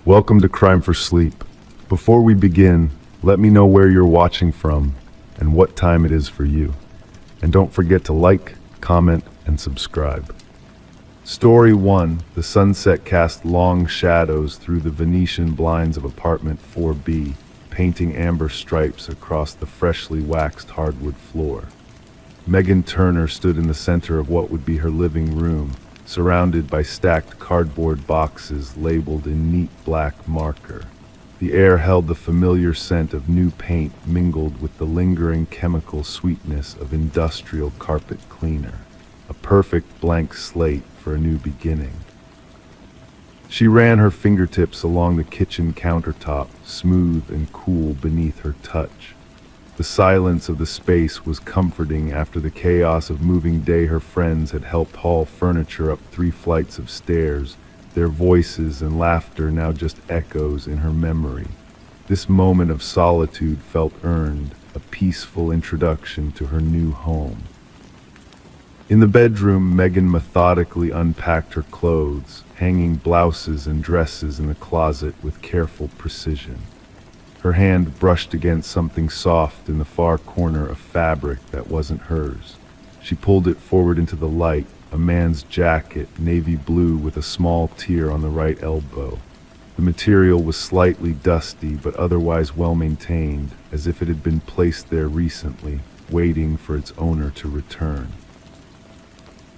Welcome to Crime for Sleep. Before we begin, let me know where you're watching from and what time it is for you. And don't forget to like, comment, and subscribe. Story 1. The sunset cast long shadows through the Venetian blinds of apartment 4B, painting amber stripes across the freshly waxed hardwood floor. Megan Turner stood in the center of what would be her living room, surrounded by stacked cardboard boxes labeled in neat black marker. The air held the familiar scent of new paint mingled with the lingering chemical sweetness of industrial carpet cleaner, a perfect blank slate for a new beginning. She ran her fingertips along the kitchen countertop, smooth and cool beneath her touch. The silence of the space was comforting after the chaos of moving day. Her friends had helped haul furniture up 3 flights of stairs, their voices and laughter now just echoes in her memory. This moment of solitude felt earned, a peaceful introduction to her new home. In the bedroom, Megan methodically unpacked her clothes, hanging blouses and dresses in the closet with careful precision. Her hand brushed against something soft in the far corner of fabric that wasn't hers. She pulled it forward into the light, a man's jacket, navy blue with a small tear on the right elbow. The material was slightly dusty but otherwise well maintained, as if it had been placed there recently, waiting for its owner to return.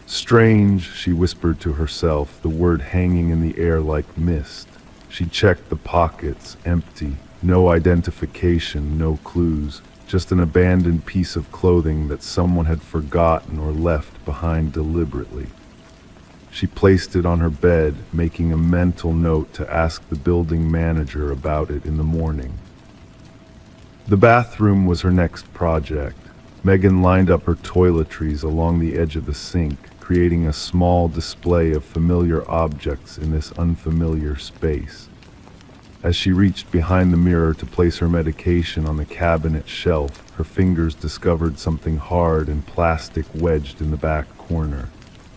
Strange, she whispered to herself, the word hanging in the air like mist. She checked the pockets, empty. No identification, no clues, just an abandoned piece of clothing that someone had forgotten or left behind deliberately. She placed it on her bed, making a mental note to ask the building manager about it in the morning. The bathroom was her next project. Megan lined up her toiletries along the edge of the sink, creating a small display of familiar objects in this unfamiliar space. As she reached behind the mirror to place her medication on the cabinet shelf, her fingers discovered something hard and plastic wedged in the back corner.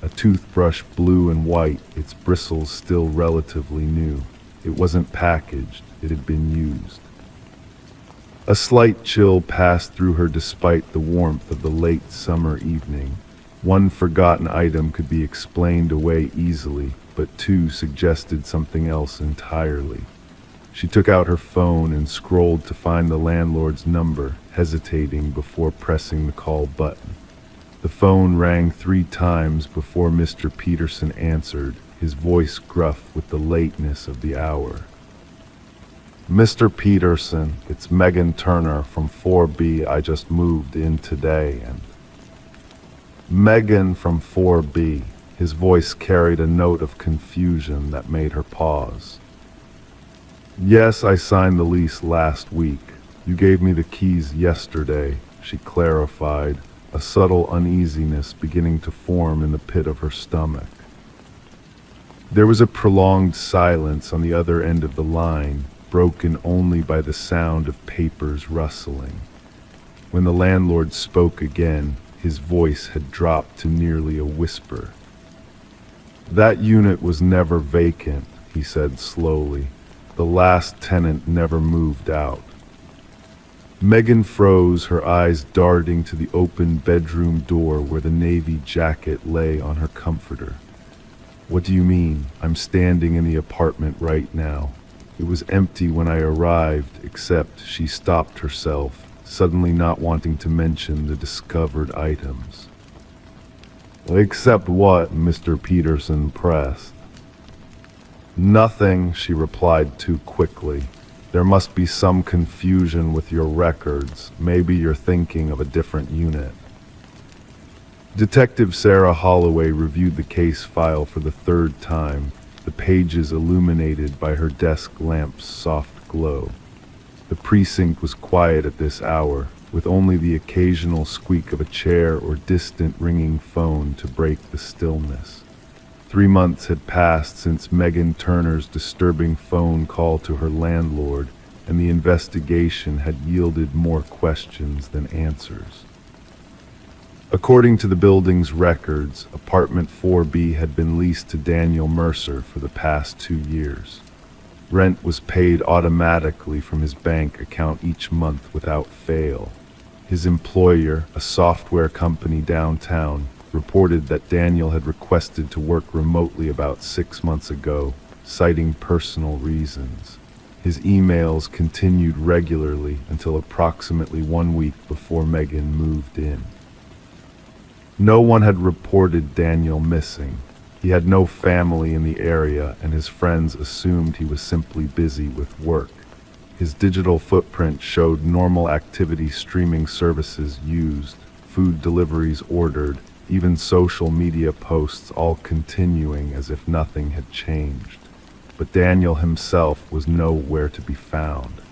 A toothbrush, blue and white, its bristles still relatively new. It wasn't packaged, it had been used. A slight chill passed through her despite the warmth of the late summer evening. One forgotten item could be explained away easily, but 2 suggested something else entirely. She took out her phone and scrolled to find the landlord's number, hesitating before pressing the call button. The phone rang 3 times before Mr. Peterson answered, his voice gruff with the lateness of the hour. "Mr. Peterson, it's Megan Turner from 4B. I just moved in today and—" Megan from 4B. His voice carried a note of confusion that made her pause. "Yes, I signed the lease last week. You gave me the keys yesterday," she clarified, a subtle uneasiness beginning to form in the pit of her stomach. There was a prolonged silence on the other end of the line, broken only by the sound of papers rustling. When the landlord spoke again, his voice had dropped to nearly a whisper. "That unit was never vacant," he said slowly. "The last tenant never moved out." Megan froze, her eyes darting to the open bedroom door where the navy jacket lay on her comforter. "What do you mean? I'm standing in the apartment right now. It was empty when I arrived, except," she stopped herself, suddenly not wanting to mention the discovered items. "Except what?" Mr. Peterson pressed. "Nothing," she replied too quickly. "There must be some confusion with your records. Maybe you're thinking of a different unit." Detective Sarah Holloway reviewed the case file for the 3rd time, the pages illuminated by her desk lamp's soft glow. The precinct was quiet at this hour, with only the occasional squeak of a chair or distant ringing phone to break the stillness. 3 months had passed since Megan Turner's disturbing phone call to her landlord, and the investigation had yielded more questions than answers. According to the building's records, apartment 4B had been leased to Daniel Mercer for the past 2 years. Rent was paid automatically from his bank account each month without fail. His employer, a software company downtown, reported that Daniel had requested to work remotely about 6 months ago, citing personal reasons. His emails continued regularly until approximately 1 week before Megan moved in. No one had reported Daniel missing. He had no family in the area, and his friends assumed he was simply busy with work. His digital footprint showed normal activity, streaming services used, food deliveries ordered, even social media posts, all continuing as if nothing had changed. But Daniel himself was nowhere to be found.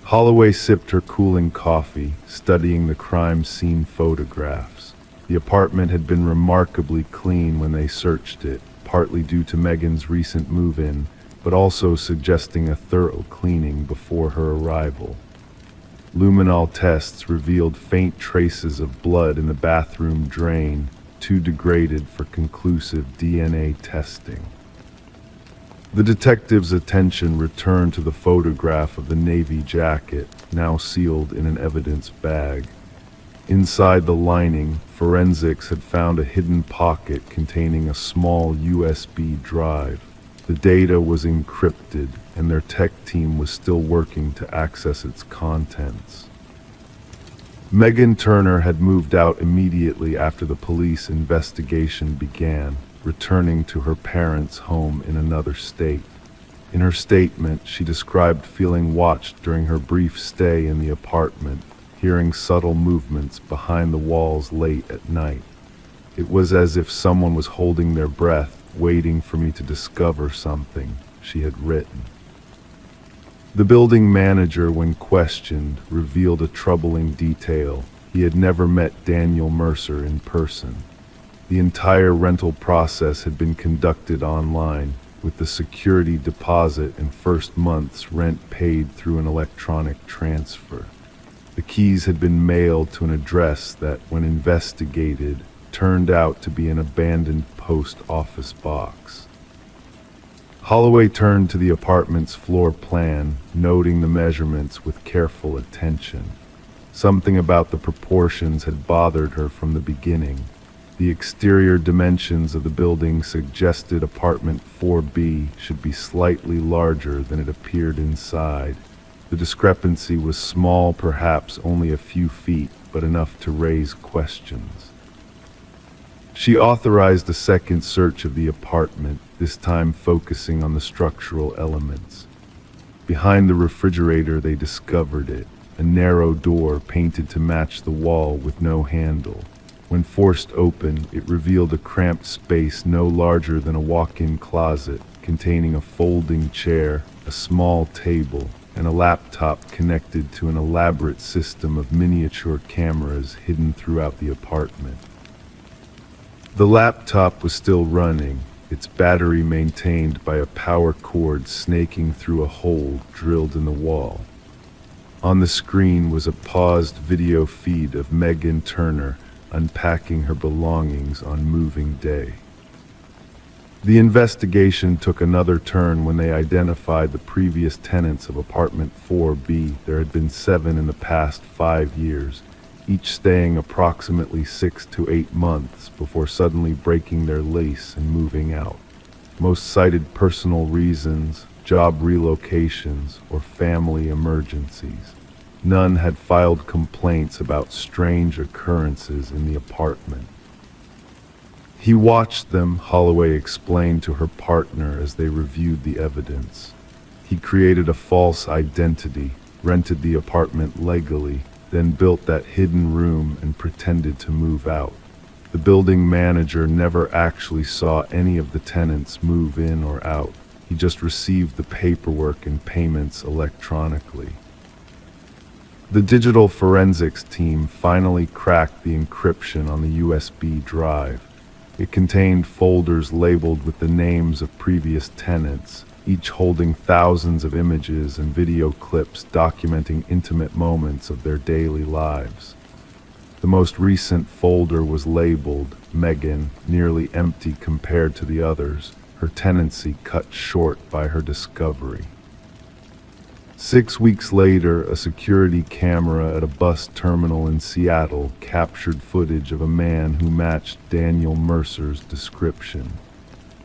Holloway sipped her cooling coffee, studying the crime scene photographs. The apartment had been remarkably clean when they searched it, partly due to Megan's recent move-in, but also suggesting a thorough cleaning before her arrival. Luminol tests revealed faint traces of blood in the bathroom drain, too degraded for conclusive DNA testing. The detective's attention returned to the photograph of the navy jacket, now sealed in an evidence bag. Inside the lining, forensics had found a hidden pocket containing a small USB drive. The data was encrypted, and their tech team was still working to access its contents. Megan Turner had moved out immediately after the police investigation began, returning to her parents' home in another state. In her statement, she described feeling watched during her brief stay in the apartment, hearing subtle movements behind the walls late at night. It was as if someone was holding their breath, waiting for me to discover something, she had written. The building manager, when questioned, revealed a troubling detail. He had never met Daniel Mercer in person. The entire rental process had been conducted online, with the security deposit and first month's rent paid through an electronic transfer. The keys had been mailed to an address that, when investigated, turned out to be an abandoned post office box. Holloway turned to the apartment's floor plan, noting the measurements with careful attention. Something about the proportions had bothered her from the beginning. The exterior dimensions of the building suggested apartment 4B should be slightly larger than it appeared inside. The discrepancy was small, perhaps only a few feet, but enough to raise questions. She authorized a second search of the apartment, this time focusing on the structural elements. Behind the refrigerator, they discovered it, a narrow door painted to match the wall with no handle. When forced open, it revealed a cramped space no larger than a walk-in closet, containing a folding chair, a small table, and a laptop connected to an elaborate system of miniature cameras hidden throughout the apartment. The laptop was still running, its battery maintained by a power cord snaking through a hole drilled in the wall. On the screen was a paused video feed of Megan Turner unpacking her belongings on moving day. The investigation took another turn when they identified the previous tenants of apartment 4B. There had been 7 in the past 5 years, each staying approximately 6 to 8 months before suddenly breaking their lease and moving out. Most cited personal reasons, job relocations, or family emergencies. None had filed complaints about strange occurrences in the apartment. He watched them, Holloway explained to her partner as they reviewed the evidence. He created a false identity, rented the apartment legally, then built that hidden room and pretended to move out. The building manager never actually saw any of the tenants move in or out. He just received the paperwork and payments electronically. The digital forensics team finally cracked the encryption on the USB drive. It contained folders labeled with the names of previous tenants, each holding thousands of images and video clips documenting intimate moments of their daily lives. The most recent folder was labeled Megan, nearly empty compared to the others. her tenancy cut short by her discovery. 6 weeks later, a security camera at a bus terminal in Seattle captured footage of a man who matched Daniel Mercer's description.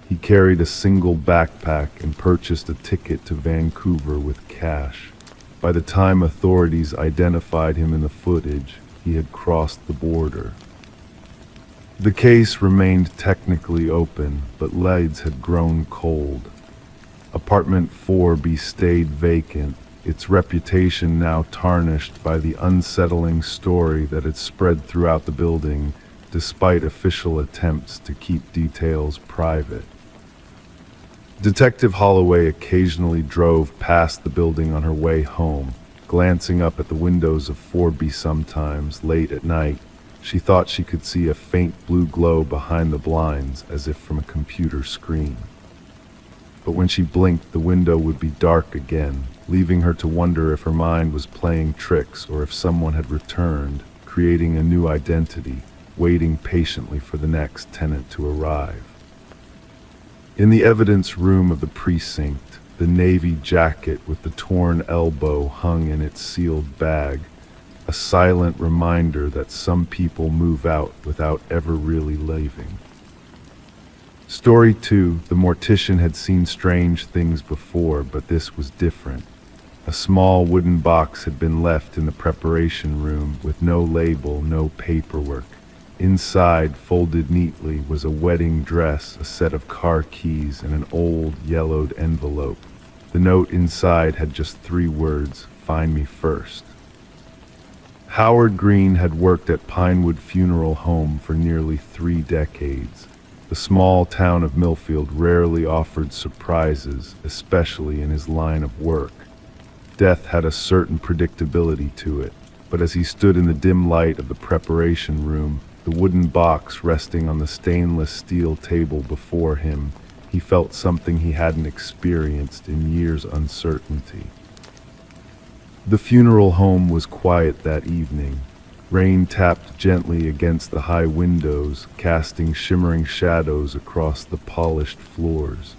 He carried a single backpack and purchased a ticket to Vancouver with cash. By the time authorities identified him in the footage, he had crossed the border. The case remained technically open, but leads had grown cold. Apartment 4B stayed vacant, its reputation now tarnished by the unsettling story that had spread throughout the building, despite official attempts to keep details private. Detective Holloway occasionally drove past the building on her way home, glancing up at the windows of 4B sometimes, late at night. She thought she could see a faint blue glow behind the blinds, as if from a computer screen. But when she blinked, the window would be dark again, leaving her to wonder if her mind was playing tricks or if someone had returned, creating a new identity, waiting patiently for the next tenant to arrive. In the evidence room of the precinct, the navy jacket with the torn elbow hung in its sealed bag, a silent reminder that some people move out without ever really leaving. Story 2, the mortician had seen strange things before, but this was different. A small wooden box had been left in the preparation room with no label, no paperwork. Inside, folded neatly, was a wedding dress, a set of car keys, and an old, yellowed envelope. The note inside had just 3 words, "Find me first." Howard Green had worked at Pinewood Funeral Home for nearly 3 decades. The small town of Millfield rarely offered surprises, especially in his line of work. Death had a certain predictability to it, but as he stood in the dim light of the preparation room, the wooden box resting on the stainless steel table before him, he felt something he hadn't experienced in years' uncertainty. The funeral home was quiet that evening. Rain tapped gently against the high windows, casting shimmering shadows across the polished floors.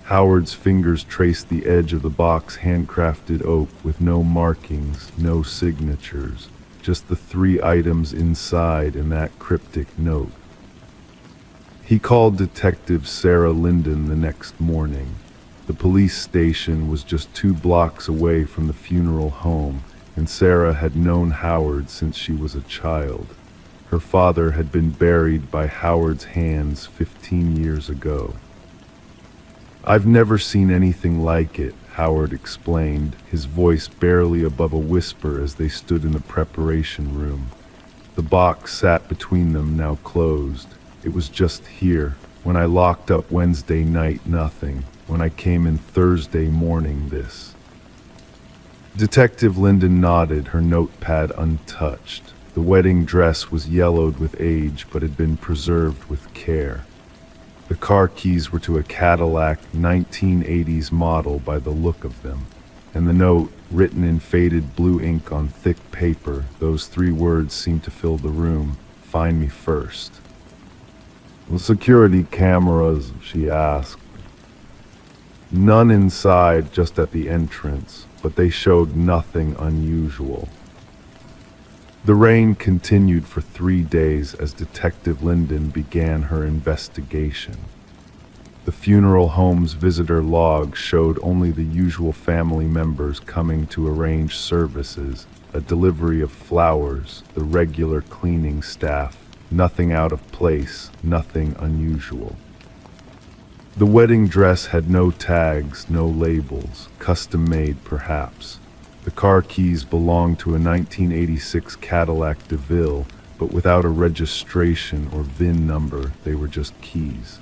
Howard's fingers traced the edge of the box, handcrafted oak with no markings, no signatures, just the 3 items inside and that cryptic note. He called Detective Sarah Linden the next morning. The police station was just 2 blocks away from the funeral home, and Sarah had known Howard since she was a child. Her father had been buried by Howard's hands 15 years ago. "I've never seen anything like it," Howard explained, his voice barely above a whisper as they stood in the preparation room. The box sat between them, now closed. "It was just here. When I locked up Wednesday night, nothing. When I came in Thursday morning, this." Detective Linden nodded, her notepad untouched. The wedding dress was yellowed with age, but had been preserved with care. The car keys were to a Cadillac 1980s model by the look of them, and the note, written in faded blue ink on thick paper, those 3 words seemed to fill the room: "Find me first." "The security cameras?" she asked. "None inside, just at the entrance, but they showed nothing unusual." The rain continued for 3 days as Detective Linden began her investigation. The funeral home's visitor log showed only the usual family members coming to arrange services, a delivery of flowers, the regular cleaning staff, nothing out of place, nothing unusual. The wedding dress had no tags, no labels, custom-made perhaps. The car keys belonged to a 1986 Cadillac DeVille, but without a registration or VIN number, they were just keys.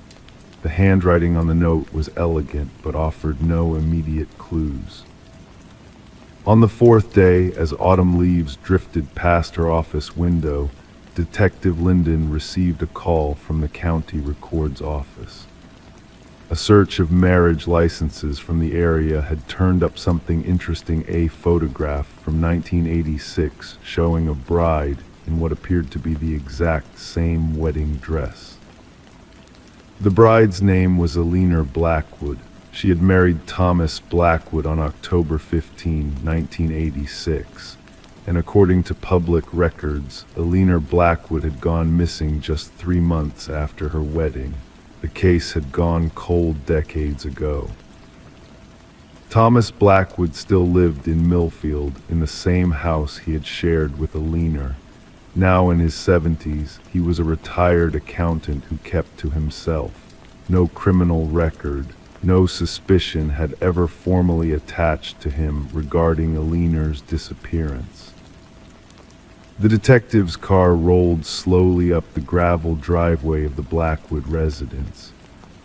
The handwriting on the note was elegant, but offered no immediate clues. On the 4th day, as autumn leaves drifted past her office window, Detective Linden received a call from the county records office. A search of marriage licenses from the area had turned up something interesting: a photograph from 1986 showing a bride in what appeared to be the exact same wedding dress. The bride's name was Alina Blackwood. She had married Thomas Blackwood on October 15, 1986, and according to public records, Alina Blackwood had gone missing just 3 months after her wedding. The case had gone cold decades ago. Thomas Blackwood still lived in Millfield in the same house he had shared with Alina. Now in his 70s, he was a retired accountant who kept to himself. No criminal record, no suspicion had ever formally attached to him regarding Alina's disappearance. The detective's car rolled slowly up the gravel driveway of the Blackwood residence.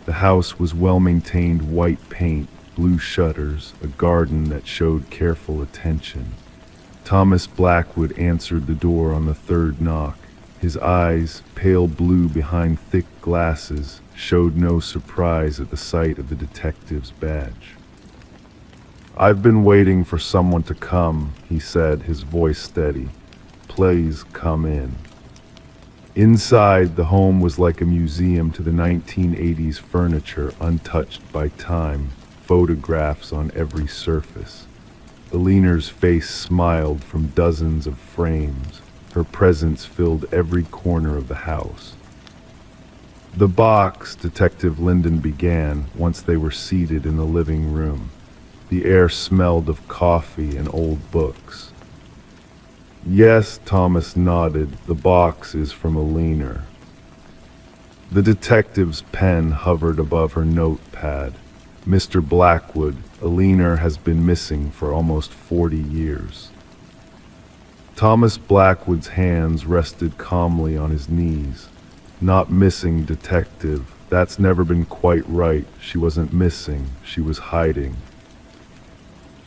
The house was well-maintained white paint, blue shutters, a garden that showed careful attention. Thomas Blackwood answered the door on the third knock. His eyes, pale blue behind thick glasses, showed no surprise at the sight of the detective's badge. "I've been waiting for someone to come," he said, his voice steady. "Please come in." Inside, the home was like a museum to the 1980s furniture untouched by time, photographs on every surface. Alina's face smiled from dozens of frames. Her presence filled every corner of the house. "The box," Detective Linden began, once they were seated in the living room. The air smelled of coffee and old books. "Yes," Thomas nodded, "the box is from Alina." The detective's pen hovered above her notepad. "Mr. Blackwood, Alina has been missing for almost 40 years. Thomas Blackwood's hands rested calmly on his knees. "Not missing, detective. That's never been quite right. She wasn't missing, she was hiding."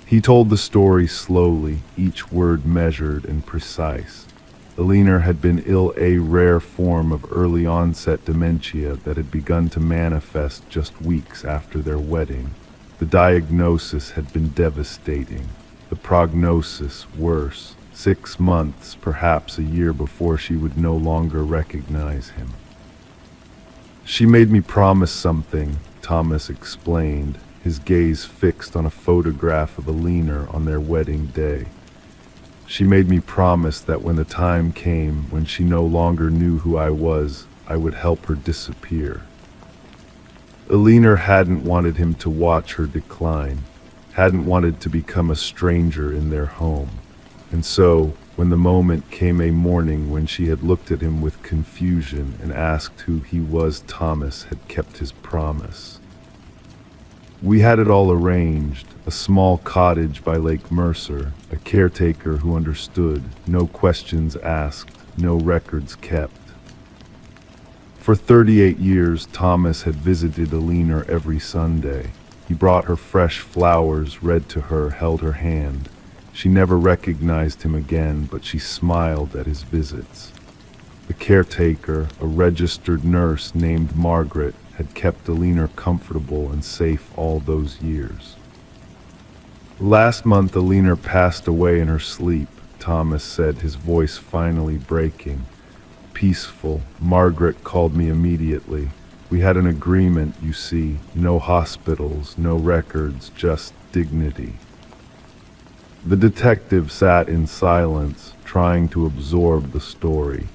He told the story slowly, each word measured and precise. Alina had been ill, a rare form of early-onset dementia that had begun to manifest just weeks after their wedding. The diagnosis had been devastating. The prognosis worse. 6 months, perhaps a year before she would no longer recognize him. "She made me promise something," Thomas explained, his gaze fixed on a photograph of Alina on their wedding day. "She made me promise that when the time came, when she no longer knew who I was, I would help her disappear." Alina hadn't wanted him to watch her decline, hadn't wanted to become a stranger in their home. And so, when the moment came a morning when she had looked at him with confusion and asked who he was, Thomas had kept his promise. "We had it all arranged, a small cottage by Lake Mercer, a caretaker who understood, no questions asked, no records kept." For 38 years, Thomas had visited Alina every Sunday. He brought her fresh flowers, read to her, held her hand. She never recognized him again, but she smiled at his visits. The caretaker, a registered nurse named Margaret, had kept Alina comfortable and safe all those years. "Last month, Alina passed away in her sleep," Thomas said, his voice finally breaking. "Peaceful. Margaret called me immediately. We had an agreement, you see. No hospitals, no records, just dignity." The detective sat in silence, trying to absorb the story.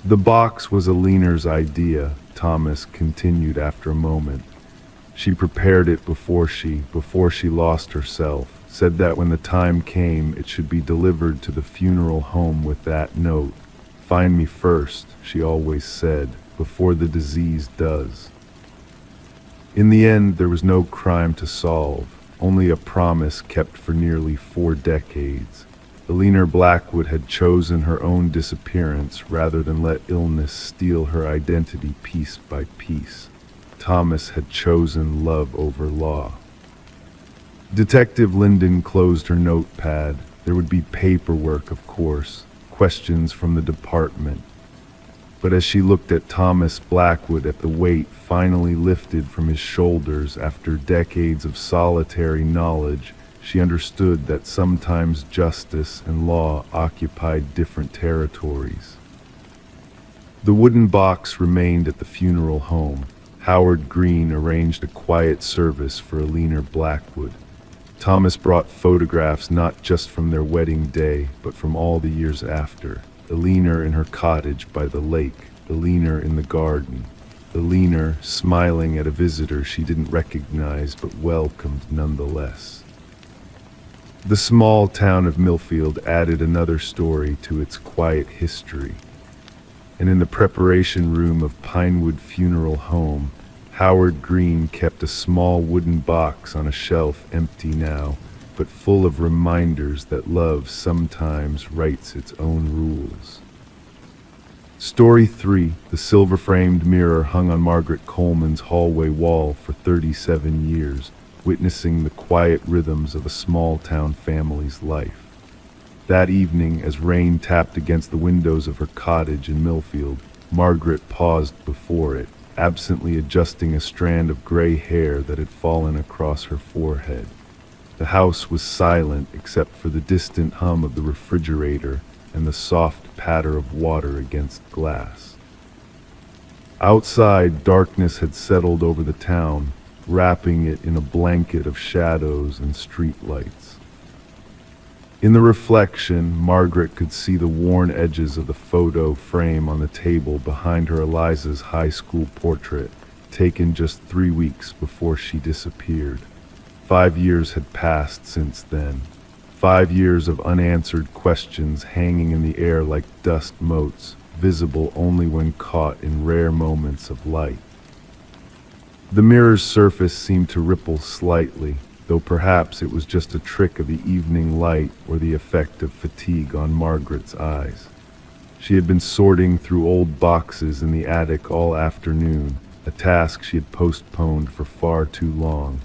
"The box was Alina's idea," Thomas continued after a moment. "She prepared it before she lost herself, said that when the time came it should be delivered to the funeral home with that note. 'Find me first,' she always said, 'before the disease does.' In the end, there was no crime to solve, only a promise kept for nearly 4 decades. Alina Blackwood had chosen her own disappearance rather than let illness steal her identity piece by piece. Thomas had chosen love over law. Detective Linden closed her notepad. There would be paperwork, of course, questions from the department. But as she looked at Thomas Blackwood, at the weight finally lifted from his shoulders after decades of solitary knowledge, she understood that sometimes justice and law occupied different territories. The wooden box remained at the funeral home. Howard Green arranged a quiet service for Alina Blackwood. Thomas brought photographs not just from their wedding day, but from all the years after. Alina in her cottage by the lake, Alina in the garden, Alina smiling at a visitor she didn't recognize but welcomed nonetheless. The small town of Millfield added another story to its quiet history. And in the preparation room of Pinewood Funeral Home, Howard Green kept a small wooden box on a shelf, empty now, but full of reminders that love sometimes writes its own rules. Story 3. The silver-framed mirror hung on Margaret Coleman's hallway wall for 37 years, witnessing the quiet rhythms of a small-town family's life. That evening, as rain tapped against the windows of her cottage in Millfield, Margaret paused before it, absently adjusting a strand of gray hair that had fallen across her forehead. The house was silent except for the distant hum of the refrigerator and the soft patter of water against glass. Outside, darkness had settled over the town, wrapping it in a blanket of shadows and streetlights. In the reflection, Margaret could see the worn edges of the photo frame on the table behind her Eliza's high school portrait, taken just 3 weeks before she disappeared. 5 years had passed since then. 5 years of unanswered questions hanging in the air like dust motes, visible only when caught in rare moments of light. The mirror's surface seemed to ripple slightly, though perhaps it was just a trick of the evening light or the effect of fatigue on Margaret's eyes. She had been sorting through old boxes in the attic all afternoon, a task she had postponed for far too long.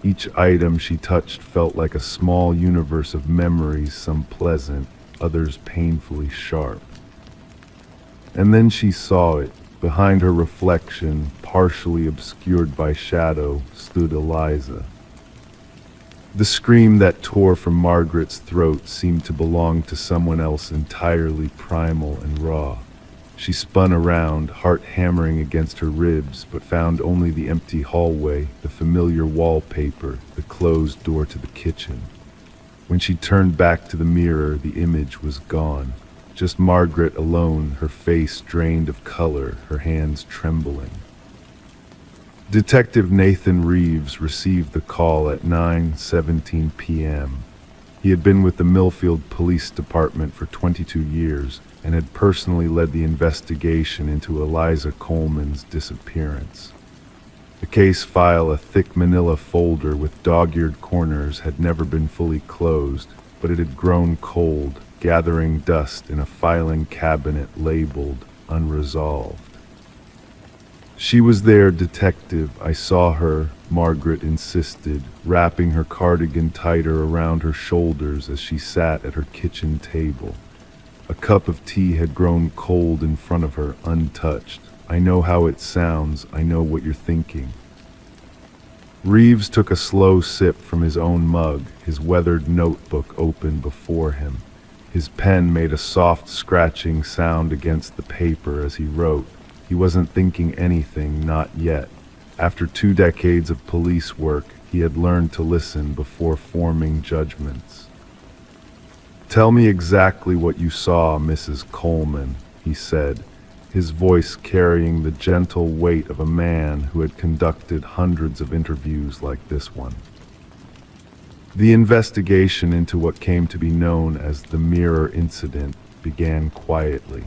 Each item she touched felt like a small universe of memories, some pleasant, others painfully sharp. And then she saw it. Behind her reflection, partially obscured by shadow, stood Eliza. The scream that tore from Margaret's throat seemed to belong to someone else entirely primal and raw. She spun around, heart hammering against her ribs, but found only the empty hallway, the familiar wallpaper, the closed door to the kitchen. When she turned back to the mirror, the image was gone. Just Margaret alone, her face drained of color, her hands trembling. Detective Nathan Reeves received the call at 9:17 p.m. He had been with the Millfield Police Department for 22 years and had personally led the investigation into Eliza Coleman's disappearance. The case file, a thick manila folder with dog-eared corners, had never been fully closed, but it had grown cold, gathering dust in a filing cabinet labeled Unresolved. "She was there, Detective. I saw her," Margaret insisted, wrapping her cardigan tighter around her shoulders as she sat at her kitchen table. A cup of tea had grown cold in front of her, untouched. "I know how it sounds. I know what you're thinking." Reeves took a slow sip from his own mug, his weathered notebook open before him. His pen made a soft scratching sound against the paper as he wrote. He wasn't thinking anything, not yet. After 2 decades of police work, he had learned to listen before forming judgments. "Tell me exactly what you saw, Mrs. Coleman," he said, his voice carrying the gentle weight of a man who had conducted hundreds of interviews like this one. The investigation into what came to be known as the Mirror Incident began quietly.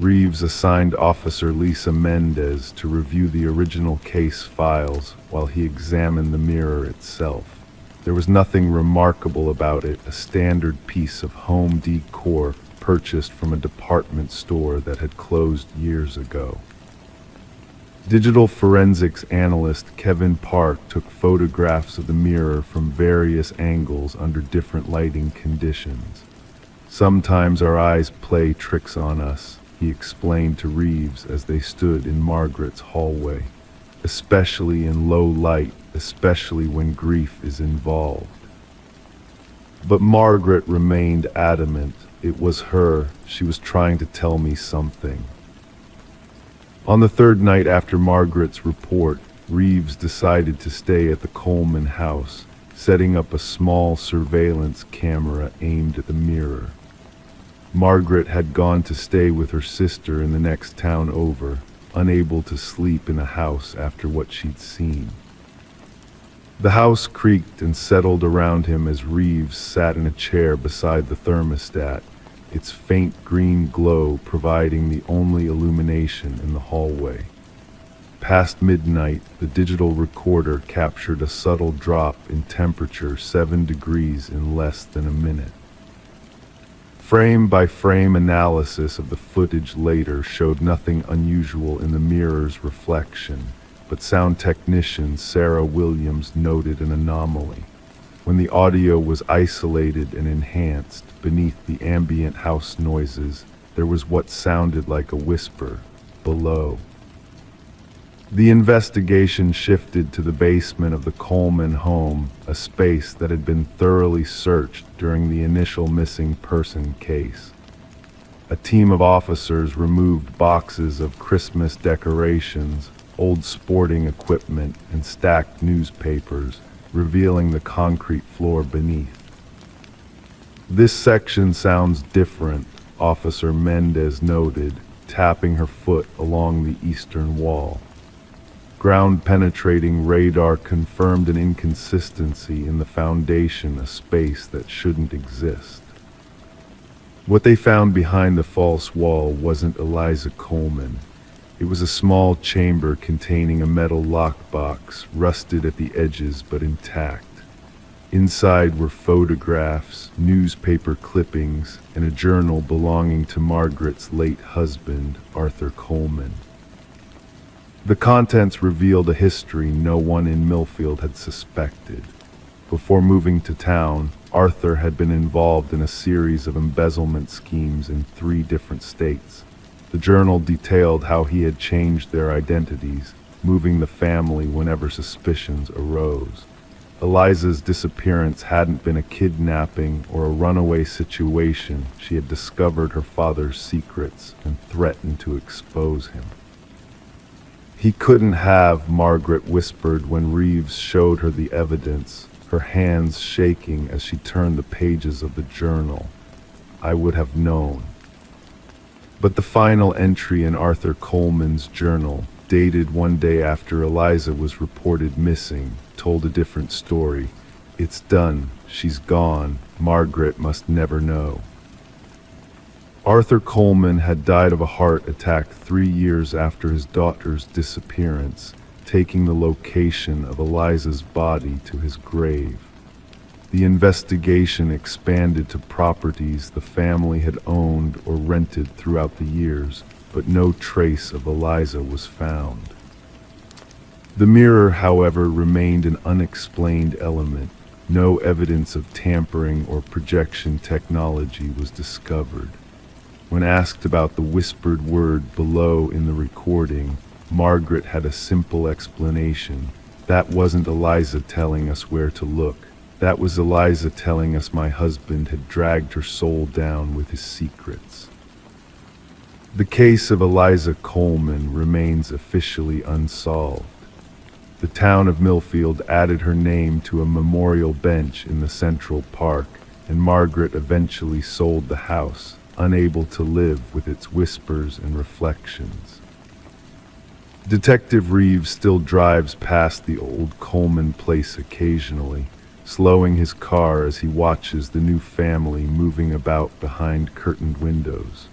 Reeves assigned Officer Lisa Mendez to review the original case files while he examined the mirror itself. There was nothing remarkable about it, a standard piece of home decor purchased from a department store that had closed years ago. Digital forensics analyst Kevin Park took photographs of the mirror from various angles under different lighting conditions. "Sometimes our eyes play tricks on us," he explained to Reeves as they stood in Margaret's hallway, "especially in low light, especially when grief is involved." But Margaret remained adamant. "It was her. She was trying to tell me something." On the third night after Margaret's report, Reeves decided to stay at the Coleman house, setting up a small surveillance camera aimed at the mirror. Margaret had gone to stay with her sister in the next town over, unable to sleep in the house after what she'd seen. The house creaked and settled around him as Reeves sat in a chair beside the thermostat, its faint green glow providing the only illumination in the hallway. Past midnight, the digital recorder captured a subtle drop in temperature 7 degrees in less than a minute. Frame-by-frame analysis of the footage later showed nothing unusual in the mirror's reflection, but sound technician Sarah Williams noted an anomaly. When the audio was isolated and enhanced beneath the ambient house noises, there was what sounded like a whisper below. The investigation shifted to the basement of the Coleman home, a space that had been thoroughly searched during the initial missing person case. A team of officers removed boxes of Christmas decorations, old sporting equipment, and stacked newspapers, revealing the concrete floor beneath. "This section sounds different," Officer Mendez noted, tapping her foot along the eastern wall. Ground-penetrating radar confirmed an inconsistency in the foundation, a space that shouldn't exist. What they found behind the false wall wasn't Eliza Coleman. It was a small chamber containing a metal lockbox, rusted at the edges but intact. Inside were photographs, newspaper clippings, and a journal belonging to Margaret's late husband, Arthur Coleman. The contents revealed a history no one in Millfield had suspected. Before moving to town, Arthur had been involved in a series of embezzlement schemes in 3 different states. The journal detailed how he had changed their identities, moving the family whenever suspicions arose. Eliza's disappearance hadn't been a kidnapping or a runaway situation. She had discovered her father's secrets and threatened to expose him. "He couldn't have," Margaret whispered when Reeves showed her the evidence, her hands shaking as she turned the pages of the journal. "I would have known." But the final entry in Arthur Coleman's journal, dated 1 day after Eliza was reported missing, told a different story. "It's done. She's gone. Margaret must never know." Arthur Coleman had died of a heart attack 3 years after his daughter's disappearance, taking the location of Eliza's body to his grave. The investigation expanded to properties the family had owned or rented throughout the years, but no trace of Eliza was found. The mirror, however, remained an unexplained element. No evidence of tampering or projection technology was discovered. When asked about the whispered word below in the recording, Margaret had a simple explanation. "That wasn't Eliza telling us where to look. That was Eliza telling us my husband had dragged her soul down with his secrets." The case of Eliza Coleman remains officially unsolved. The town of Millfield added her name to a memorial bench in the Central Park, and Margaret eventually sold the house, unable to live with its whispers and reflections. Detective Reeves still drives past the old Coleman place occasionally, slowing his car as he watches the new family moving about behind curtained windows.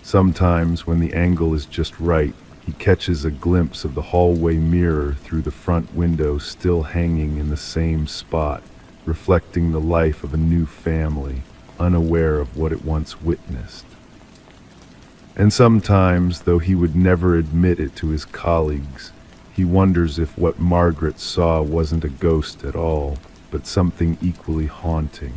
Sometimes, when the angle is just right, he catches a glimpse of the hallway mirror through the front window still hanging in the same spot, reflecting the life of a new family, unaware of what it once witnessed. And sometimes, though he would never admit it to his colleagues, he wonders if what Margaret saw wasn't a ghost at all, but something equally haunting,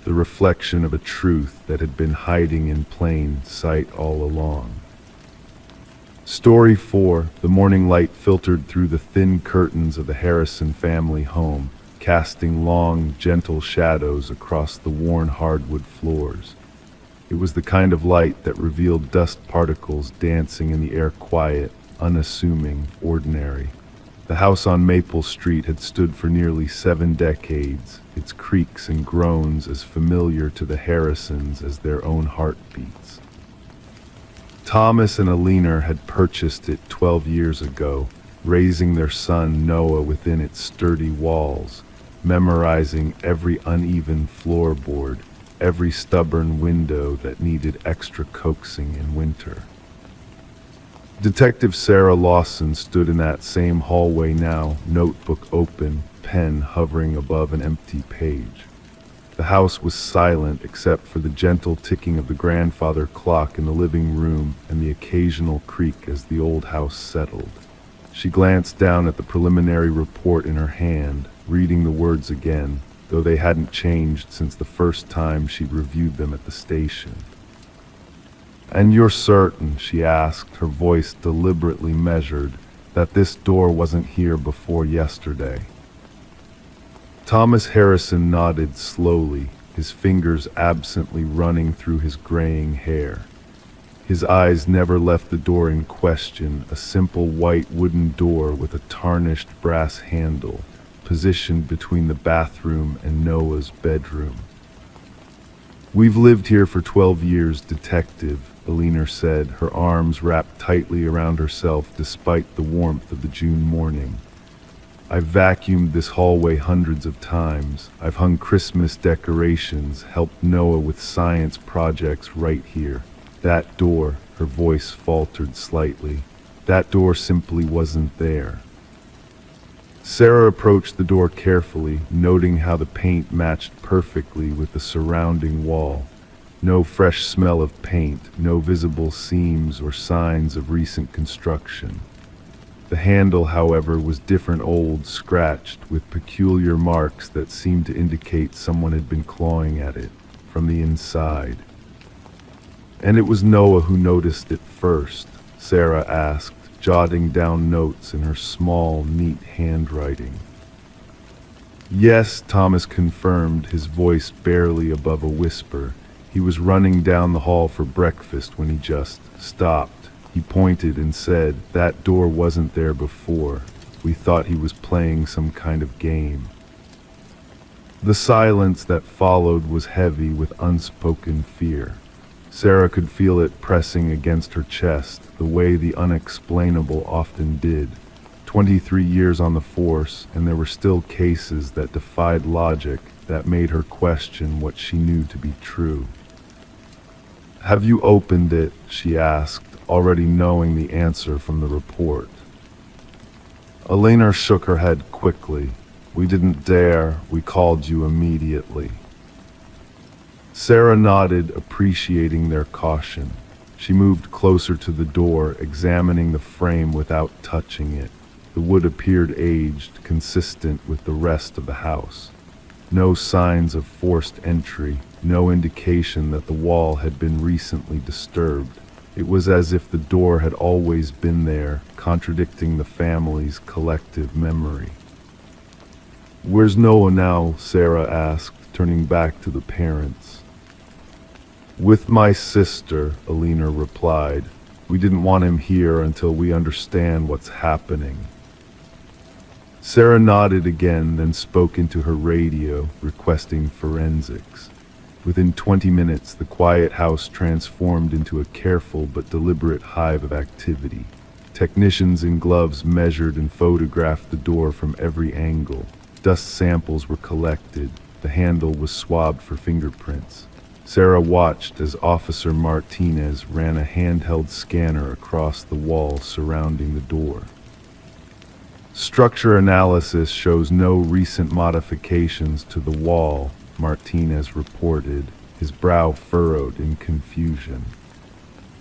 the reflection of a truth that had been hiding in plain sight all along. Story 4. The morning light filtered through the thin curtains of the Harrison family home, casting long, gentle shadows across the worn hardwood floors. It was the kind of light that revealed dust particles dancing in the air, quiet, unassuming, ordinary. The house on Maple Street had stood for nearly 7 decades, its creaks and groans as familiar to the Harrisons as their own heartbeats. Thomas and Alina had purchased it 12 years ago, raising their son Noah within its sturdy walls, memorizing every uneven floorboard, every stubborn window that needed extra coaxing in winter. Detective Sarah Lawson stood in that same hallway now, notebook open, pen hovering above an empty page. The house was silent except for the gentle ticking of the grandfather clock in the living room and the occasional creak as the old house settled. She glanced down at the preliminary report in her hand, reading the words again, though they hadn't changed since the first time she'd reviewed them at the station. "And you're certain," she asked, her voice deliberately measured, "that this door wasn't here before yesterday?" Thomas Harrison nodded slowly, his fingers absently running through his graying hair. His eyes never left the door in question, a simple white wooden door with a tarnished brass handle, positioned between the bathroom and Noah's bedroom. "We've lived here for 12 years, Detective," Alina said, her arms wrapped tightly around herself despite the warmth of the June morning. "I've vacuumed this hallway hundreds of times. I've hung Christmas decorations, helped Noah with science projects right here. That door," her voice faltered slightly, "that door simply wasn't there." Sarah approached the door carefully, noting how the paint matched perfectly with the surrounding wall. No fresh smell of paint, no visible seams or signs of recent construction. The handle, however, was different, old, scratched, with peculiar marks that seemed to indicate someone had been clawing at it from the inside. "And it was Noah who noticed it first?" Sarah asked, jotting down notes in her small, neat handwriting. "Yes," Thomas confirmed, his voice barely above a whisper. "He was running down the hall for breakfast when he just stopped. He pointed and said, 'That door wasn't there before.' We thought he was playing some kind of game." The silence that followed was heavy with unspoken fear. Sarah could feel it pressing against her chest, the way the unexplainable often did. 23 years on the force, and there were still cases that defied logic, that made her question what she knew to be true. "Have you opened it?" she asked, already knowing the answer from the report. Alina shook her head quickly. "We didn't dare. We called you immediately." Sarah nodded, appreciating their caution. She moved closer to the door, examining the frame without touching it. The wood appeared aged, consistent with the rest of the house. No signs of forced entry, no indication that the wall had been recently disturbed. It was as if the door had always been there, contradicting the family's collective memory. "Where's Noah now?" Sarah asked, turning back to the parents. "With my sister," Alina replied. "We didn't want him here until we understand what's happening." Sarah nodded again, then spoke into her radio, requesting forensics. Within 20 minutes, the quiet house transformed into a careful but deliberate hive of activity. Technicians in gloves measured and photographed the door from every angle. Dust samples were collected. The handle was swabbed for fingerprints. Sarah watched as Officer Martinez ran a handheld scanner across the wall surrounding the door. "Structure analysis shows no recent modifications to the wall," Martinez reported, his brow furrowed in confusion.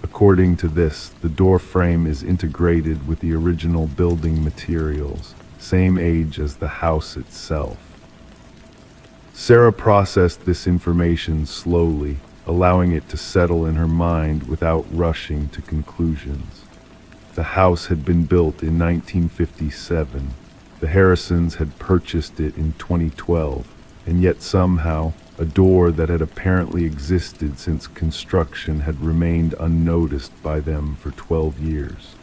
"According to this, the door frame is integrated with the original building materials, same age as the house itself." Sarah processed this information slowly, allowing it to settle in her mind without rushing to conclusions. The house had been built in 1957. The Harrisons had purchased it in 2012, and yet somehow, A door that had apparently existed since construction had remained unnoticed by them for 12 years.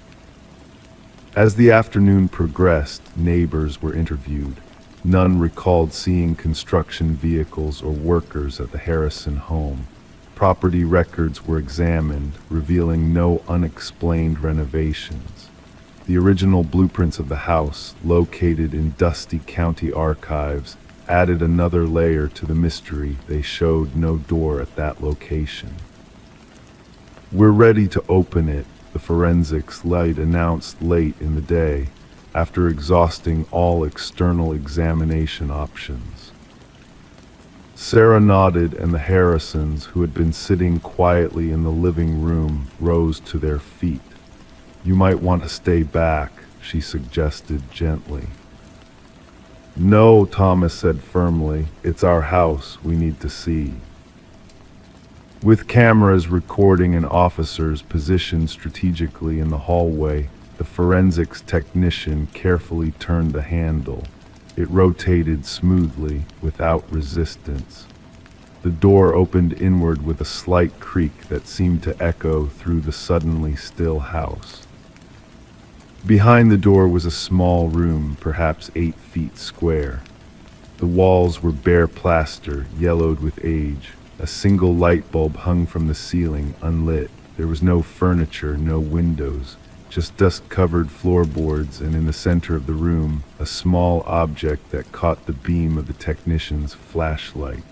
As the afternoon progressed, neighbors were interviewed. None recalled seeing construction vehicles or workers at the Harrison home. Property records were examined, revealing no unexplained renovations. The original blueprints of the house, located in dusty county archives, added another layer to the mystery. They showed no door at that location. "We're ready to open it," the forensics lead announced late in the day, after exhausting all external examination options. Sarah nodded, and the Harrisons, who had been sitting quietly in the living room, rose to their feet. "You might want to stay back," she suggested gently. "No," Thomas said firmly. "It's our house. We need to see." With cameras recording and officers positioned strategically in the hallway, the forensics technician carefully turned the handle. It rotated smoothly, without resistance. The door opened inward with a slight creak that seemed to echo through the suddenly still house. Behind the door was a small room, perhaps 8 feet square. The walls were bare plaster, yellowed with age. A single light bulb hung from the ceiling, unlit. There was no furniture, no windows, just dust-covered floorboards, and in the center of the room, a small object that caught the beam of the technician's flashlight.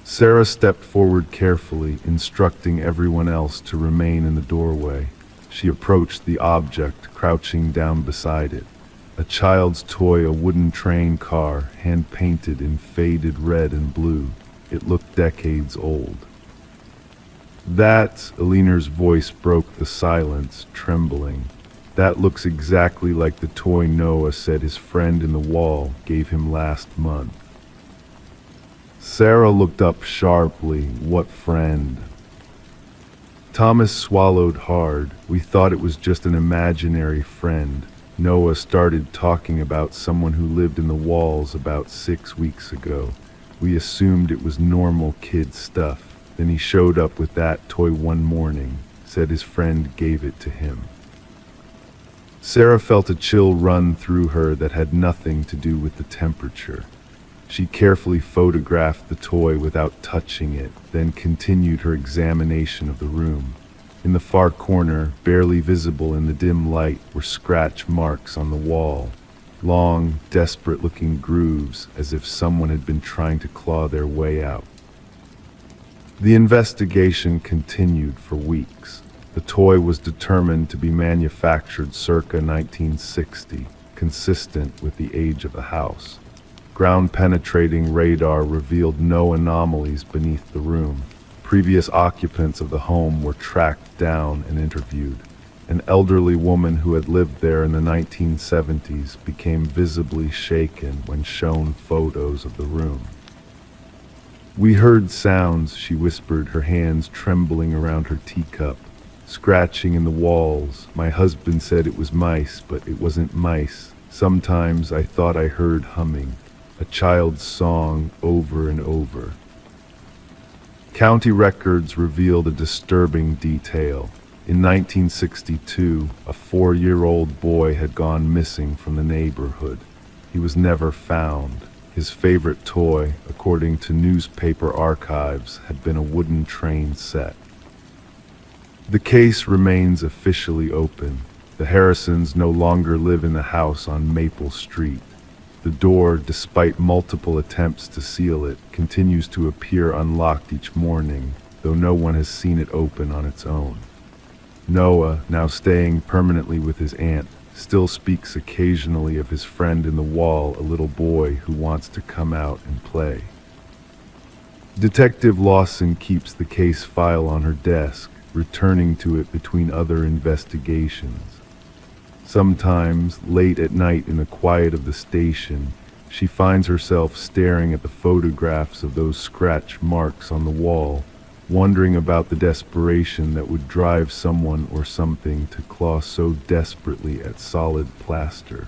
Sarah stepped forward carefully, instructing everyone else to remain in the doorway. She approached the object, crouching down beside it. A child's toy, a wooden train car, hand-painted in faded red and blue. It looked decades old. "That," Elinor's voice broke the silence, trembling. "That looks exactly like the toy Noah said his friend in the wall gave him last month." Sarah looked up sharply. "What friend?" Thomas swallowed hard. "We thought it was just an imaginary friend. Noah started talking about someone who lived in the walls about 6 weeks ago. We assumed it was normal kid stuff. Then he showed up with that toy one morning, said his friend gave it to him." Sarah felt a chill run through her that had nothing to do with the temperature. She carefully photographed the toy without touching it, then continued her examination of the room. In the far corner, barely visible in the dim light, were scratch marks on the wall. Long, desperate-looking grooves, as if someone had been trying to claw their way out. The investigation continued for weeks. The toy was determined to be manufactured circa 1960, consistent with the age of the house. Ground-penetrating radar revealed no anomalies beneath the room. Previous occupants of the home were tracked down and interviewed. An elderly woman who had lived there in the 1970s became visibly shaken when shown photos of the room. "We heard sounds," she whispered, her hands trembling around her teacup. "Scratching in the walls. My husband said it was mice, but it wasn't mice. Sometimes I thought I heard humming. A child's song over and over." County records revealed a disturbing detail. In 1962, a 4-year-old boy had gone missing from the neighborhood. He was never found. His favorite toy, according to newspaper archives, had been a wooden train set. The case remains officially open. The Harrisons no longer live in the house on Maple Street. The door, despite multiple attempts to seal it, continues to appear unlocked each morning, though no one has seen it open on its own. Noah, now staying permanently with his aunt, still speaks occasionally of his friend in the wall, a little boy who wants to come out and play. Detective Lawson keeps the case file on her desk, returning to it between other investigations. Sometimes, late at night in the quiet of the station, she finds herself staring at the photographs of those scratch marks on the wall, wondering about the desperation that would drive someone or something to claw so desperately at solid plaster.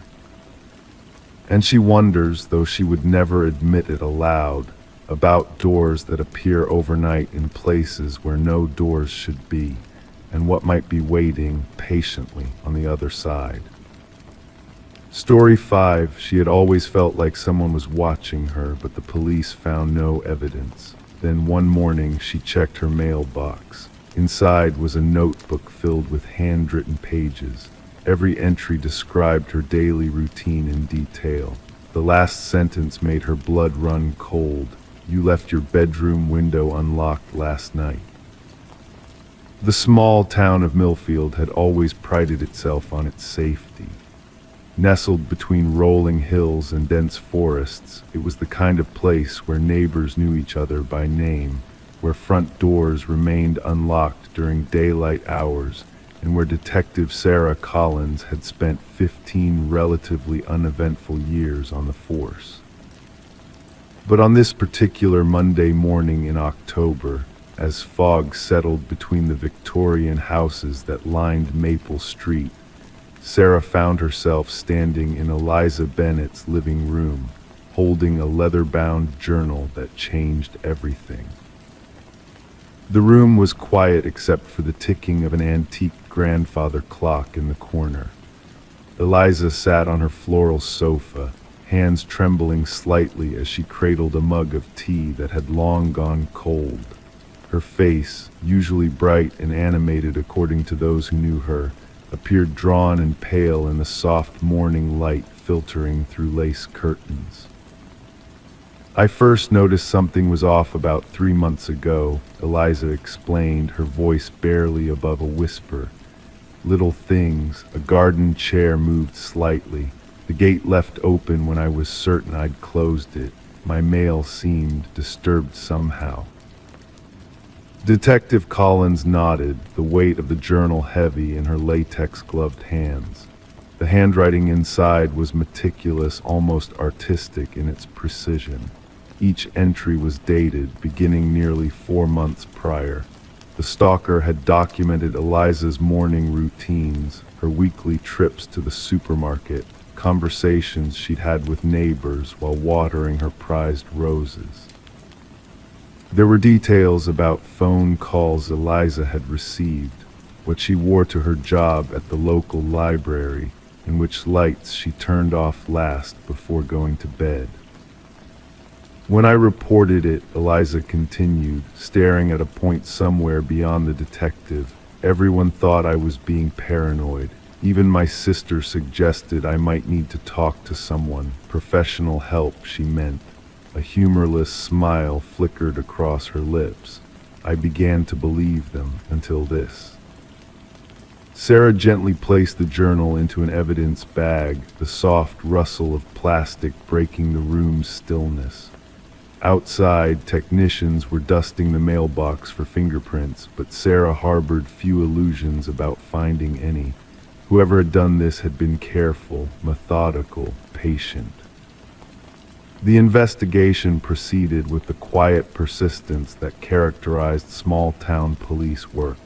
And she wonders, though she would never admit it aloud, about doors that appear overnight in places where no doors should be, and what might be waiting patiently on the other side. Story 5, she had always felt like someone was watching her, but the police found no evidence. Then one morning she checked her mailbox. Inside was a notebook filled with handwritten pages. Every entry described her daily routine in detail. The last sentence made her blood run cold. You left your bedroom window unlocked last night. The small town of Millfield had always prided itself on its safety. Nestled between rolling hills and dense forests, it was the kind of place where neighbors knew each other by name, where front doors remained unlocked during daylight hours, and where Detective Sarah Collins had spent 15 relatively uneventful years on the force. But on this particular Monday morning in October, as fog settled between the Victorian houses that lined Maple Street, Sarah found herself standing in Eliza Bennett's living room, holding a leather-bound journal that changed everything. The room was quiet except for the ticking of an antique grandfather clock in the corner. Eliza sat on her floral sofa, hands trembling slightly as she cradled a mug of tea that had long gone cold. Her face, usually bright and animated according to those who knew her, appeared drawn and pale in the soft morning light filtering through lace curtains. I first noticed something was off about 3 months ago, Eliza explained, her voice barely above a whisper. Little things, a garden chair moved slightly. The gate left open when I was certain I'd closed it. My mail seemed disturbed somehow. Detective Collins nodded, the weight of the journal heavy in her latex-gloved hands. The handwriting inside was meticulous, almost artistic in its precision. Each entry was dated, beginning nearly 4 months prior. The stalker had documented Eliza's morning routines, her weekly trips to the supermarket, conversations she'd had with neighbors while watering her prized roses. There were details about phone calls Eliza had received, what she wore to her job at the local library, and which lights she turned off last before going to bed. When I reported it, Eliza continued, staring at a point somewhere beyond the detective. Everyone thought I was being paranoid. Even my sister suggested I might need to talk to someone. Professional help, she meant. A humorless smile flickered across her lips. I began to believe them until this. Sarah gently placed the journal into an evidence bag, the soft rustle of plastic breaking the room's stillness. Outside, technicians were dusting the mailbox for fingerprints, but Sarah harbored few illusions about finding any. Whoever had done this had been careful, methodical, patient. The investigation proceeded with the quiet persistence that characterized small-town police work.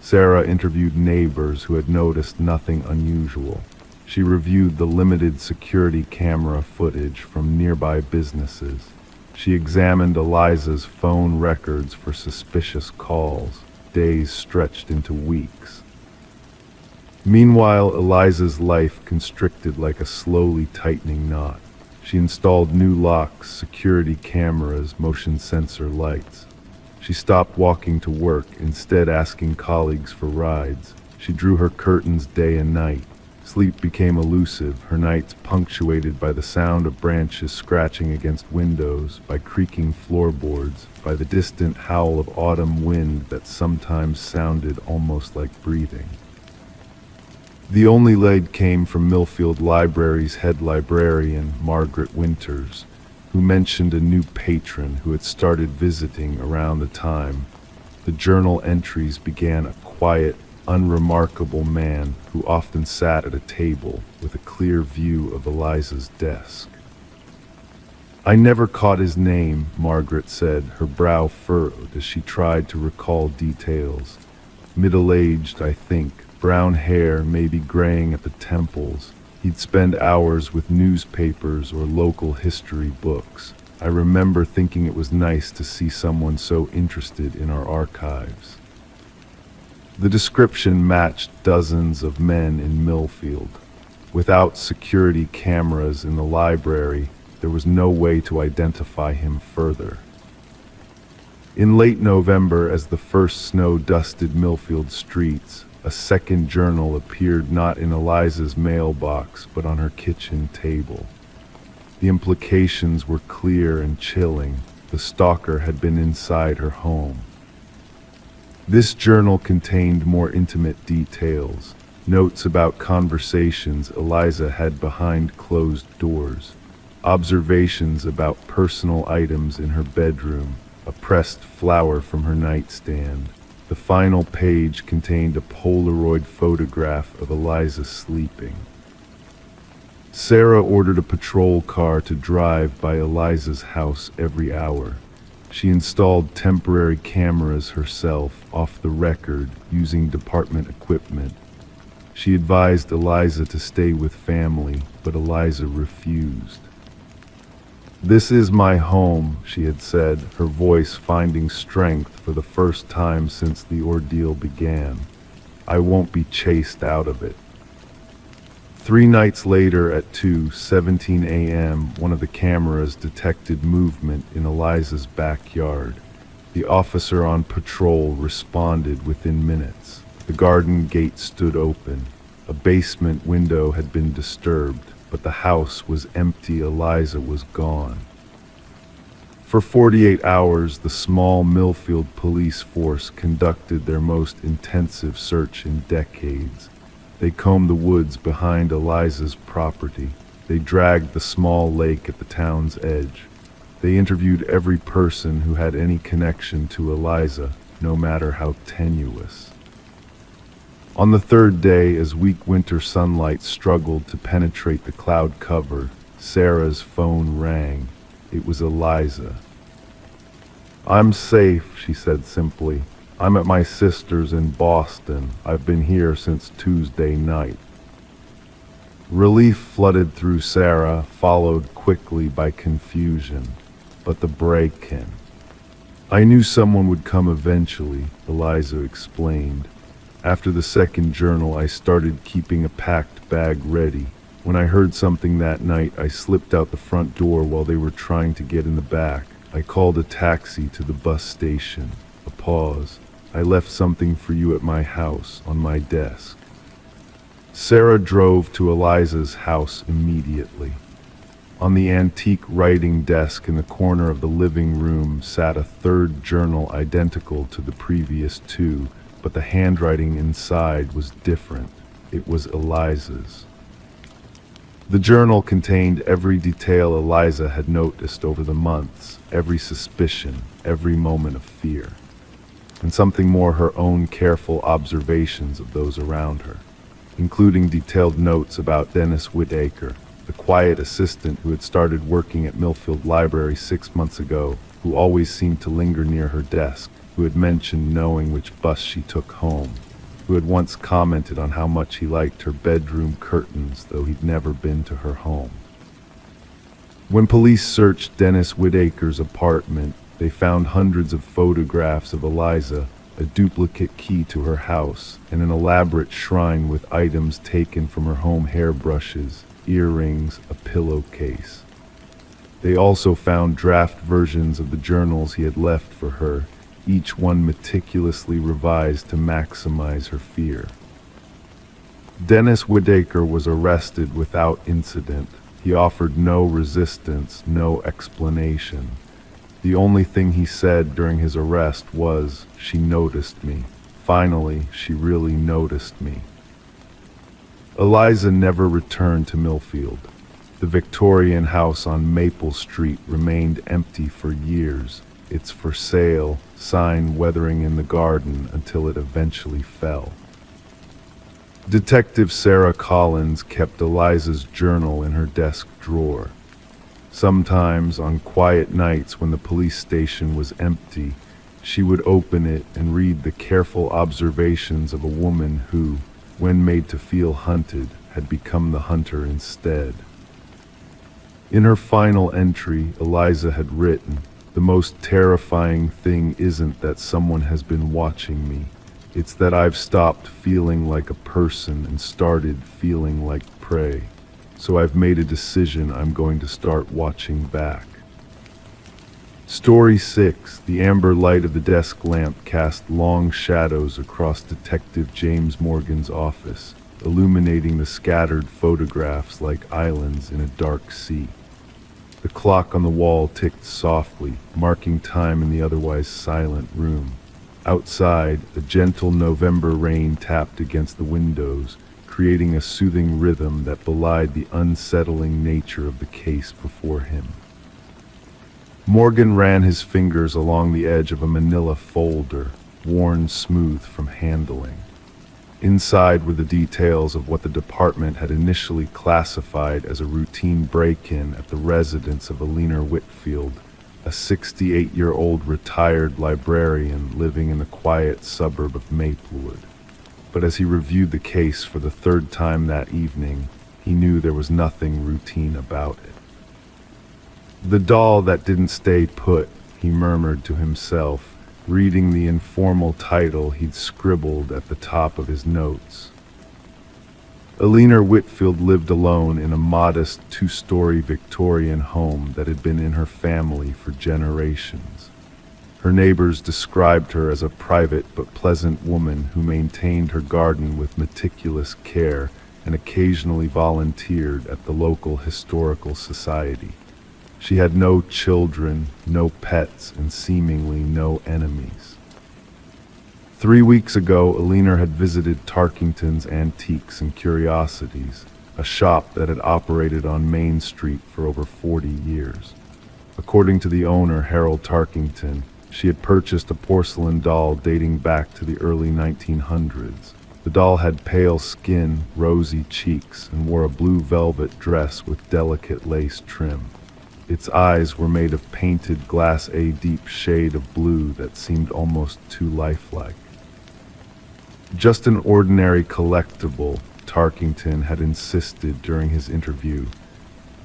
Sarah interviewed neighbors who had noticed nothing unusual. She reviewed the limited security camera footage from nearby businesses. She examined Eliza's phone records for suspicious calls. Days stretched into weeks. Meanwhile, Eliza's life constricted like a slowly tightening knot. She installed new locks, security cameras, motion sensor lights. She stopped walking to work, instead asking colleagues for rides. She drew her curtains day and night. Sleep became elusive, her nights punctuated by the sound of branches scratching against windows, by creaking floorboards, by the distant howl of autumn wind that sometimes sounded almost like breathing. The only lead came from Millfield Library's head librarian, Margaret Winters, who mentioned a new patron who had started visiting around the time. The journal entries began a quiet, unremarkable man who often sat at a table with a clear view of Eliza's desk. I never caught his name, Margaret said, her brow furrowed as she tried to recall details. Middle-aged, I think, brown hair maybe graying at the temples. He'd spend hours with newspapers or local history books. I remember thinking it was nice to see someone so interested in our archives. The description matched dozens of men in Millfield. Without security cameras in the library, there was no way to identify him further. In late November, as the first snow dusted Millfield streets, a second journal appeared not in Eliza's mailbox, but on her kitchen table. The implications were clear and chilling. The stalker had been inside her home. This journal contained more intimate details, notes about conversations Eliza had behind closed doors, observations about personal items in her bedroom, a pressed flower from her nightstand. The final page contained a Polaroid photograph of Eliza sleeping. Sarah ordered a patrol car to drive by Eliza's house every hour. She installed temporary cameras herself, off the record, using department equipment. She advised Eliza to stay with family, but Eliza refused. "This is my home," she had said, her voice finding strength for the first time since the ordeal began. "I won't be chased out of it." 3 nights later at 2:17 a.m., one of the cameras detected movement in Eliza's backyard. The officer on patrol responded within minutes. The garden gate stood open. A basement window had been disturbed, but the house was empty. Eliza was gone. For 48 hours, the small Millfield police force conducted their most intensive search in decades. They combed the woods behind Eliza's property. They dragged the small lake at the town's edge. They interviewed every person who had any connection to Eliza, no matter how tenuous. On the 3rd day, as weak winter sunlight struggled to penetrate the cloud cover, Sarah's phone rang. It was Eliza. "I'm safe," she said simply. "I'm at my sister's in Boston. I've been here since Tuesday night." Relief flooded through Sarah, followed quickly by confusion. But the break-in. "I knew someone would come eventually," Eliza explained. "After the second journal, I started keeping a packed bag ready. When I heard something that night, I slipped out the front door while they were trying to get in the back. I called a taxi to the bus station." A pause. "I left something for you at my house, on my desk." Sarah drove to Eliza's house immediately. On the antique writing desk in the corner of the living room sat a 3rd journal identical to the previous 2, but the handwriting inside was different. It was Eliza's. The journal contained every detail Eliza had noticed over the months, every suspicion, every moment of fear, and something more, her own careful observations of those around her, including detailed notes about Dennis Whitaker, the quiet assistant who had started working at Millfield Library 6 months ago, who always seemed to linger near her desk, who had mentioned knowing which bus she took home, who had once commented on how much he liked her bedroom curtains, though he'd never been to her home. When police searched Dennis Whitaker's apartment, they found hundreds of photographs of Eliza, a duplicate key to her house, and an elaborate shrine with items taken from her home: hairbrushes, earrings, a pillowcase. They also found draft versions of the journals he had left for her, each one meticulously revised to maximize her fear. Dennis Whitaker was arrested without incident. He offered no resistance, no explanation. The only thing he said during his arrest was, "She noticed me. Finally, she really noticed me." Eliza never returned to Millfield. The Victorian house on Maple Street remained empty for years, its "for sale" sign weathering in the garden until it eventually fell. Detective Sarah Collins kept Eliza's journal in her desk drawer. Sometimes, on quiet nights when the police station was empty, she would open it and read the careful observations of a woman who, when made to feel hunted, had become the hunter instead. In her final entry, Eliza had written, "The most terrifying thing isn't that someone has been watching me. It's that I've stopped feeling like a person and started feeling like prey. So I've made a decision I'm going to start watching back." Story 6. The amber light of the desk lamp cast long shadows across Detective James Morgan's office, illuminating the scattered photographs like islands in a dark sea. The clock on the wall ticked softly, marking time in the otherwise silent room. Outside, a gentle November rain tapped against the windows, creating a soothing rhythm that belied the unsettling nature of the case before him. Morgan ran his fingers along the edge of a manila folder, worn smooth from handling. Inside were the details of what the department had initially classified as a routine break-in at the residence of Alina Whitfield, a 68-year-old retired librarian living in the quiet suburb of Maplewood. But as he reviewed the case for the third time that evening, he knew there was nothing routine about it. "The doll that didn't stay put," he murmured to himself, reading the informal title he'd scribbled at the top of his notes. Alina Whitfield lived alone in a modest two-story Victorian home that had been in her family for generations. Her neighbors described her as a private but pleasant woman who maintained her garden with meticulous care and occasionally volunteered at the local historical society. She had no children, no pets, and seemingly no enemies. 3 weeks ago, Alina had visited Tarkington's Antiques and Curiosities, a shop that had operated on Main Street for over 40 years. According to the owner, Harold Tarkington, she had purchased a porcelain doll dating back to the early 1900s. The doll had pale skin, rosy cheeks, and wore a blue velvet dress with delicate lace trim. Its eyes were made of painted glass, a deep shade of blue that seemed almost too lifelike. "Just an ordinary collectible," Tarkington had insisted during his interview.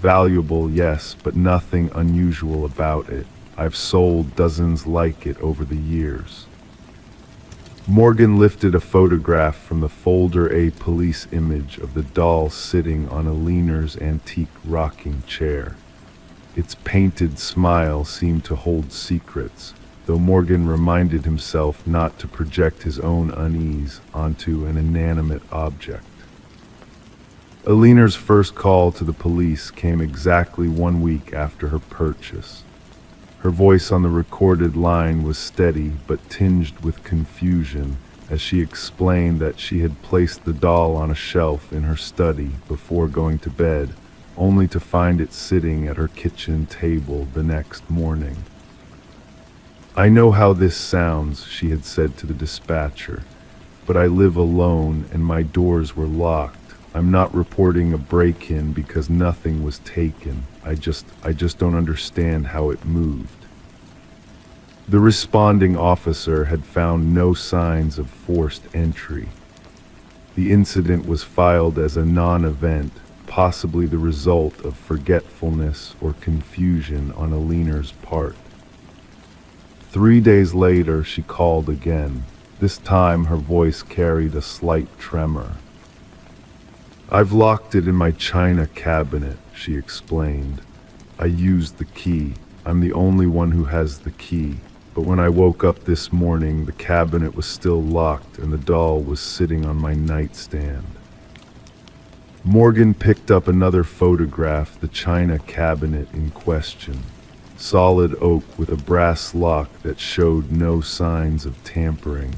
"Valuable, yes, but nothing unusual about it. I've sold dozens like it over the years." Morgan lifted a photograph from the folder, a police image of the doll sitting on Alina's antique rocking chair. Its painted smile seemed to hold secrets, though Morgan reminded himself not to project his own unease onto an inanimate object. Alina's first call to the police came exactly 1 week after her purchase. Her voice on the recorded line was steady but tinged with confusion as she explained that she had placed the doll on a shelf in her study before going to bed, only to find it sitting at her kitchen table the next morning. "I know how this sounds," she had said to the dispatcher, "but I live alone and my doors were locked. I'm not reporting a break-in because nothing was taken. I just don't understand how it moved." The responding officer had found no signs of forced entry. The incident was filed as a non-event, possibly the result of forgetfulness or confusion on Alina's part. 3 days later, she called again. This time her voice carried a slight tremor. "I've locked it in my china cabinet," she explained. "I used the key. I'm the only one who has the key. But when I woke up this morning, the cabinet was still locked and the doll was sitting on my nightstand." Morgan picked up another photograph, the china cabinet in question. Solid oak with a brass lock that showed no signs of tampering.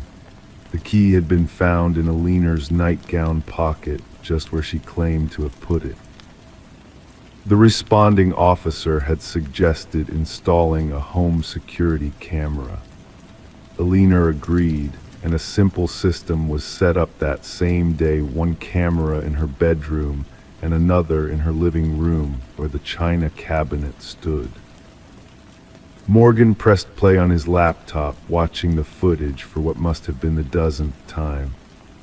The key had been found in Alina's nightgown pocket, just where she claimed to have put it. The responding officer had suggested installing a home security camera. Alina agreed, and a simple system was set up that same day, one camera in her bedroom and another in her living room where the china cabinet stood. Morgan pressed play on his laptop, watching the footage for what must have been the 12th time.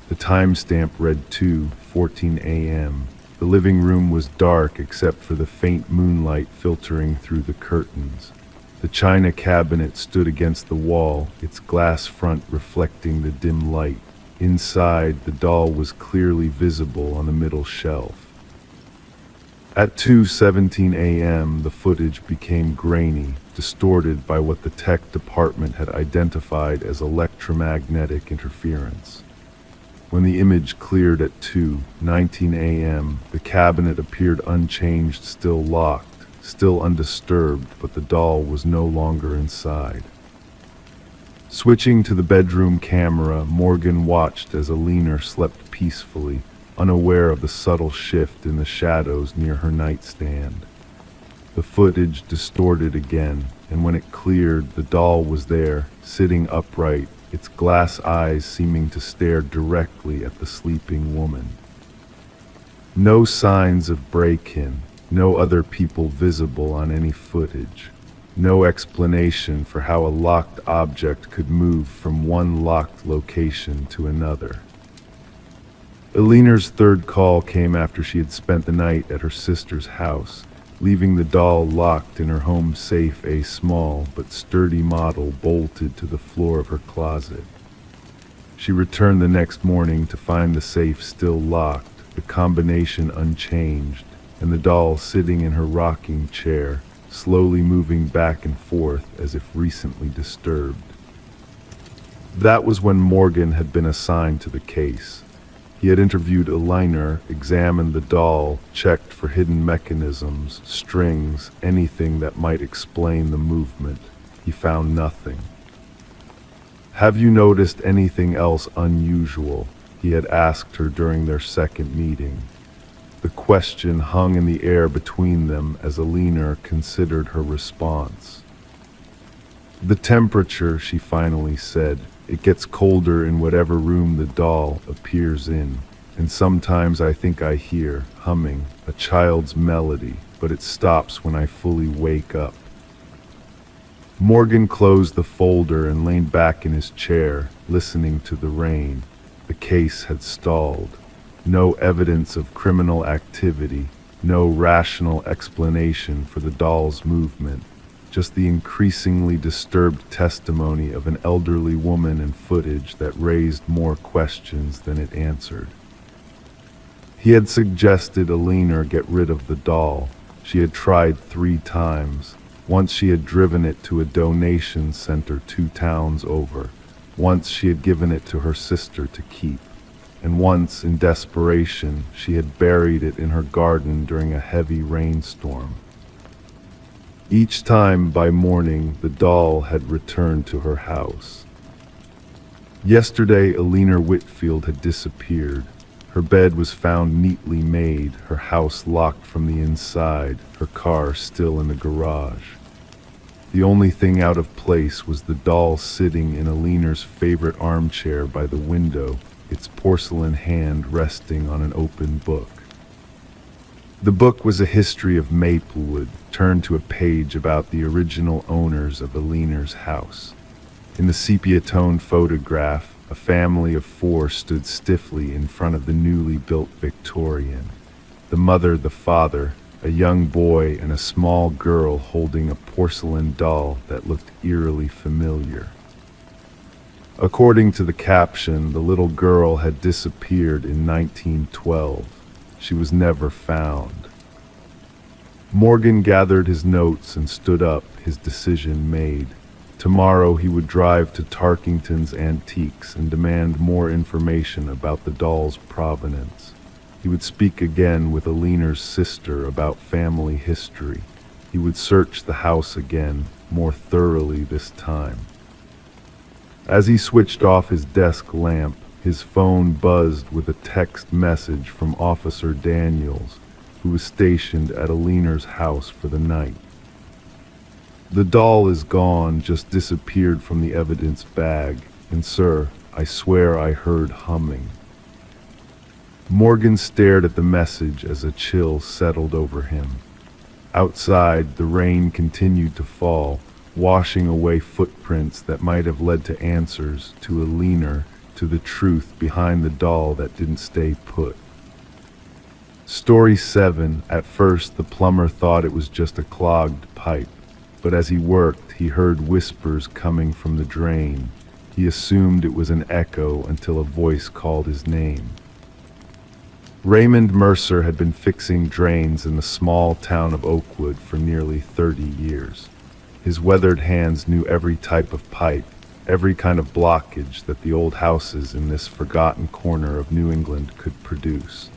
The timestamp read 2:14 a.m. The living room was dark except for the faint moonlight filtering through the curtains. The china cabinet stood against the wall, its glass front reflecting the dim light. Inside, the doll was clearly visible on the middle shelf. At 2:17 a.m., the footage became grainy, distorted by what the tech department had identified as electromagnetic interference. When the image cleared at 2:19 a.m., the cabinet appeared unchanged, still locked, still undisturbed, but the doll was no longer inside. Switching to the bedroom camera, Morgan watched as Alina slept peacefully, unaware of the subtle shift in the shadows near her nightstand. The footage distorted again, and when it cleared, the doll was there, sitting upright, its glass eyes seeming to stare directly at the sleeping woman. No signs of break-in, no other people visible on any footage. No explanation for how a locked object could move from one locked location to another. Alina's third call came after she had spent the night at her sister's house, leaving the doll locked in her home safe, a small but sturdy model bolted to the floor of her closet. She returned the next morning to find the safe still locked, the combination unchanged, and the doll sitting in her rocking chair, slowly moving back and forth as if recently disturbed. That was when Morgan had been assigned to the case. He had interviewed Alina, examined the doll, checked for hidden mechanisms, strings, anything that might explain the movement. He found nothing. "Have you noticed anything else unusual?" he had asked her during their second meeting. The question hung in the air between them as Alina considered her response. "The temperature," she finally said. "It gets colder in whatever room the doll appears in, and sometimes I think I hear, humming, a child's melody, but it stops when I fully wake up." Morgan closed the folder and leaned back in his chair, listening to the rain. The case had stalled. No evidence of criminal activity, no rational explanation for the doll's movement, just the increasingly disturbed testimony of an elderly woman and footage that raised more questions than it answered. He had suggested Alina get rid of the doll. She had tried 3 times. Once she had driven it to a donation center 2 towns over. Once she had given it to her sister to keep. And once, in desperation, she had buried it in her garden during a heavy rainstorm. Each time, by morning, the doll had returned to her house. Yesterday, Alina Whitfield had disappeared. Her bed was found neatly made, her house locked from the inside, her car still in the garage. The only thing out of place was the doll sitting in Alina's favorite armchair by the window, its porcelain hand resting on an open book. The book was a history of Maplewood, turned to a page about the original owners of Alina's house. In the sepia-toned photograph, a family of 4 stood stiffly in front of the newly built Victorian. The mother, the father, a young boy, and a small girl holding a porcelain doll that looked eerily familiar. According to the caption, the little girl had disappeared in 1912. She was never found. Morgan gathered his notes and stood up, his decision made. Tomorrow he would drive to Tarkington's Antiques and demand more information about the doll's provenance. He would speak again with Alina's sister about family history. He would search the house again, more thoroughly this time. As he switched off his desk lamp, his phone buzzed with a text message from Officer Daniels, who was stationed at Alina's house for the night. "The doll is gone, just disappeared from the evidence bag, and sir, I swear I heard humming." Morgan stared at the message as a chill settled over him. Outside, the rain continued to fall, washing away footprints that might have led to answers, to Alina, to the truth behind the doll that didn't stay put. Story 7. At first, the plumber thought it was just a clogged pipe, but as he worked, he heard whispers coming from the drain. He assumed it was an echo until a voice called his name. Raymond Mercer had been fixing drains in the small town of Oakwood for nearly 30 years. His weathered hands knew every type of pipe, every kind of blockage that the old houses in this forgotten corner of New England could produce.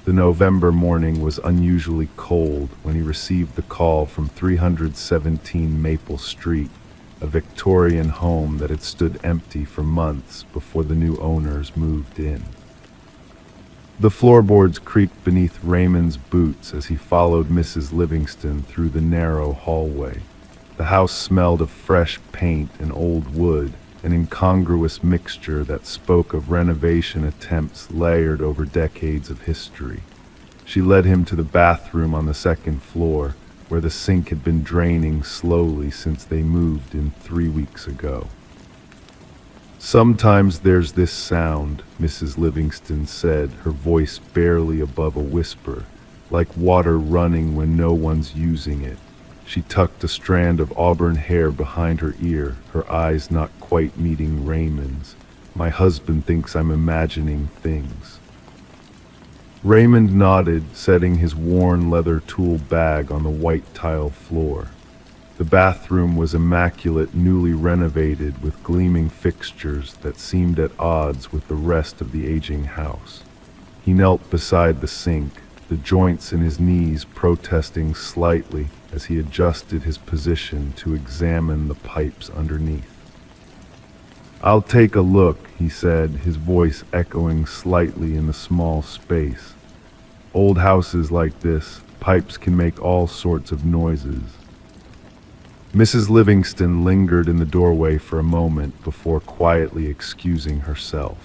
The November morning was unusually cold when he received the call from 317 Maple Street, a Victorian home that had stood empty for months before the new owners moved in. The floorboards creaked beneath Raymond's boots as he followed Mrs. Livingston through the narrow hallway. The house smelled of fresh paint and old wood, an incongruous mixture that spoke of renovation attempts layered over decades of history. She led him to the bathroom on the second floor, where the sink had been draining slowly since they moved in 3 weeks ago. "Sometimes there's this sound," Mrs. Livingston said, her voice barely above a whisper, "like water running when no one's using it." She tucked a strand of auburn hair behind her ear, her eyes not quite meeting Raymond's. "My husband thinks I'm imagining things." Raymond nodded, setting his worn leather tool bag on the white tile floor. The bathroom was immaculate, newly renovated, with gleaming fixtures that seemed at odds with the rest of the aging house. He knelt beside the sink, the joints in his knees protesting slightly as he adjusted his position to examine the pipes underneath. "I'll take a look," he said, his voice echoing slightly in the small space. "Old houses like this, pipes can make all sorts of noises." Mrs. Livingston lingered in the doorway for a moment before quietly excusing herself.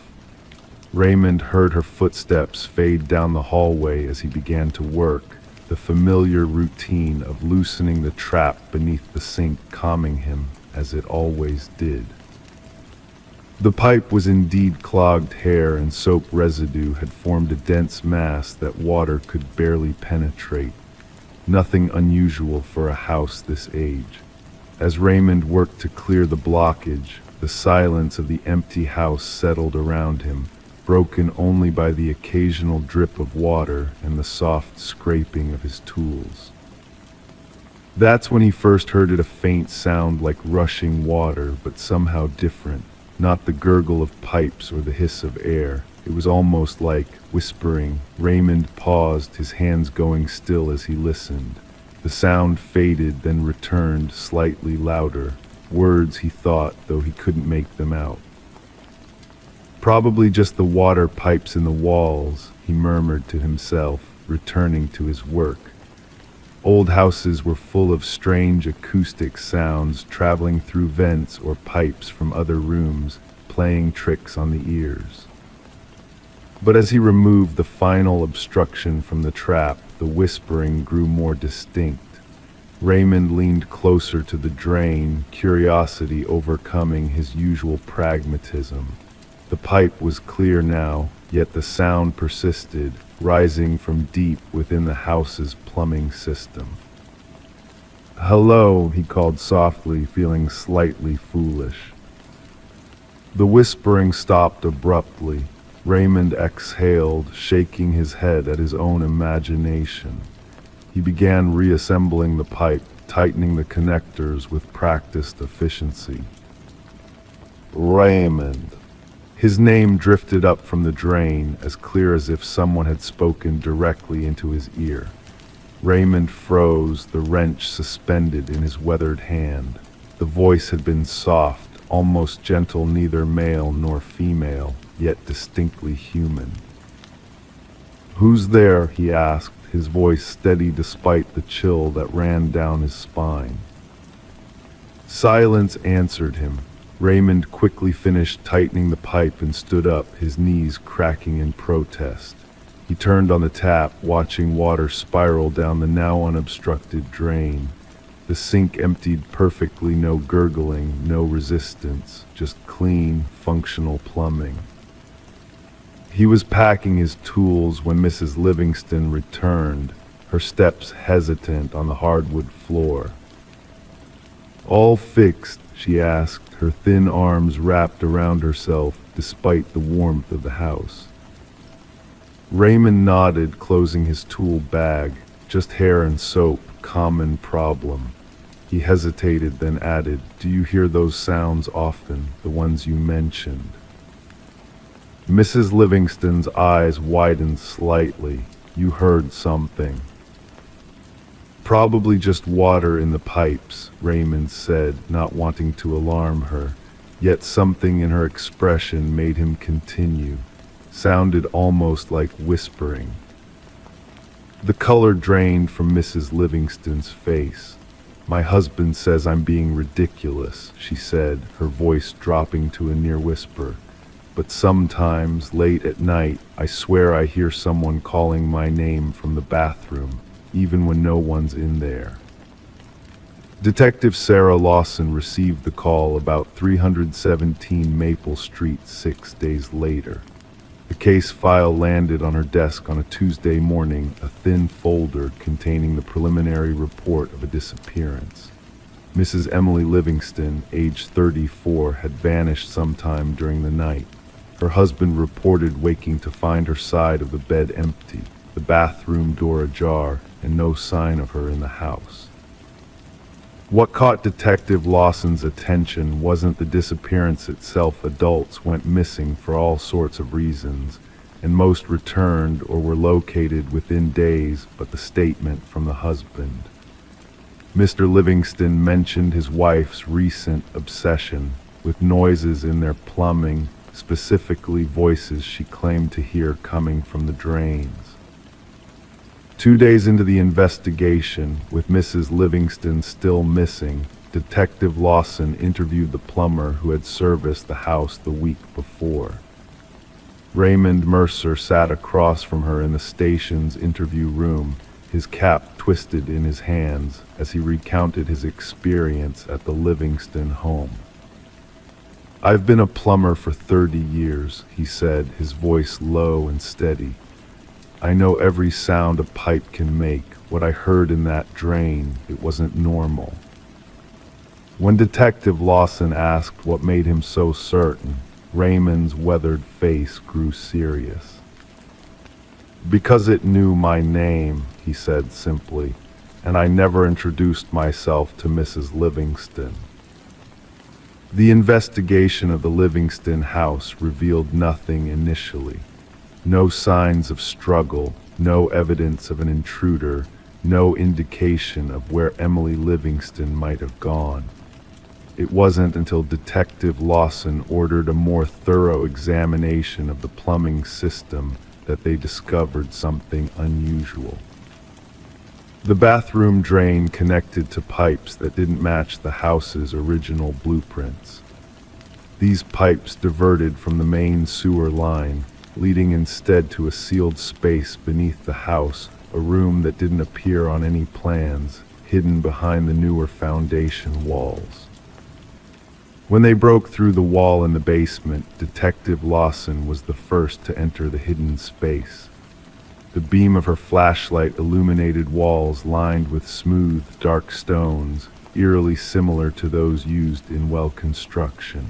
Raymond heard her footsteps fade down the hallway as he began to work, the familiar routine of loosening the trap beneath the sink calming him, as it always did. The pipe was indeed clogged. Hair and soap residue had formed a dense mass that water could barely penetrate. Nothing unusual for a house this age. As Raymond worked to clear the blockage, the silence of the empty house settled around him, broken only by the occasional drip of water and the soft scraping of his tools. That's when he first heard it, a faint sound like rushing water, but somehow different. Not the gurgle of pipes or the hiss of air. It was almost like whispering. Raymond paused, his hands going still as he listened. The sound faded, then returned, slightly louder. Words, he thought, though he couldn't make them out. "Probably just the water pipes in the walls," he murmured to himself, returning to his work. Old houses were full of strange acoustic sounds traveling through vents or pipes from other rooms, playing tricks on the ears. But as he removed the final obstruction from the trap, the whispering grew more distinct. Raymond leaned closer to the drain, curiosity overcoming his usual pragmatism. The pipe was clear now, yet the sound persisted, rising from deep within the house's plumbing system. "Hello," he called softly, feeling slightly foolish. The whispering stopped abruptly. Raymond exhaled, shaking his head at his own imagination. He began reassembling the pipe, tightening the connectors with practiced efficiency. "Raymond." His name drifted up from the drain, as clear as if someone had spoken directly into his ear. Raymond froze, the wrench suspended in his weathered hand. The voice had been soft, almost gentle, neither male nor female, yet distinctly human. "Who's there?" he asked, his voice steady despite the chill that ran down his spine. Silence answered him. Raymond quickly finished tightening the pipe and stood up, his knees cracking in protest. He turned on the tap, watching water spiral down the now unobstructed drain. The sink emptied perfectly, no gurgling, no resistance, just clean, functional plumbing. He was packing his tools when Mrs. Livingston returned, her steps hesitant on the hardwood floor. "All fixed?" she asked, her thin arms wrapped around herself despite the warmth of the house. Raymond nodded, closing his tool bag. "Just hair and soap, common problem." He hesitated, then added, "Do you hear those sounds often, the ones you mentioned?" Mrs. Livingston's eyes widened slightly. "You heard something." "Probably just water in the pipes," Raymond said, not wanting to alarm her, yet something in her expression made him continue. Sounded almost like whispering. The color drained from Mrs. Livingston's face. "My husband says I'm being ridiculous," she said, her voice dropping to a near whisper. "But sometimes, late at night, I swear I hear someone calling my name from the bathroom, even when no one's in there." Detective Sarah Lawson received the call about 317 Maple Street 6 days later. The case file landed on her desk on a Tuesday morning, a thin folder containing the preliminary report of a disappearance. Mrs. Emily Livingston, age 34, had vanished sometime during the night. Her husband reported waking to find her side of the bed empty, the bathroom door ajar, and no sign of her in the house. What caught Detective Lawson's attention wasn't the disappearance itself. Adults went missing for all sorts of reasons, and most returned or were located within days, but the statement from the husband. Mr. Livingston mentioned his wife's recent obsession with noises in their plumbing, specifically voices she claimed to hear coming from the drains. 2 days into the investigation, with Mrs. Livingston still missing, Detective Lawson interviewed the plumber who had serviced the house the week before. Raymond Mercer sat across from her in the station's interview room, his cap twisted in his hands as he recounted his experience at the Livingston home. "I've been a plumber for 30 years, he said, his voice low and steady. "I know every sound a pipe can make. What I heard in that drain, it wasn't normal." When Detective Lawson asked what made him so certain, Raymond's weathered face grew serious. "Because it knew my name," he said simply, "and I never introduced myself to Mrs. Livingston." The investigation of the Livingston house revealed nothing initially. No signs of struggle, no evidence of an intruder, no indication of where Emily Livingston might have gone. It wasn't until Detective Lawson ordered a more thorough examination of the plumbing system that they discovered something unusual. The bathroom drain connected to pipes that didn't match the house's original blueprints. These pipes diverted from the main sewer line, leading instead to a sealed space beneath the house, a room that didn't appear on any plans, hidden behind the newer foundation walls. When they broke through the wall in the basement, Detective Lawson was the first to enter the hidden space. The beam of her flashlight illuminated walls lined with smooth, dark stones, eerily similar to those used in well construction.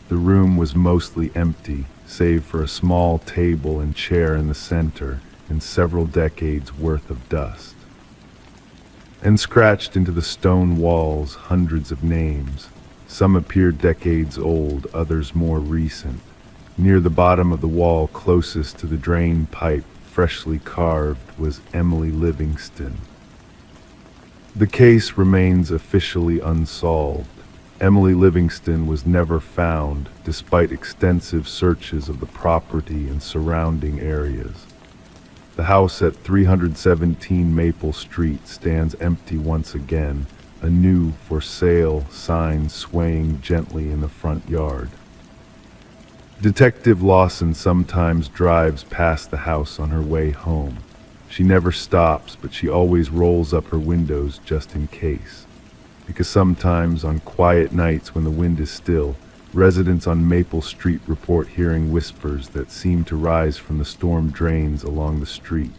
The room was mostly empty, save for a small table and chair in the center, and several decades worth of dust. And scratched into the stone walls, hundreds of names. Some appeared decades old, others more recent. Near the bottom of the wall closest to the drain pipe, freshly carved, was Emily Livingston. The case remains officially unsolved. Emily Livingston was never found, despite extensive searches of the property and surrounding areas. The house at 317 Maple Street stands empty once again, a new "for sale" sign swaying gently in the front yard. Detective Lawson sometimes drives past the house on her way home. She never stops, but she always rolls up her windows just in case. Because sometimes on quiet nights when the wind is still, Residents on Maple Street report hearing whispers that seem to rise from the storm drains along the street.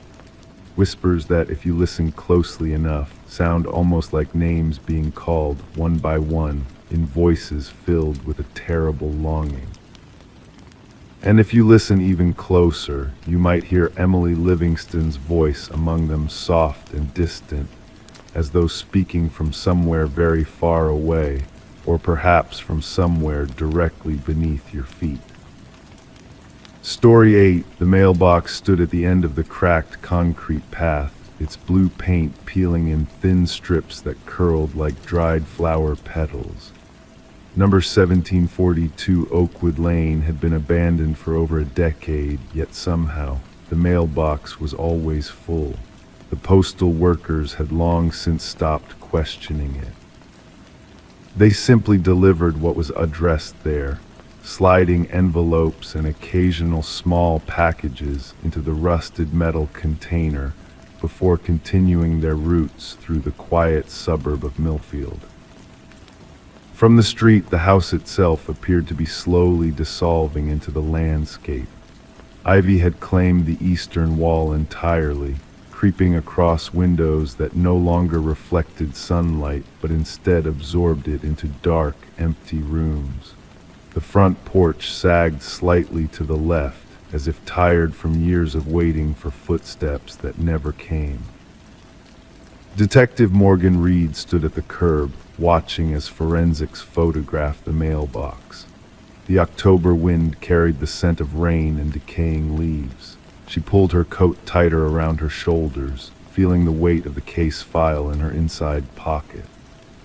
Whispers that, if you listen closely enough, sound almost like names being called one by one in voices filled with a terrible longing. And if you listen even closer, you might hear Emily Livingston's voice among them, soft and distant, as though speaking from somewhere very far away, or perhaps from somewhere directly beneath your feet. Story 8, the mailbox stood at the end of the cracked concrete path, its blue paint peeling in thin strips that curled like dried flower petals. Number 1742 Oakwood Lane had been abandoned for over a decade, yet somehow the mailbox was always full. The postal workers had long since stopped questioning it. They simply delivered what was addressed there, sliding envelopes and occasional small packages into the rusted metal container before continuing their routes through the quiet suburb of Millfield. From the street, the house itself appeared to be slowly dissolving into the landscape. Ivy had claimed the eastern wall entirely, creeping across windows that no longer reflected sunlight but instead absorbed it into dark, empty rooms. The front porch sagged slightly to the left, as if tired from years of waiting for footsteps that never came. Detective Morgan Reed stood at the curb, watching as forensics photographed the mailbox. The October wind carried the scent of rain and decaying leaves. She pulled her coat tighter around her shoulders, feeling the weight of the case file in her inside pocket.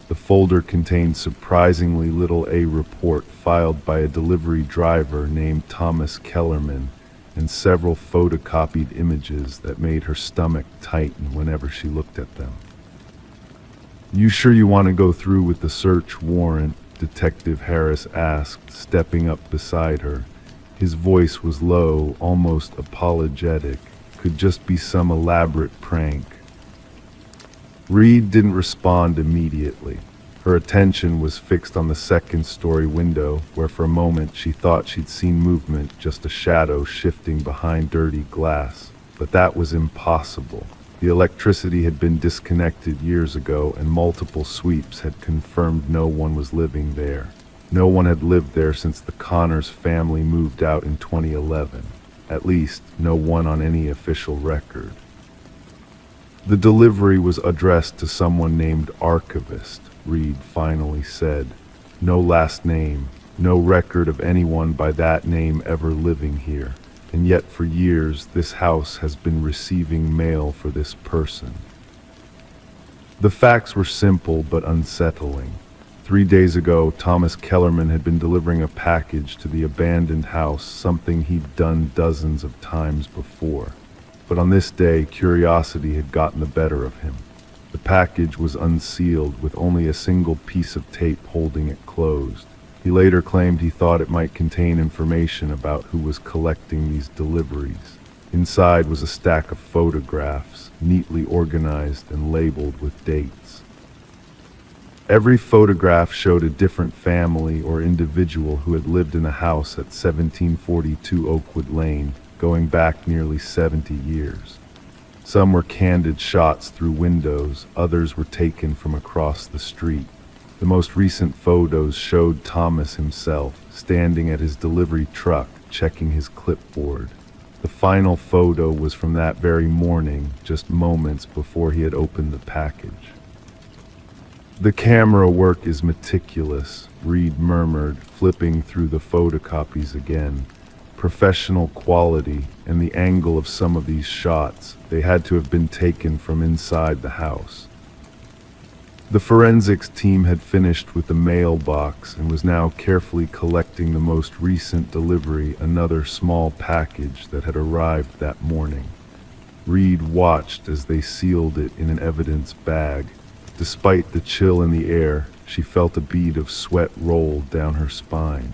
The folder contained surprisingly little. A report filed by a delivery driver named Thomas Kellerman, and several photocopied images that made her stomach tighten whenever she looked at them. "You sure you want to go through with the search warrant?" Detective Harris asked, stepping up beside her. His voice was low, almost apologetic. Could just be some elaborate prank. Reed didn't respond immediately. Her attention was fixed on the second-story window, where for a moment she thought she'd seen movement, just a shadow shifting behind dirty glass. But that was impossible. The electricity had been disconnected years ago, and multiple sweeps had confirmed no one was living there. No one had lived there since the Connors family moved out in 2011. At least, no one on any official record. The delivery was addressed to someone named Archivist, Reed finally said. No last name, no record of anyone by that name ever living here. And yet for years, this house has been receiving mail for this person. The facts were simple but unsettling. 3 days ago, Thomas Kellerman had been delivering a package to the abandoned house, something he'd done dozens of times before. But on this day, curiosity had gotten the better of him. The package was unsealed, with only a single piece of tape holding it closed. He later claimed he thought it might contain information about who was collecting these deliveries. Inside was a stack of photographs, neatly organized and labeled with dates. Every photograph showed a different family or individual who had lived in the house at 1742 Oakwood Lane, going back nearly 70 years. Some were candid shots through windows, others were taken from across the street. The most recent photos showed Thomas himself, standing at his delivery truck, checking his clipboard. The final photo was from that very morning, just moments before he had opened the package. "The camera work is meticulous," Reed murmured, flipping through the photocopies again. "Professional quality, and the angle of some of these shots, they had to have been taken from inside the house." The forensics team had finished with the mailbox and was now carefully collecting the most recent delivery, another small package that had arrived that morning. Reed watched as they sealed it in an evidence bag. Despite the chill in the air, she felt a bead of sweat roll down her spine.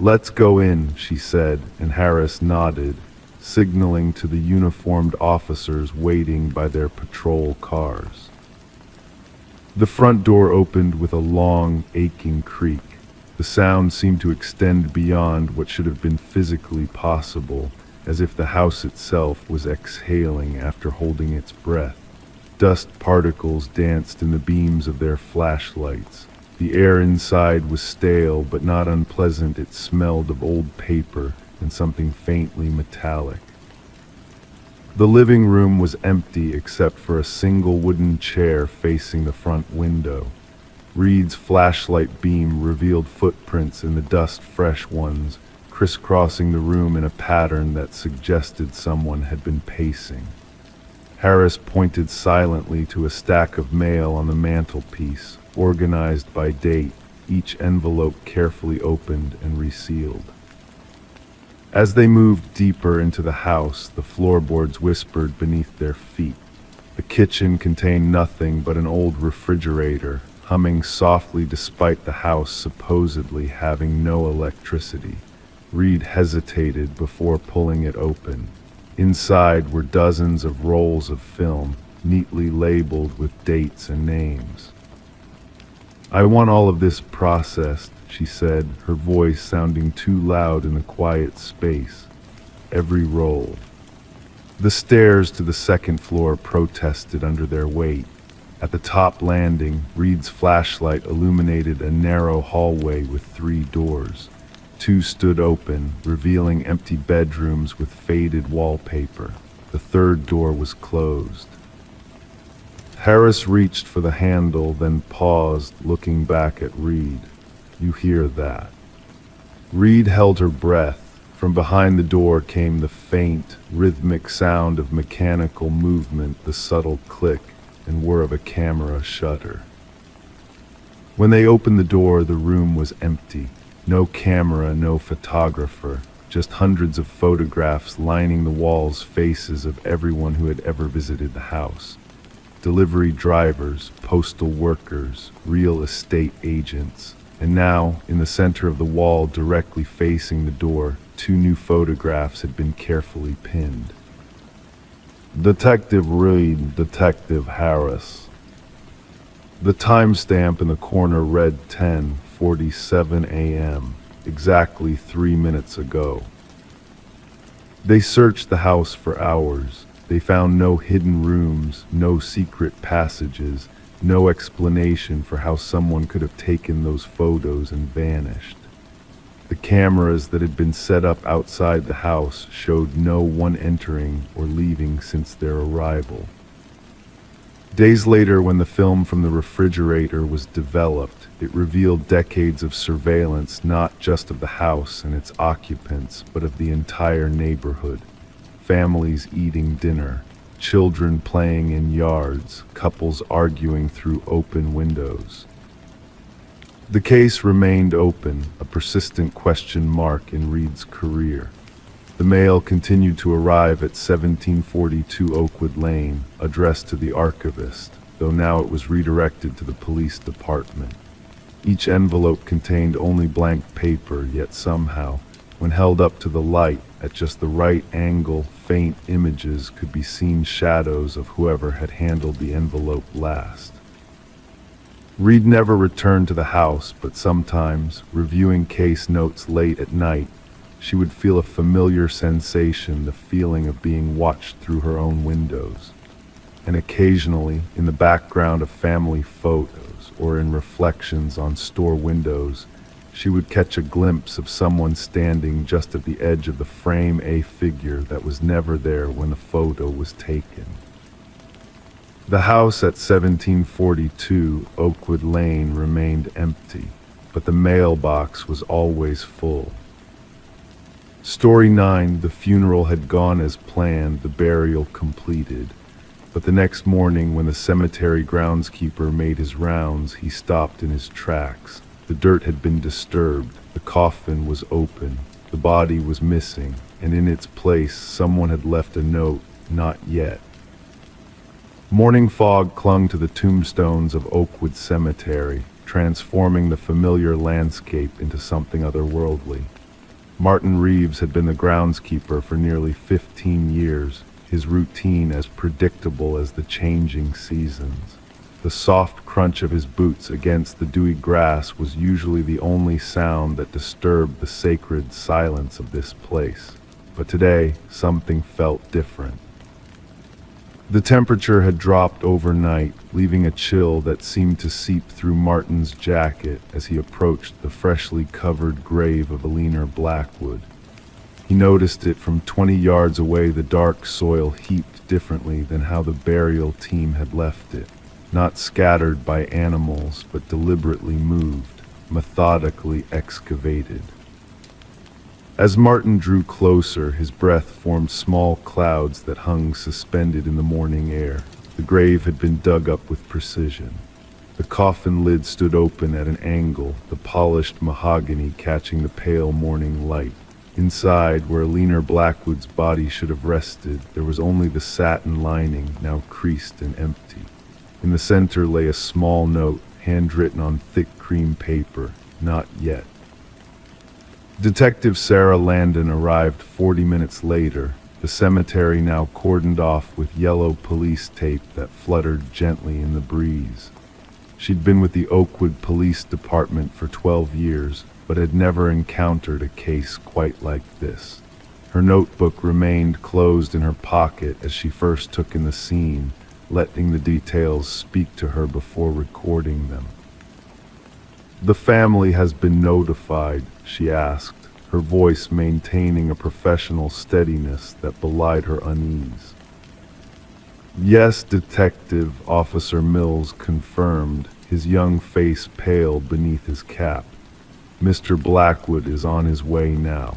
"Let's go in," she said, and Harris nodded, signaling to the uniformed officers waiting by their patrol cars. The front door opened with a long, aching creak. The sound seemed to extend beyond what should have been physically possible, as if the house itself was exhaling after holding its breath. Dust particles danced in the beams of their flashlights. The air inside was stale but not unpleasant. It smelled of old paper and something faintly metallic. The living room was empty except for a single wooden chair facing the front window. Reed's flashlight beam revealed footprints in the dust-fresh ones, crisscrossing the room in a pattern that suggested someone had been pacing. Harris pointed silently to a stack of mail on the mantelpiece, organized by date, each envelope carefully opened and resealed. As they moved deeper into the house, the floorboards whispered beneath their feet. The kitchen contained nothing but an old refrigerator, humming softly despite the house supposedly having no electricity. Reed hesitated before pulling it open. Inside were dozens of rolls of film, neatly labeled with dates and names. "I want all of this processed," she said, her voice sounding too loud in the quiet space. "Every roll." The stairs to the second floor protested under their weight. At the top landing, Reed's flashlight illuminated a narrow hallway with 3 doors. 2 stood open, revealing empty bedrooms with faded wallpaper. The 3rd door was closed. Harris reached for the handle, then paused, looking back at Reed. "You hear that?" Reed held her breath. From behind the door came the faint, rhythmic sound of mechanical movement, the subtle click and whir of a camera shutter. When they opened the door, the room was empty. No camera, no photographer, just hundreds of photographs lining the walls, faces of everyone who had ever visited the house. Delivery drivers, postal workers, real estate agents. And now, in the center of the wall, directly facing the door, 2 new photographs had been carefully pinned. "Detective Reed, Detective Harris." The timestamp in the corner read 10:47 a.m., exactly 3 minutes ago. They searched the house for hours. They found no hidden rooms, no secret passages, no explanation for how someone could have taken those photos and vanished. The cameras that had been set up outside the house showed no one entering or leaving since their arrival. Days later, when the film from the refrigerator was developed, it revealed decades of surveillance, not just of the house and its occupants, but of the entire neighborhood. Families eating dinner, children playing in yards, couples arguing through open windows. The case remained open, a persistent question mark in Reed's career. The mail continued to arrive at 1742 Oakwood Lane, addressed to the archivist, though now it was redirected to the police department. Each envelope contained only blank paper, yet somehow, when held up to the light at just the right angle, faint images could be seen, shadows of whoever had handled the envelope last. Reed never returned to the house, but sometimes, reviewing case notes late at night, she would feel a familiar sensation, the feeling of being watched through her own windows. And occasionally, in the background of family photos or in reflections on store windows, she would catch a glimpse of someone standing just at the edge of the frame, a figure that was never there when the photo was taken. The house at 1742 Oakwood Lane remained empty, but the mailbox was always full. Story 9, the funeral had gone as planned, the burial completed. But the next morning, when the cemetery groundskeeper made his rounds, he stopped in his tracks. The dirt had been disturbed, the coffin was open, the body was missing, and in its place someone had left a note, "Not yet." Morning fog clung to the tombstones of Oakwood Cemetery, transforming the familiar landscape into something otherworldly. Martin Reeves had been the groundskeeper for nearly 15 years, his routine as predictable as the changing seasons. The soft crunch of his boots against the dewy grass was usually the only sound that disturbed the sacred silence of this place. But today, something felt different. The temperature had dropped overnight, leaving a chill that seemed to seep through Martin's jacket as he approached the freshly covered grave of Eleanor Blackwood. He noticed it from 20 yards away, the dark soil heaped differently than how the burial team had left it. Not scattered by animals, but deliberately moved, methodically excavated. As Martin drew closer, his breath formed small clouds that hung suspended in the morning air. The grave had been dug up with precision. The coffin lid stood open at an angle, the polished mahogany catching the pale morning light. Inside, where Eleanor Blackwood's body should have rested, there was only the satin lining, now creased and empty. In the center lay a small note, handwritten on thick cream paper, "Not yet." Detective Sarah Landon arrived 40 minutes later, the cemetery now cordoned off with yellow police tape that fluttered gently in the breeze. She'd been with the Oakwood Police Department for 12 years, but had never encountered a case quite like this. Her notebook remained closed in her pocket as she first took in the scene, letting the details speak to her before recording them. "The family has been notified," she asked, her voice maintaining a professional steadiness that belied her unease. "Yes, Detective," Officer Mills confirmed, his young face pale beneath his cap. "Mr. Blackwood is on his way now."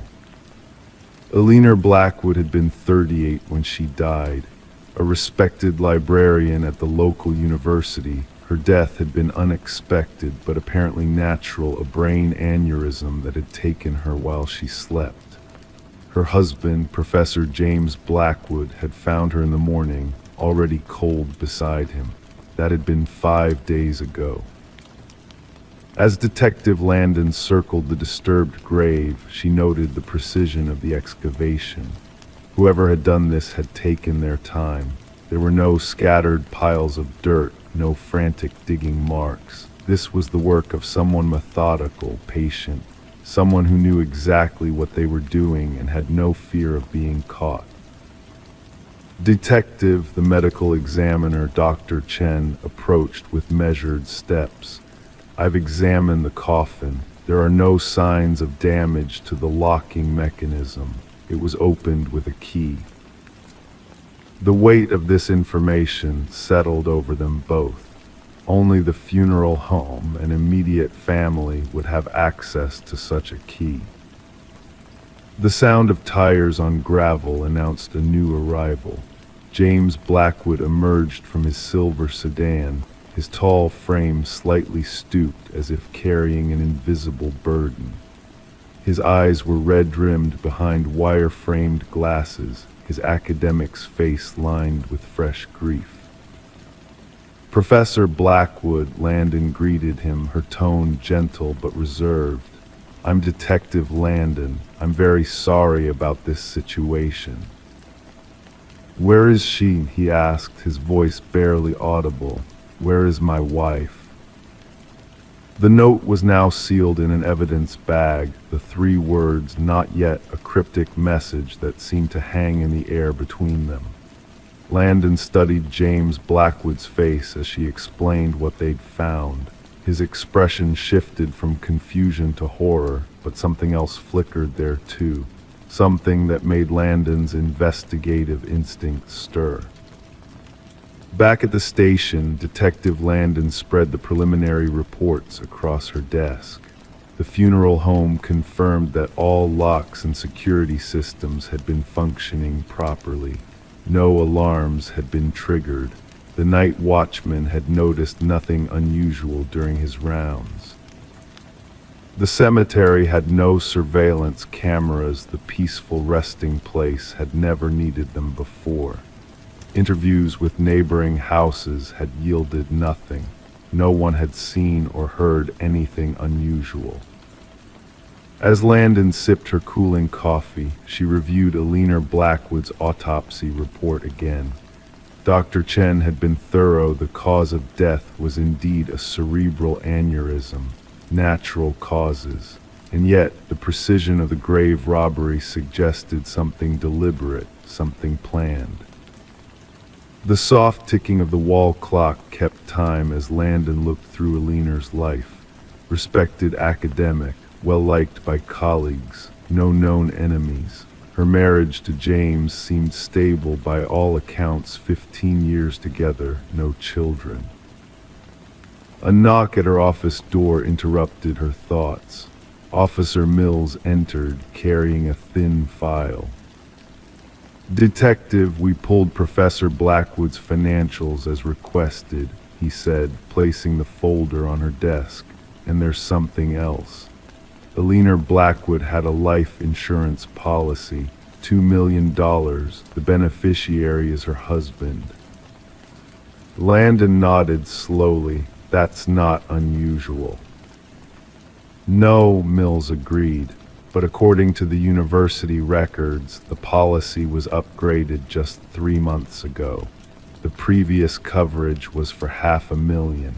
Eleanor Blackwood had been 38 when she died. A respected librarian at the local university, her death had been unexpected but apparently natural, a brain aneurysm that had taken her while she slept. Her husband, Professor James Blackwood, had found her in the morning, already cold beside him. That had been 5 days ago. As Detective Landon circled the disturbed grave, she noted the precision of the excavation. Whoever had done this had taken their time. There were no scattered piles of dirt, no frantic digging marks. This was the work of someone methodical, patient, someone who knew exactly what they were doing and had no fear of being caught. Detective, the medical examiner, Dr. Chen, approached with measured steps. "I've examined the coffin. There are no signs of damage to the locking mechanism. It was opened with a key." The weight of this information settled over them both. Only the funeral home and immediate family would have access to such a key. The sound of tires on gravel announced a new arrival. James Blackwood emerged from his silver sedan, his tall frame slightly stooped as if carrying an invisible burden. His eyes were red-rimmed behind wire-framed glasses, his academic's face lined with fresh grief. "Professor Blackwood," Landon greeted him, her tone gentle but reserved. "I'm Detective Landon. I'm very sorry about this situation." "Where is she?" he asked, his voice barely audible. "Where is my wife?" The note was now sealed in an evidence bag, the 3 words, "Not yet," a cryptic message that seemed to hang in the air between them. Landon studied James Blackwood's face as she explained what they'd found. His expression shifted from confusion to horror, but something else flickered there too, something that made Landon's investigative instincts stir. Back at the station, Detective Landon spread the preliminary reports across her desk. The funeral home confirmed that all locks and security systems had been functioning properly. No alarms had been triggered. The night watchman had noticed nothing unusual during his rounds. The cemetery had no surveillance cameras. The peaceful resting place had never needed them before. Interviews with neighboring houses had yielded nothing. No one had seen or heard anything unusual. As Landon sipped her cooling coffee, she reviewed Eleanor Blackwood's autopsy report again. Dr. Chen had been thorough. The cause of death was indeed a cerebral aneurysm, natural causes. And yet, the precision of the grave robbery suggested something deliberate, something planned. The soft ticking of the wall clock kept time as Landon looked through Alina's life. Respected academic, well-liked by colleagues, no known enemies. Her marriage to James seemed stable by all accounts, 15 years together, no children. A knock at her office door interrupted her thoughts. Officer Mills entered, carrying a thin file. "Detective, we pulled Professor Blackwood's financials as requested," he said, placing the folder on her desk. "And there's something else." Alina Blackwood had a life insurance policy, $2 million. The beneficiary is her husband. Landon nodded slowly. "That's not unusual." "No," Mills agreed, "but according to the university records, the policy was upgraded just 3 months ago. The previous coverage was for $500,000.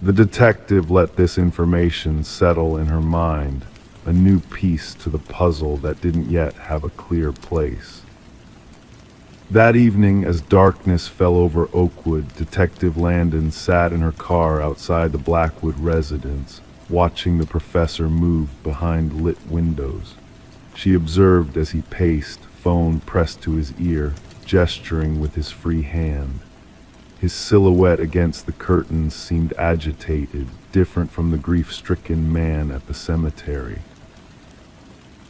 The detective let this information settle in her mind, a new piece to the puzzle that didn't yet have a clear place. That evening, as darkness fell over Oakwood, Detective Landon sat in her car outside the Blackwood residence, watching the professor move behind lit windows. She observed as he paced, phone pressed to his ear, gesturing with his free hand. His silhouette against the curtains seemed agitated, different from the grief-stricken man at the cemetery.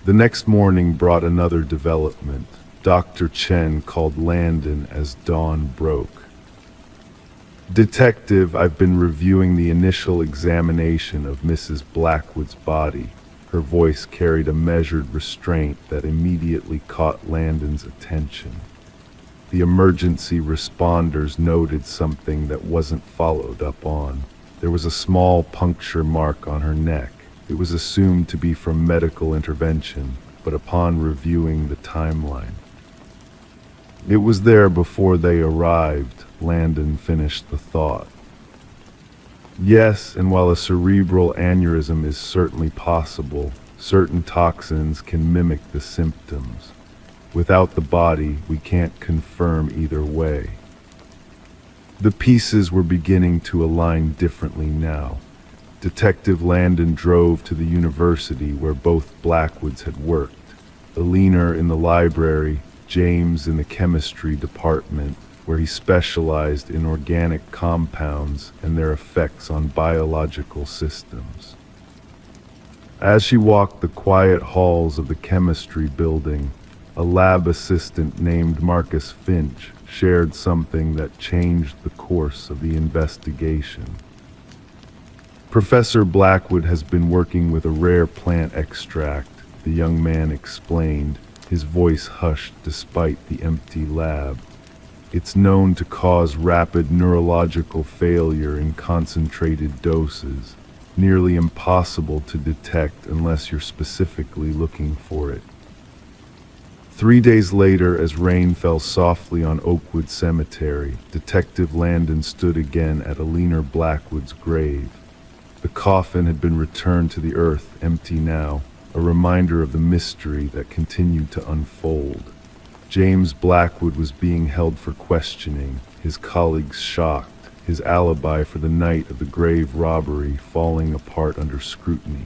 The next morning brought another development. Dr. Chen called Landon as dawn broke. "Detective, I've been reviewing the initial examination of Mrs. Blackwood's body." Her voice carried a measured restraint that immediately caught Landon's attention. The emergency responders noted something that wasn't followed up on. There was a small puncture mark on her neck. It was assumed to be from medical intervention, but upon reviewing the timeline, it was there before they arrived. Landon finished the thought. "Yes, and while a cerebral aneurysm is certainly possible, certain toxins can mimic the symptoms. Without the body, we can't confirm either way." The pieces were beginning to align differently now. Detective Landon drove to the university where both Blackwoods had worked. Alina in the library, James in the chemistry department, where he specialized in organic compounds and their effects on biological systems. As she walked the quiet halls of the chemistry building, a lab assistant named Marcus Finch shared something that changed the course of the investigation. "Professor Blackwood has been working with a rare plant extract," the young man explained, his voice hushed despite the empty lab. "It's known to cause rapid neurological failure in concentrated doses, nearly impossible to detect unless you're specifically looking for it." 3 days later, as rain fell softly on Oakwood Cemetery, Detective Landon stood again at Alina Blackwood's grave. The coffin had been returned to the earth, empty now, a reminder of the mystery that continued to unfold. James Blackwood was being held for questioning, his colleagues shocked, his alibi for the night of the grave robbery falling apart under scrutiny.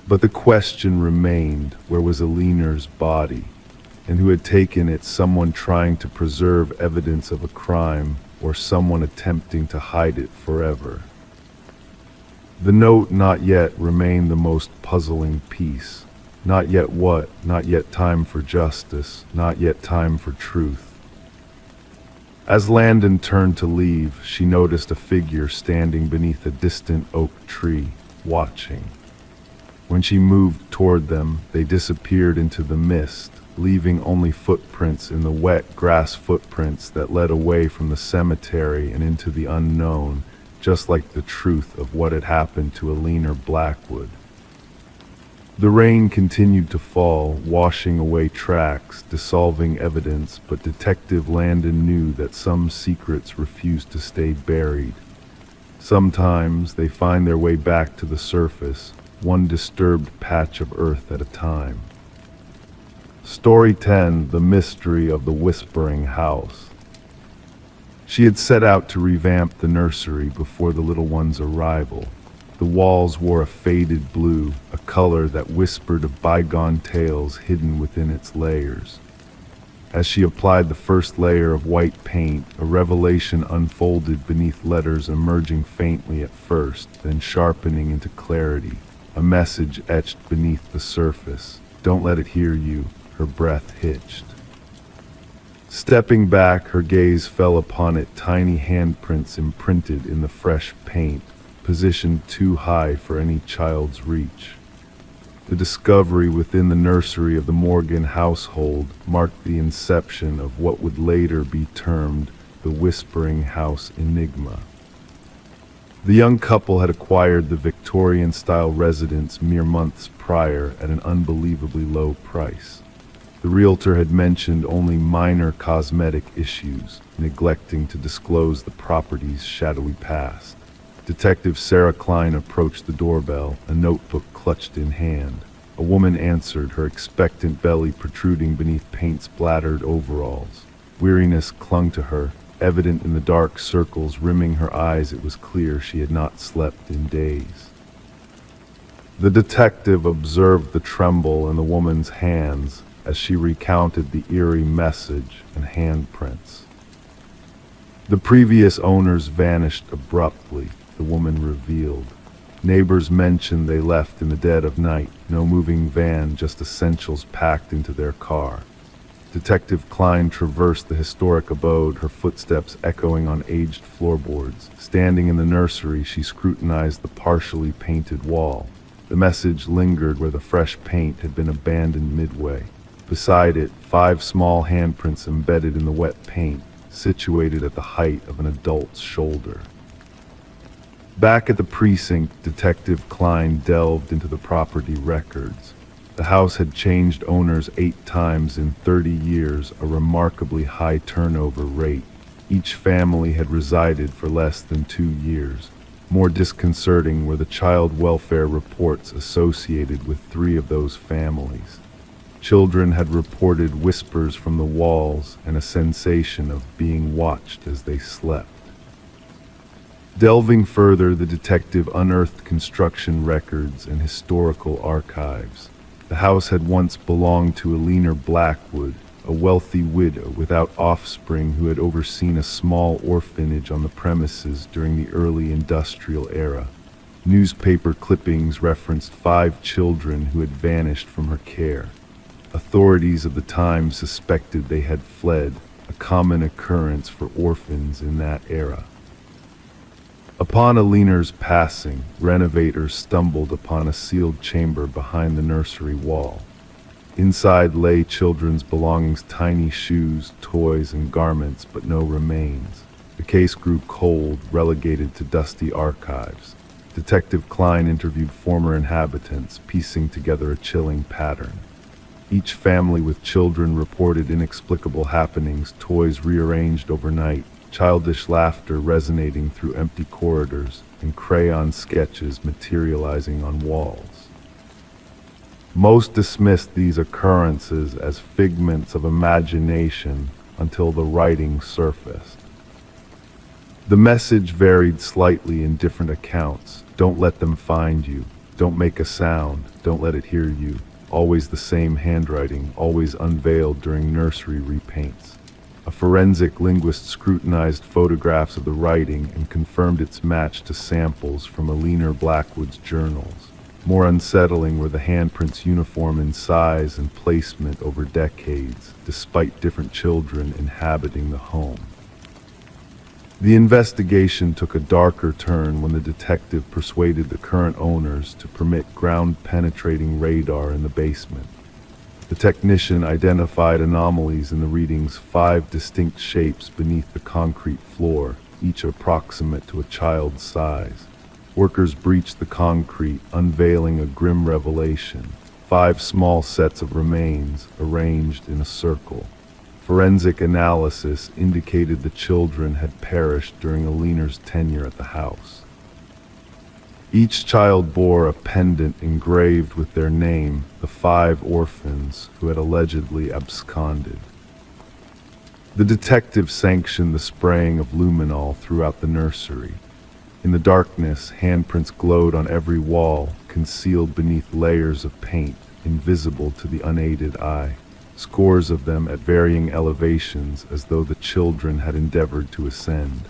But the question remained, where was Alina's body? And who had taken it? Someone trying to preserve evidence of a crime, or someone attempting to hide it forever? The note "not yet" remained the most puzzling piece. Not yet what? Not yet time for justice, not yet time for truth. As Landon turned to leave, she noticed a figure standing beneath a distant oak tree, watching. When she moved toward them, they disappeared into the mist, leaving only footprints in the wet grass, footprints that led away from the cemetery and into the unknown, just like the truth of what had happened to Alina Blackwood. The rain continued to fall, washing away tracks, dissolving evidence, but Detective Landon knew that some secrets refused to stay buried. Sometimes they find their way back to the surface, one disturbed patch of earth at a time. Story 10: The Mystery of the Whispering House. She had set out to revamp the nursery before the little one's arrival. The walls wore a faded blue, a color that whispered of bygone tales hidden within its layers. As she applied the first layer of white paint, a revelation unfolded beneath letters emerging faintly at first, then sharpening into clarity. A message etched beneath the surface. "Don't let it hear you." Her breath hitched. Stepping back, her gaze fell upon it, tiny handprints imprinted in the fresh paint, positioned too high for any child's reach. The discovery within the nursery of the Morgan household marked the inception of what would later be termed the Whispering House Enigma. The young couple had acquired the Victorian-style residence mere months prior at an unbelievably low price. The realtor had mentioned only minor cosmetic issues, neglecting to disclose the property's shadowy past. Detective Sarah Klein approached the doorbell, a notebook clutched in hand. A woman answered, her expectant belly protruding beneath paint-splattered overalls. Weariness clung to her, evident in the dark circles rimming her eyes. It was clear she had not slept in days. The detective observed the tremble in the woman's hands as she recounted the eerie message and handprints. The previous owners vanished abruptly, the woman revealed. Neighbors mentioned they left in the dead of night, no moving van, just essentials packed into their car. Detective Klein traversed the historic abode, her footsteps echoing on aged floorboards. Standing in the nursery, she scrutinized the partially painted wall. The message lingered where the fresh paint had been abandoned midway. Beside it, 5 small handprints embedded in the wet paint, situated at the height of an adult's shoulder. Back at the precinct, Detective Klein delved into the property records. The house had changed owners 8 times in 30 years, a remarkably high turnover rate. Each family had resided for less than 2 years. More disconcerting were the child welfare reports associated with 3 of those families. Children had reported whispers from the walls and a sensation of being watched as they slept. Delving further, the detective unearthed construction records and historical archives. The house had once belonged to Eleanor Blackwood, a wealthy widow without offspring who had overseen a small orphanage on the premises during the early industrial era. Newspaper clippings referenced 5 children who had vanished from her care. Authorities of the time suspected they had fled, a common occurrence for orphans in that era. Upon Eleanor's passing, renovators stumbled upon a sealed chamber behind the nursery wall. Inside lay children's belongings, tiny shoes, toys, and garments, but no remains. The case grew cold, relegated to dusty archives. Detective Klein interviewed former inhabitants, piecing together a chilling pattern. Each family with children reported inexplicable happenings, toys rearranged overnight, childish laughter resonating through empty corridors, and crayon sketches materializing on walls. Most dismissed these occurrences as figments of imagination until the writing surfaced. The message varied slightly in different accounts. Don't let them find you. Don't make a sound. Don't let it hear you. Always the same handwriting, always unveiled during nursery repaints. A forensic linguist scrutinized photographs of the writing and confirmed its match to samples from Eleanor Blackwood's journals. More unsettling were the handprints uniform in size and placement over decades, despite different children inhabiting the home. The investigation took a darker turn when the detective persuaded the current owners to permit ground-penetrating radar in the basement. The technician identified anomalies in the readings, 5 distinct shapes beneath the concrete floor, each approximate to a child's size. Workers breached the concrete, unveiling a grim revelation. 5 small sets of remains arranged in a circle. Forensic analysis indicated the children had perished during Aliner's tenure at the house. Each child bore a pendant engraved with their name, the 5 orphans who had allegedly absconded. The detective sanctioned the spraying of luminol throughout the nursery. In the darkness, handprints glowed on every wall, concealed beneath layers of paint, invisible to the unaided eye. Scores of them at varying elevations, as though the children had endeavored to ascend.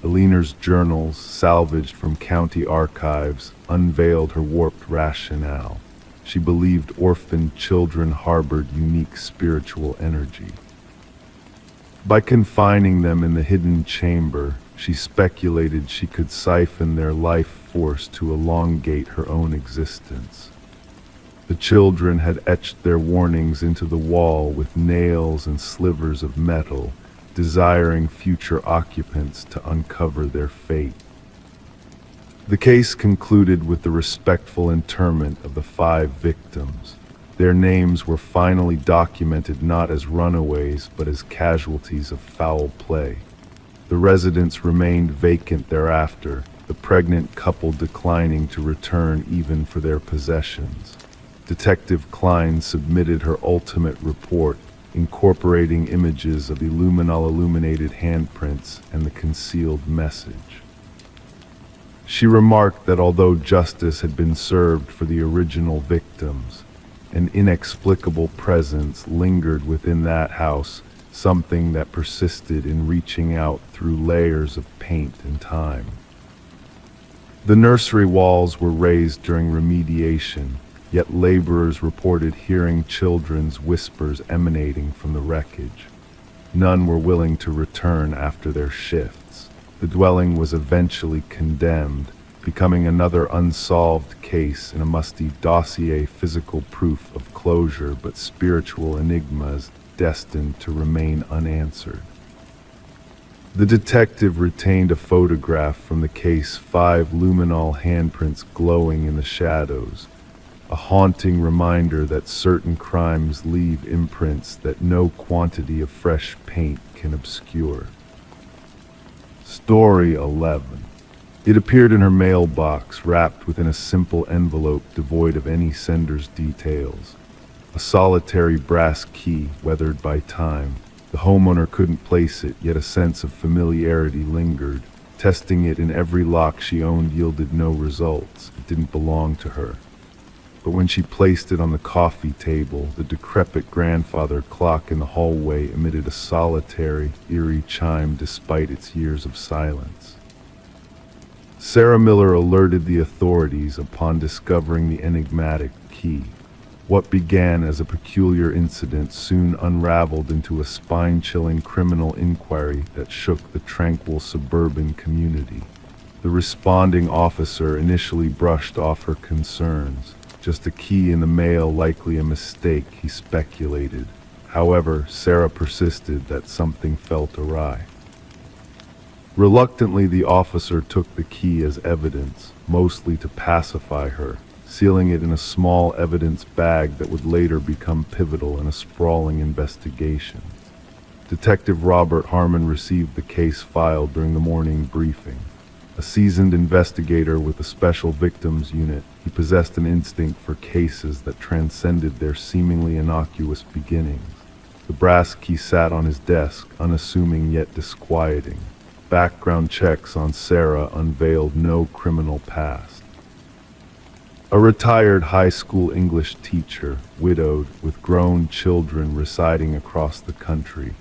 Aliner's journals, salvaged from county archives, unveiled her warped rationale. She believed orphaned children harbored unique spiritual energy. By confining them in the hidden chamber, she speculated she could siphon their life force to elongate her own existence. The children had etched their warnings into the wall with nails and slivers of metal, desiring future occupants to uncover their fate. The case concluded with the respectful interment of the 5 victims. Their names were finally documented not as runaways but as casualties of foul play. The residence remained vacant thereafter, the pregnant couple declining to return even for their possessions. Detective Klein submitted her ultimate report, incorporating images of the luminol illuminated handprints and the concealed message. She remarked that although justice had been served for the original victims, an inexplicable presence lingered within that house, something that persisted in reaching out through layers of paint and time. The nursery walls were raised during remediation, yet laborers reported hearing children's whispers emanating from the wreckage. None were willing to return after their shifts. The dwelling was eventually condemned, becoming another unsolved case in a musty dossier, physical proof of closure but spiritual enigmas destined to remain unanswered. The detective retained a photograph from the case, 5 luminol handprints glowing in the shadows, a haunting reminder that certain crimes leave imprints that no quantity of fresh paint can obscure. Story 11. It appeared in her mailbox, wrapped within a simple envelope devoid of any sender's details. A solitary brass key, weathered by time. The homeowner couldn't place it, yet a sense of familiarity lingered. Testing it in every lock she owned yielded no results. It didn't belong to her. But when she placed it on the coffee table, the decrepit grandfather clock in the hallway emitted a solitary, eerie chime despite its years of silence. Sarah Miller alerted the authorities upon discovering the enigmatic key. What began as a peculiar incident soon unraveled into a spine-chilling criminal inquiry that shook the tranquil suburban community. The responding officer initially brushed off her concerns. Just a key in the mail, likely a mistake, he speculated. However, Sarah persisted that something felt awry. Reluctantly, the officer took the key as evidence, mostly to pacify her, sealing it in a small evidence bag that would later become pivotal in a sprawling investigation. Detective Robert Harmon received the case file during the morning briefing. A seasoned investigator with the Special Victims Unit, he possessed an instinct for cases that transcended their seemingly innocuous beginnings. The brass key sat on his desk, unassuming yet disquieting. Background checks on Sarah unveiled no criminal past. A retired high school English teacher, widowed, with grown children residing across the country.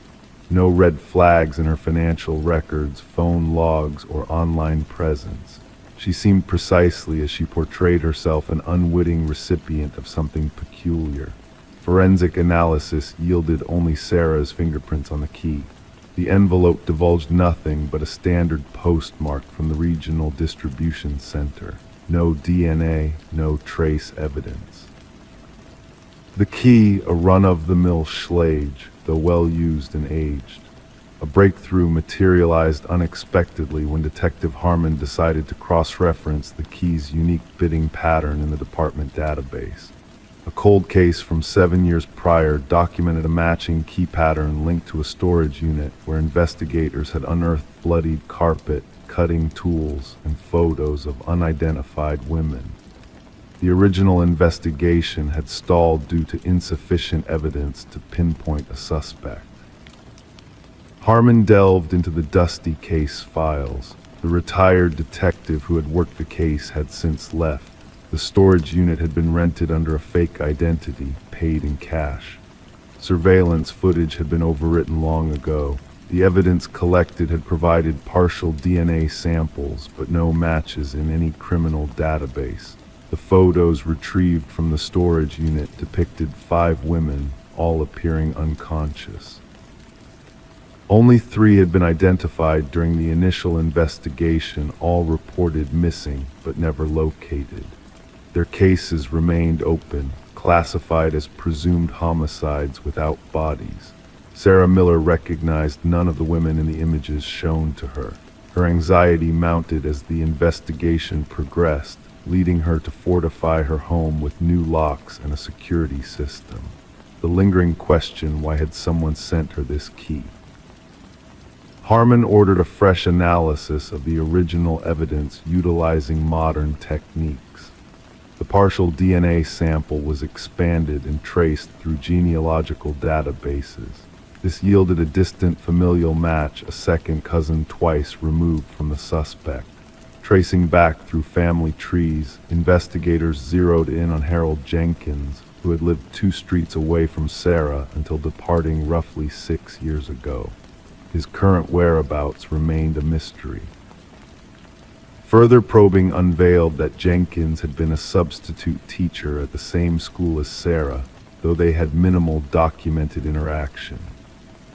No red flags in her financial records, phone logs, or online presence. She seemed precisely as she portrayed herself, an unwitting recipient of something peculiar. Forensic analysis yielded only Sarah's fingerprints on the key. The envelope divulged nothing but a standard postmark from the regional distribution center. No DNA, no trace evidence. The key, a run-of-the-mill Schlage, though well-used and aged. A breakthrough materialized unexpectedly when Detective Harmon decided to cross-reference the key's unique bidding pattern in the department database. A cold case from 7 years prior documented a matching key pattern linked to a storage unit where investigators had unearthed bloodied carpet, cutting tools, and photos of unidentified women. The original investigation had stalled due to insufficient evidence to pinpoint a suspect. Harmon delved into the dusty case files. The retired detective who had worked the case had since left. The storage unit had been rented under a fake identity, paid in cash. Surveillance footage had been overwritten long ago. The evidence collected had provided partial DNA samples, but no matches in any criminal database. The photos retrieved from the storage unit depicted 5 women, all appearing unconscious. Only 3 had been identified during the initial investigation, all reported missing but never located. Their cases remained open, classified as presumed homicides without bodies. Sarah Miller recognized none of the women in the images shown to her. Her anxiety mounted as the investigation progressed, leading her to fortify her home with new locks and a security system. The lingering question, why had someone sent her this key? Harmon ordered a fresh analysis of the original evidence utilizing modern techniques. The partial DNA sample was expanded and traced through genealogical databases. This yielded a distant familial match, a second cousin twice removed from the suspect. Tracing back through family trees, investigators zeroed in on Harold Jenkins, who had lived 2 streets away from Sarah until departing roughly 6 years ago. His current whereabouts remained a mystery. Further probing unveiled that Jenkins had been a substitute teacher at the same school as Sarah, though they had minimal documented interaction.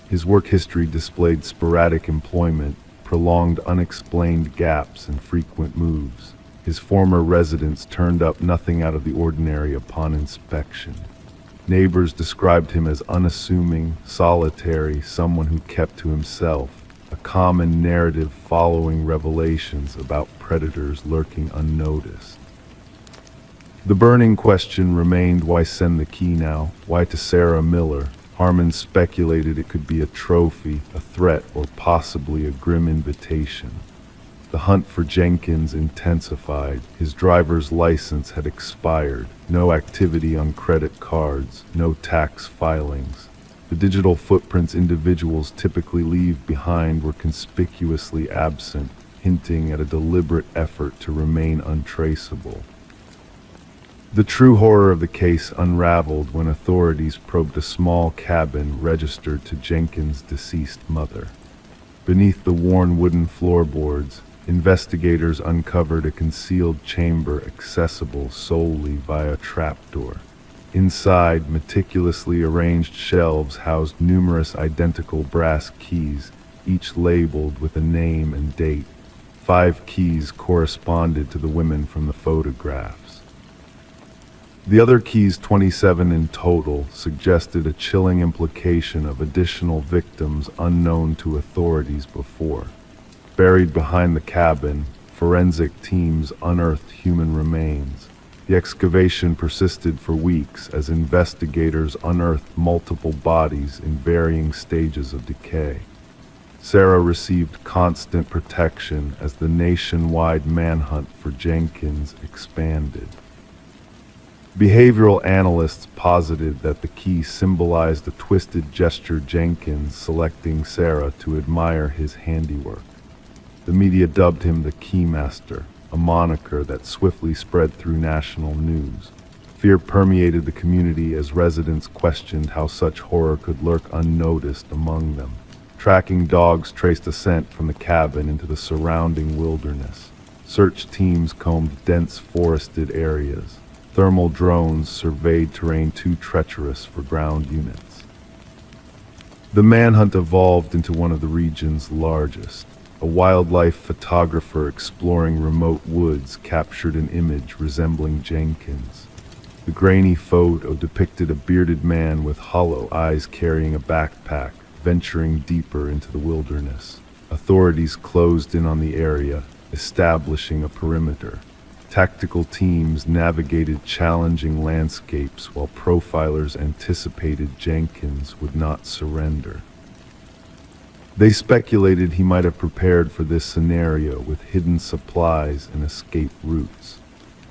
His work history displayed sporadic employment, prolonged unexplained gaps, and frequent moves. His former residence turned up nothing out of the ordinary upon inspection. Neighbors described him as unassuming, solitary, someone who kept to himself, a common narrative following revelations about predators lurking unnoticed. The burning question remained, why send the key now? Why to Sarah Miller? Harmon speculated it could be a trophy, a threat, or possibly a grim invitation. The hunt for Jenkins intensified. His driver's license had expired. No activity on credit cards, no tax filings. The digital footprints individuals typically leave behind were conspicuously absent, hinting at a deliberate effort to remain untraceable. The true horror of the case unraveled when authorities probed a small cabin registered to Jenkins' deceased mother. Beneath the worn wooden floorboards, investigators uncovered a concealed chamber accessible solely via trapdoor. Inside, meticulously arranged shelves housed numerous identical brass keys, each labeled with a name and date. 5 keys corresponded to the women from the photographs. The other keys, 27 in total, suggested a chilling implication of additional victims unknown to authorities before. Buried behind the cabin, forensic teams unearthed human remains. The excavation persisted for weeks as investigators unearthed multiple bodies in varying stages of decay. Sarah received constant protection as the nationwide manhunt for Jenkins expanded. Behavioral analysts posited that the key symbolized a twisted gesture, Jenkins selecting Sarah to admire his handiwork. The media dubbed him the Keymaster, a moniker that swiftly spread through national news. Fear permeated the community as residents questioned how such horror could lurk unnoticed among them. Tracking dogs traced a scent from the cabin into the surrounding wilderness. Search teams combed dense forested areas. Thermal drones surveyed terrain too treacherous for ground units. The manhunt evolved into one of the region's largest. A wildlife photographer exploring remote woods captured an image resembling Jenkins. The grainy photo depicted a bearded man with hollow eyes carrying a backpack, venturing deeper into the wilderness. Authorities closed in on the area, establishing a perimeter. Tactical teams navigated challenging landscapes while profilers anticipated Jenkins would not surrender. They speculated he might have prepared for this scenario with hidden supplies and escape routes.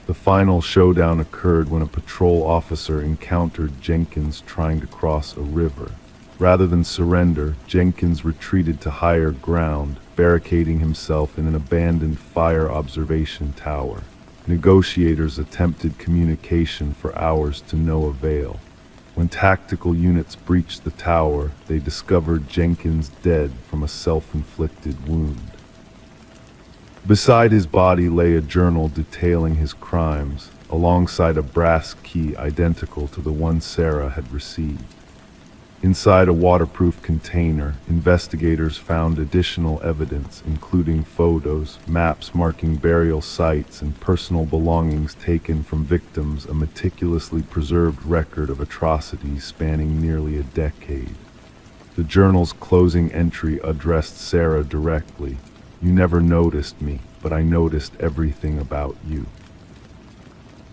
The final showdown occurred when a patrol officer encountered Jenkins trying to cross a river. Rather than surrender, Jenkins retreated to higher ground, barricading himself in an abandoned fire observation tower. Negotiators attempted communication for hours to no avail. When tactical units breached the tower, they discovered Jenkins dead from a self-inflicted wound. Beside his body lay a journal detailing his crimes, alongside a brass key identical to the one Sarah had received. Inside a waterproof container, investigators found additional evidence, including photos, maps marking burial sites, and personal belongings taken from victims, a meticulously preserved record of atrocities spanning nearly a decade. The journal's closing entry addressed Sarah directly. "You never noticed me, but I noticed everything about you.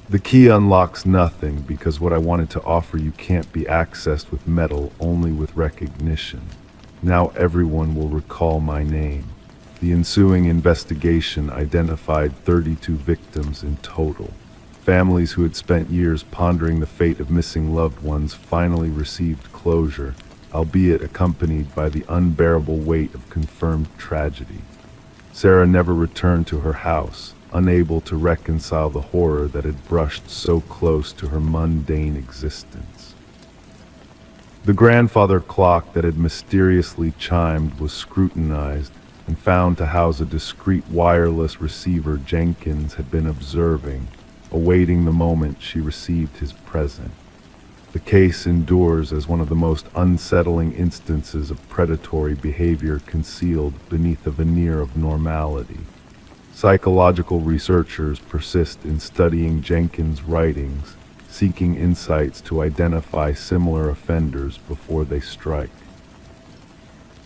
The key unlocks nothing because what I wanted to offer you can't be accessed with metal, only with recognition. Now everyone will recall my name." The ensuing investigation identified 32 victims in total. Families who had spent years pondering the fate of missing loved ones finally received closure, albeit accompanied by the unbearable weight of confirmed tragedy. Sarah never returned to her house, unable to reconcile the horror that had brushed so close to her mundane existence. The grandfather clock that had mysteriously chimed was scrutinized and found to house a discreet wireless receiver Jenkins had been observing, awaiting the moment she received his present. The case endures as one of the most unsettling instances of predatory behavior concealed beneath a veneer of normality. Psychological researchers persist in studying Jenkins' writings, seeking insights to identify similar offenders before they strike.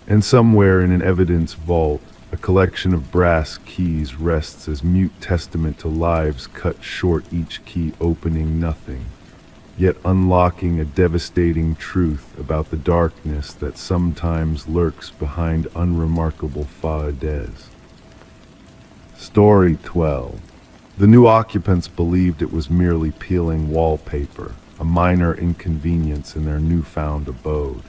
And somewhere in an evidence vault, a collection of brass keys rests as mute testament to lives cut short, each key opening nothing, yet unlocking a devastating truth about the darkness that sometimes lurks behind unremarkable façades. Story 12. The new occupants believed it was merely peeling wallpaper, a minor inconvenience in their newfound abode.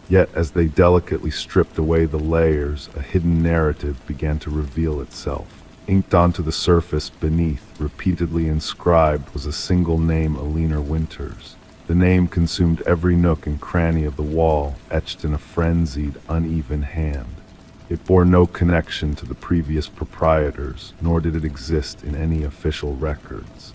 Yet as they delicately stripped away the layers, a hidden narrative began to reveal itself. Inked onto the surface beneath, repeatedly inscribed, was a single name: Alina Winters. The name consumed every nook and cranny of the wall, etched in a frenzied, uneven hand. It bore no connection to the previous proprietors, nor did it exist in any official records.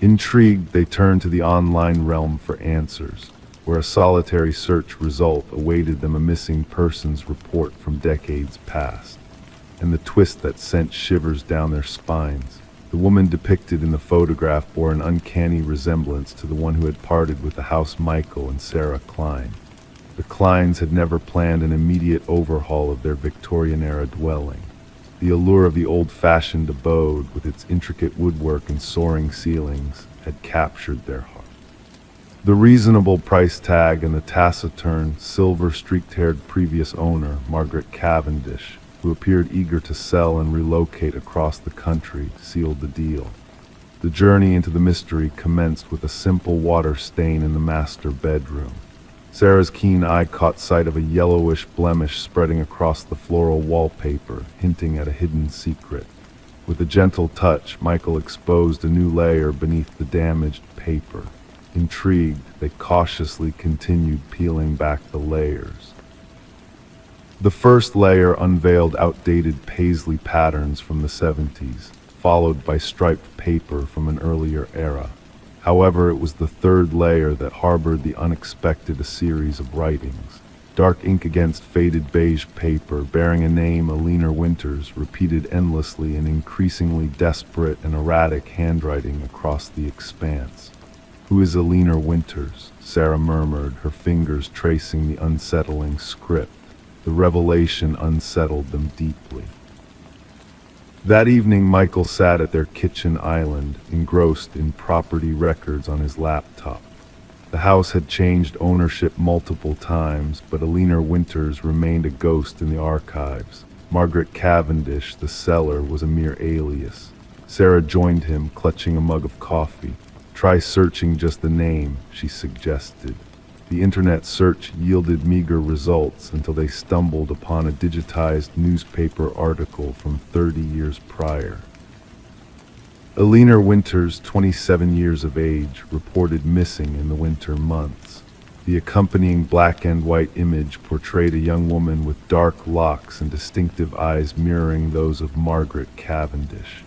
Intrigued, they turned to the online realm for answers, where a solitary search result awaited them: a missing persons report from decades past. And the twist that sent shivers down their spines: the woman depicted in the photograph bore an uncanny resemblance to the one who had parted with the house Michael and Sarah Klein. The Kleins had never planned an immediate overhaul of their Victorian-era dwelling. The allure of the old-fashioned abode, with its intricate woodwork and soaring ceilings, had captured their heart. The reasonable price tag and the taciturn, silver-streaked-haired previous owner, Margaret Cavendish, who appeared eager to sell and relocate across the country, sealed the deal. The journey into the mystery commenced with a simple water stain in the master bedroom. Sarah's keen eye caught sight of a yellowish blemish spreading across the floral wallpaper, hinting at a hidden secret. With a gentle touch, Michael exposed a new layer beneath the damaged paper. Intrigued, they cautiously continued peeling back the layers. The first layer unveiled outdated paisley patterns from the 70s, followed by striped paper from an earlier era. However, it was the third layer that harbored the unexpected: a series of writings. Dark ink against faded beige paper, bearing a name, Alina Winters, repeated endlessly in increasingly desperate and erratic handwriting across the expanse. "Who is Alina Winters?" Sarah murmured, her fingers tracing the unsettling script. The revelation unsettled them deeply. That evening, Michael sat at their kitchen island, engrossed in property records on his laptop. The house had changed ownership multiple times, but Alina Winters remained a ghost in the archives. Margaret Cavendish, the seller, was a mere alias. Sarah joined him, clutching a mug of coffee. "Try searching just the name," she suggested. The internet search yielded meager results until they stumbled upon a digitized newspaper article from 30 years prior. Alina Winters, 27 years of age, reported missing in the winter months. The accompanying black and white image portrayed a young woman with dark locks and distinctive eyes mirroring those of Margaret Cavendish.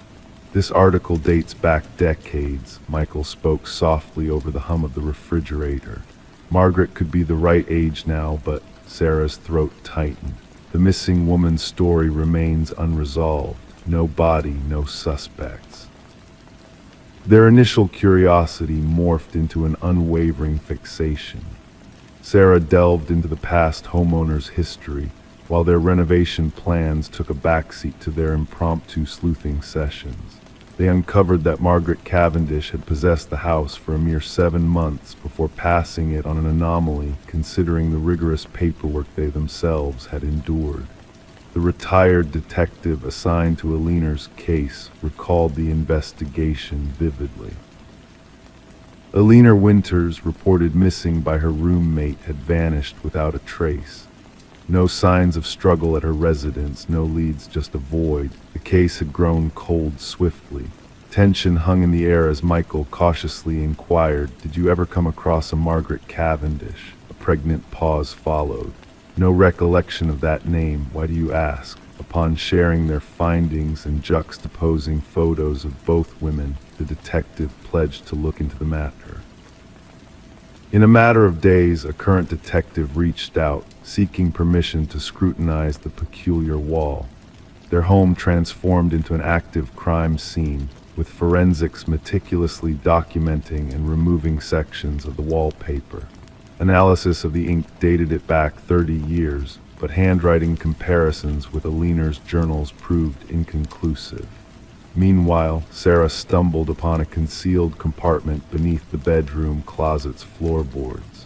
"This article dates back decades," Michael spoke softly over the hum of the refrigerator. "Margaret could be the right age now, but..." Sarah's throat tightened. "The missing woman's story remains unresolved. No body, no suspects." Their initial curiosity morphed into an unwavering fixation. Sarah delved into the past homeowner's history, while their renovation plans took a backseat to their impromptu sleuthing sessions. They uncovered that Margaret Cavendish had possessed the house for a mere 7 months before passing it on an anomaly, considering the rigorous paperwork they themselves had endured. The retired detective assigned to Alina's case recalled the investigation vividly. Alina Winters, reported missing by her roommate, had vanished without a trace. No signs of struggle at her residence, no leads, just a void. The case had grown cold swiftly. Tension hung in the air as Michael cautiously inquired, "Did you ever come across a Margaret Cavendish?" A pregnant pause followed. "No recollection of that name. Why do you ask?" Upon sharing their findings and juxtaposing photos of both women, the detective pledged to look into the matter. In a matter of days, a current detective reached out, seeking permission to scrutinize the peculiar wall. Their home transformed into an active crime scene, with forensics meticulously documenting and removing sections of the wallpaper. Analysis of the ink dated it back 30 years, but handwriting comparisons with Alina's journals proved inconclusive. Meanwhile, Sarah stumbled upon a concealed compartment beneath the bedroom closet's floorboards.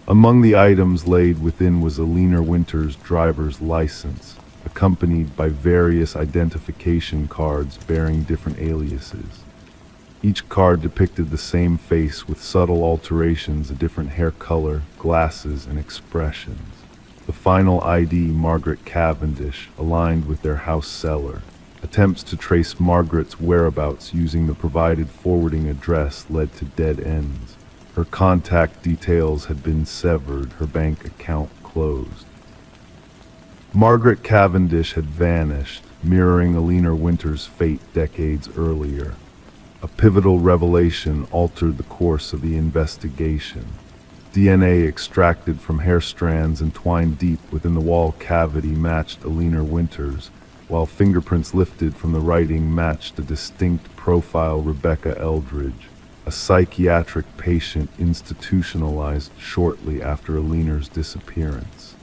Among the items laid within was Alina Winters' driver's license, accompanied by various identification cards bearing different aliases. Each card depicted the same face with subtle alterations, a different hair color, glasses, and expressions. The final ID, Margaret Cavendish, aligned with their house seller. Attempts to trace Margaret's whereabouts using the provided forwarding address led to dead ends. Her contact details had been severed, her bank account closed. Margaret Cavendish had vanished, mirroring Alina Winters' fate decades earlier. A pivotal revelation altered the course of the investigation. DNA extracted from hair strands entwined deep within the wall cavity matched Alina Winters, while fingerprints lifted from the writing matched a distinct profile: Rebecca Eldridge, a psychiatric patient institutionalized shortly after Alina's disappearance.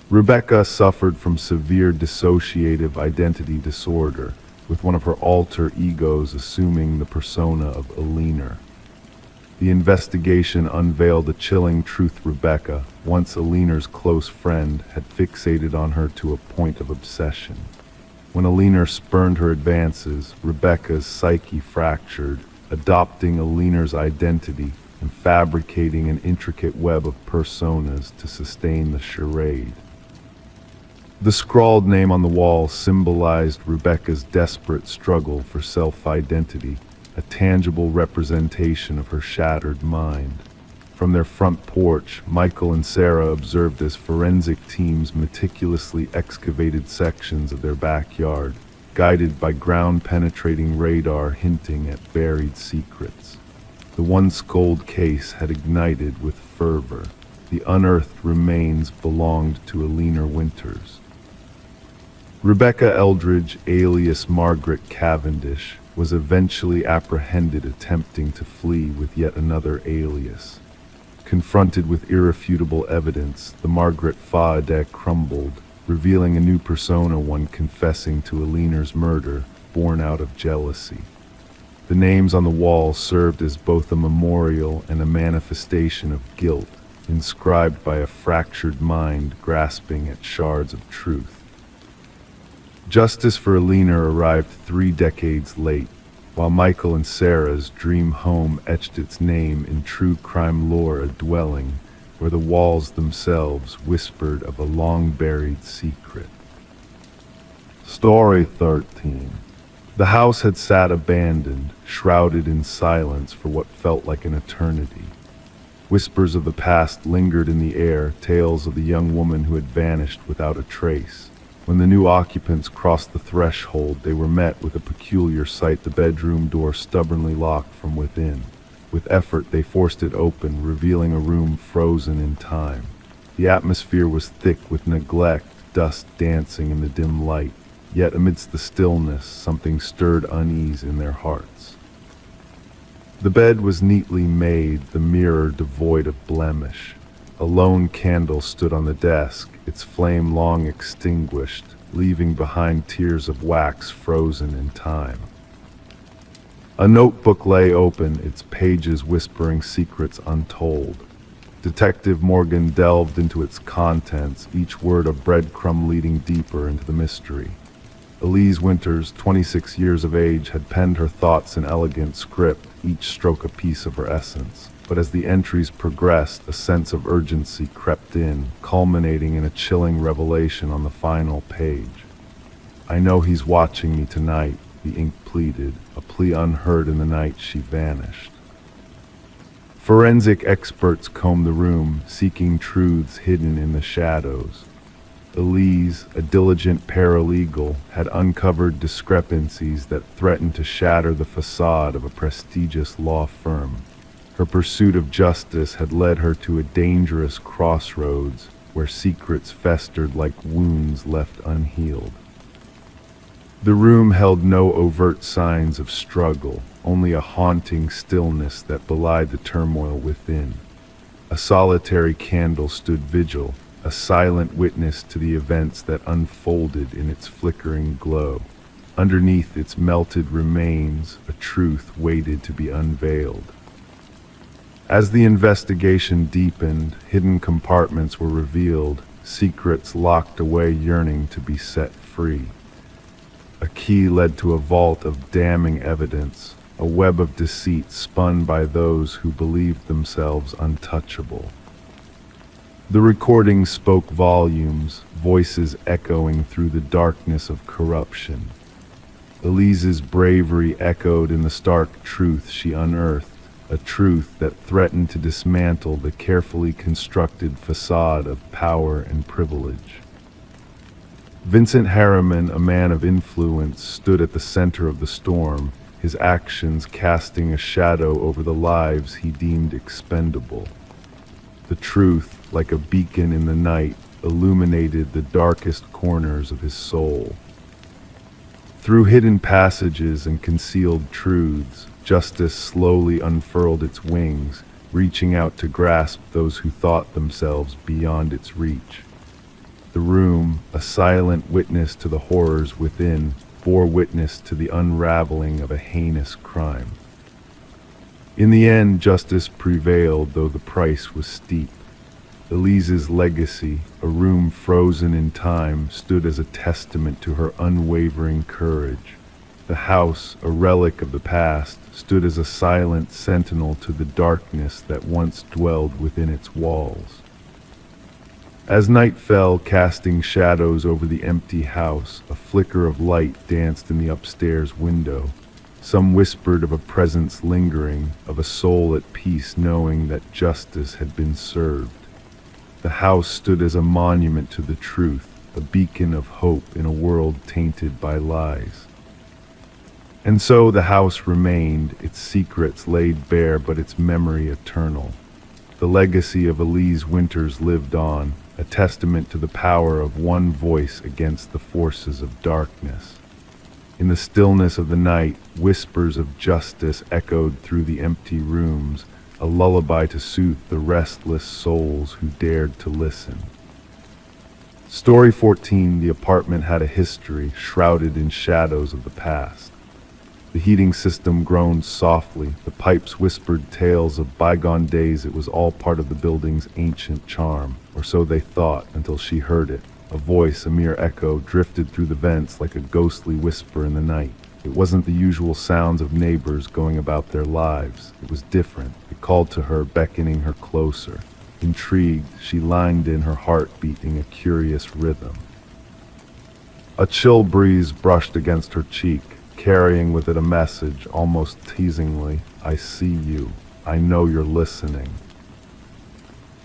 Rebecca suffered from severe dissociative identity disorder, with one of her alter egos assuming the persona of Alina. The investigation unveiled a chilling truth: Rebecca, once Alina's close friend, had fixated on her to a point of obsession. When Alina spurned her advances, Rebecca's psyche fractured, adopting Alina's identity and fabricating an intricate web of personas to sustain the charade. The scrawled name on the wall symbolized Rebecca's desperate struggle for self-identity, a tangible representation of her shattered mind. From their front porch, Michael and Sarah observed as forensic teams meticulously excavated sections of their backyard, guided by ground-penetrating radar hinting at buried secrets. The once cold case had ignited with fervor. The unearthed remains belonged to Alina Winters. Rebecca Eldridge, alias Margaret Cavendish, was eventually apprehended attempting to flee with yet another alias. Confronted with irrefutable evidence, the Margaret Faadeck crumbled, revealing a new persona, one confessing to Aliner's murder, born out of jealousy. The names on the wall served as both a memorial and a manifestation of guilt, inscribed by a fractured mind grasping at shards of truth. Justice for Aliner arrived 3 decades late, while Michael and Sarah's dream home etched its name in true crime lore, a dwelling where the walls themselves whispered of a long-buried secret. Story 13. The house had sat abandoned, shrouded in silence for what felt like an eternity. Whispers of the past lingered in the air, tales of the young woman who had vanished without a trace. When the new occupants crossed the threshold, they were met with a peculiar sight, the bedroom door stubbornly locked from within. With effort, they forced it open, revealing a room frozen in time. The atmosphere was thick with neglect, dust dancing in the dim light. Yet amidst the stillness, something stirred unease in their hearts. The bed was neatly made, the mirror devoid of blemish. A lone candle stood on the desk, its flame long extinguished, leaving behind tears of wax frozen in time. A notebook lay open, its pages whispering secrets untold. Detective Morgan delved into its contents, each word a breadcrumb leading deeper into the mystery. Elise Winters, 26 years of age, had penned her thoughts in elegant script, each stroke a piece of her essence. But as the entries progressed, a sense of urgency crept in, culminating in a chilling revelation on the final page. "I know he's watching me tonight," the ink pleaded, a plea unheard in the night she vanished. Forensic experts combed the room, seeking truths hidden in the shadows. Elise, a diligent paralegal, had uncovered discrepancies that threatened to shatter the facade of a prestigious law firm. Her pursuit of justice had led her to a dangerous crossroads where secrets festered like wounds left unhealed. The room held no overt signs of struggle, only a haunting stillness that belied the turmoil within. A solitary candle stood vigil, a silent witness to the events that unfolded in its flickering glow. Underneath its melted remains, a truth waited to be unveiled. As the investigation deepened, hidden compartments were revealed, secrets locked away yearning to be set free. A key led to a vault of damning evidence, a web of deceit spun by those who believed themselves untouchable. The recording spoke volumes, voices echoing through the darkness of corruption. Elise's bravery echoed in the stark truth she unearthed, a truth that threatened to dismantle the carefully constructed facade of power and privilege. Vincent Harriman, a man of influence, stood at the center of the storm, his actions casting a shadow over the lives he deemed expendable. The truth, like a beacon in the night, illuminated the darkest corners of his soul. Through hidden passages and concealed truths, justice slowly unfurled its wings, reaching out to grasp those who thought themselves beyond its reach. The room, a silent witness to the horrors within, bore witness to the unraveling of a heinous crime. In the end, justice prevailed, though the price was steep. Elise's legacy, a room frozen in time, stood as a testament to her unwavering courage. The house, a relic of the past, stood as a silent sentinel to the darkness that once dwelled within its walls. As night fell, casting shadows over the empty house, a flicker of light danced in the upstairs window. Some whispered of a presence lingering, of a soul at peace knowing that justice had been served. The house stood as a monument to the truth, a beacon of hope in a world tainted by lies. And so the house remained, its secrets laid bare, but its memory eternal. The legacy of Elise Winters lived on, a testament to the power of one voice against the forces of darkness. In the stillness of the night, whispers of justice echoed through the empty rooms, a lullaby to soothe the restless souls who dared to listen. Story 14, the apartment had a history shrouded in shadows of the past. The heating system groaned softly, the pipes whispered tales of bygone days. It was all part of the building's ancient charm, or so they thought until she heard it. A voice, a mere echo, drifted through the vents like a ghostly whisper in the night. It wasn't the usual sounds of neighbors going about their lives. It was different. It called to her, beckoning her closer. Intrigued, she lined in, her heart beating a curious rhythm. A chill breeze brushed against her cheek, carrying with it a message, almost teasingly, "I see you. I know you're listening."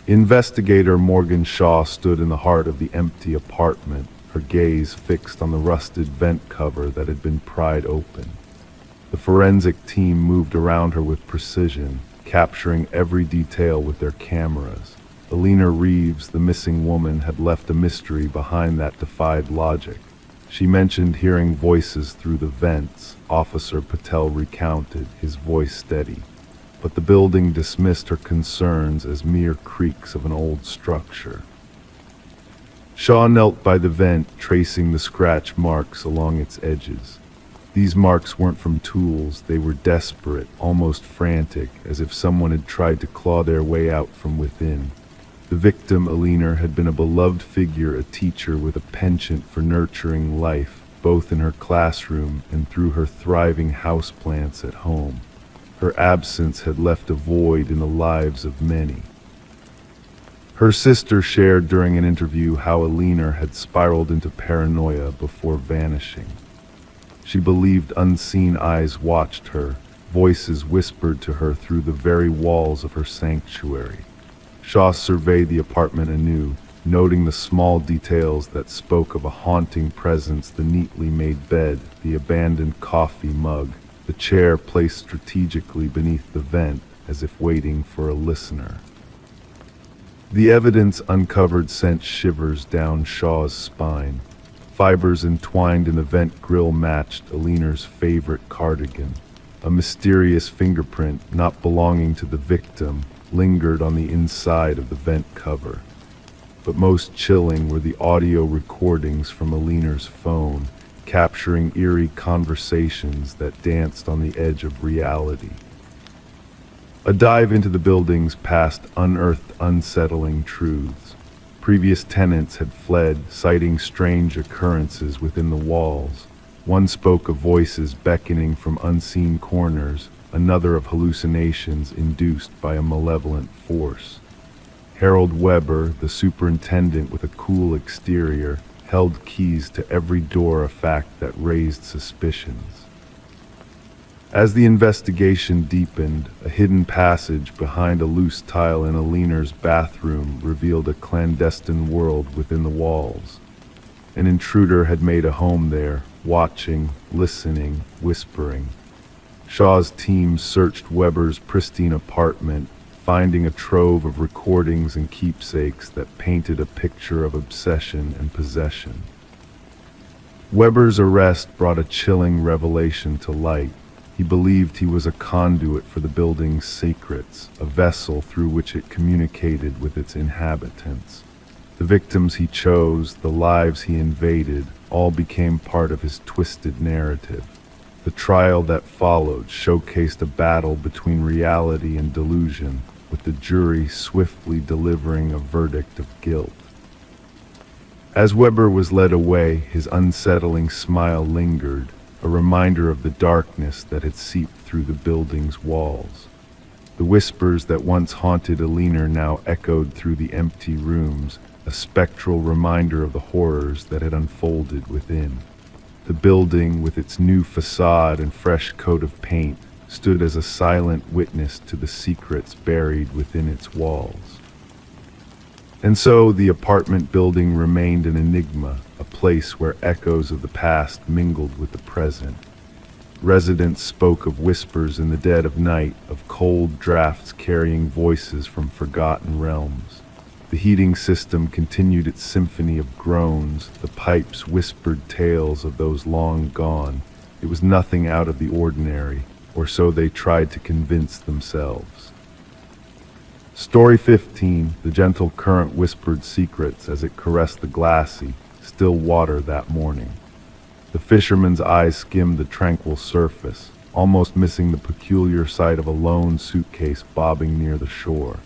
Investigator Morgan Shaw stood in the heart of the empty apartment, her gaze fixed on the rusted vent cover that had been pried open. The forensic team moved around her with precision, capturing every detail with their cameras. Alina Reeves, the missing woman, had left a mystery behind that defied logic. She mentioned hearing voices through the vents, Officer Patel recounted, his voice steady. But the building dismissed her concerns as mere creaks of an old structure. Shaw knelt by the vent, tracing the scratch marks along its edges. These marks weren't from tools, they were desperate, almost frantic, as if someone had tried to claw their way out from within. The victim, Alina, had been a beloved figure, a teacher with a penchant for nurturing life, both in her classroom and through her thriving houseplants at home. Her absence had left a void in the lives of many. Her sister shared during an interview how Alina had spiraled into paranoia before vanishing. She believed unseen eyes watched her, voices whispered to her through the very walls of her sanctuary. Shaw surveyed the apartment anew, noting the small details that spoke of a haunting presence: the neatly made bed, the abandoned coffee mug, the chair placed strategically beneath the vent as if waiting for a listener. The evidence uncovered sent shivers down Shaw's spine. Fibers entwined in the vent grill matched Alina's favorite cardigan. A mysterious fingerprint, not belonging to the victim, lingered on the inside of the vent cover. But most chilling were the audio recordings from Alina's phone, capturing eerie conversations that danced on the edge of reality. A dive into the building's past unearthed unsettling truths. Previous tenants had fled, citing strange occurrences within the walls. One spoke of voices beckoning from unseen corners, another of hallucinations induced by a malevolent force. Harold Weber, the superintendent with a cool exterior, held keys to every door, a fact that raised suspicions. As the investigation deepened, a hidden passage behind a loose tile in Alina's bathroom revealed a clandestine world within the walls. An intruder had made a home there, watching, listening, whispering. Shaw's team searched Weber's pristine apartment, finding a trove of recordings and keepsakes that painted a picture of obsession and possession. Weber's arrest brought a chilling revelation to light. He believed he was a conduit for the building's secrets, a vessel through which it communicated with its inhabitants. The victims he chose, the lives he invaded, all became part of his twisted narrative. The trial that followed showcased a battle between reality and delusion, with the jury swiftly delivering a verdict of guilt. As Weber was led away, his unsettling smile lingered, a reminder of the darkness that had seeped through the building's walls. The whispers that once haunted Alina now echoed through the empty rooms, a spectral reminder of the horrors that had unfolded within. The building, with its new facade and fresh coat of paint, stood as a silent witness to the secrets buried within its walls. And so the apartment building remained an enigma, a place where echoes of the past mingled with the present. Residents spoke of whispers in the dead of night, of cold drafts carrying voices from forgotten realms. The heating system continued its symphony of groans, the pipes whispered tales of those long gone. It was nothing out of the ordinary, or so they tried to convince themselves. Story 15, the gentle current whispered secrets as it caressed the glassy, still water that morning. The fisherman's eyes skimmed the tranquil surface, almost missing the peculiar sight of a lone suitcase bobbing near the shore.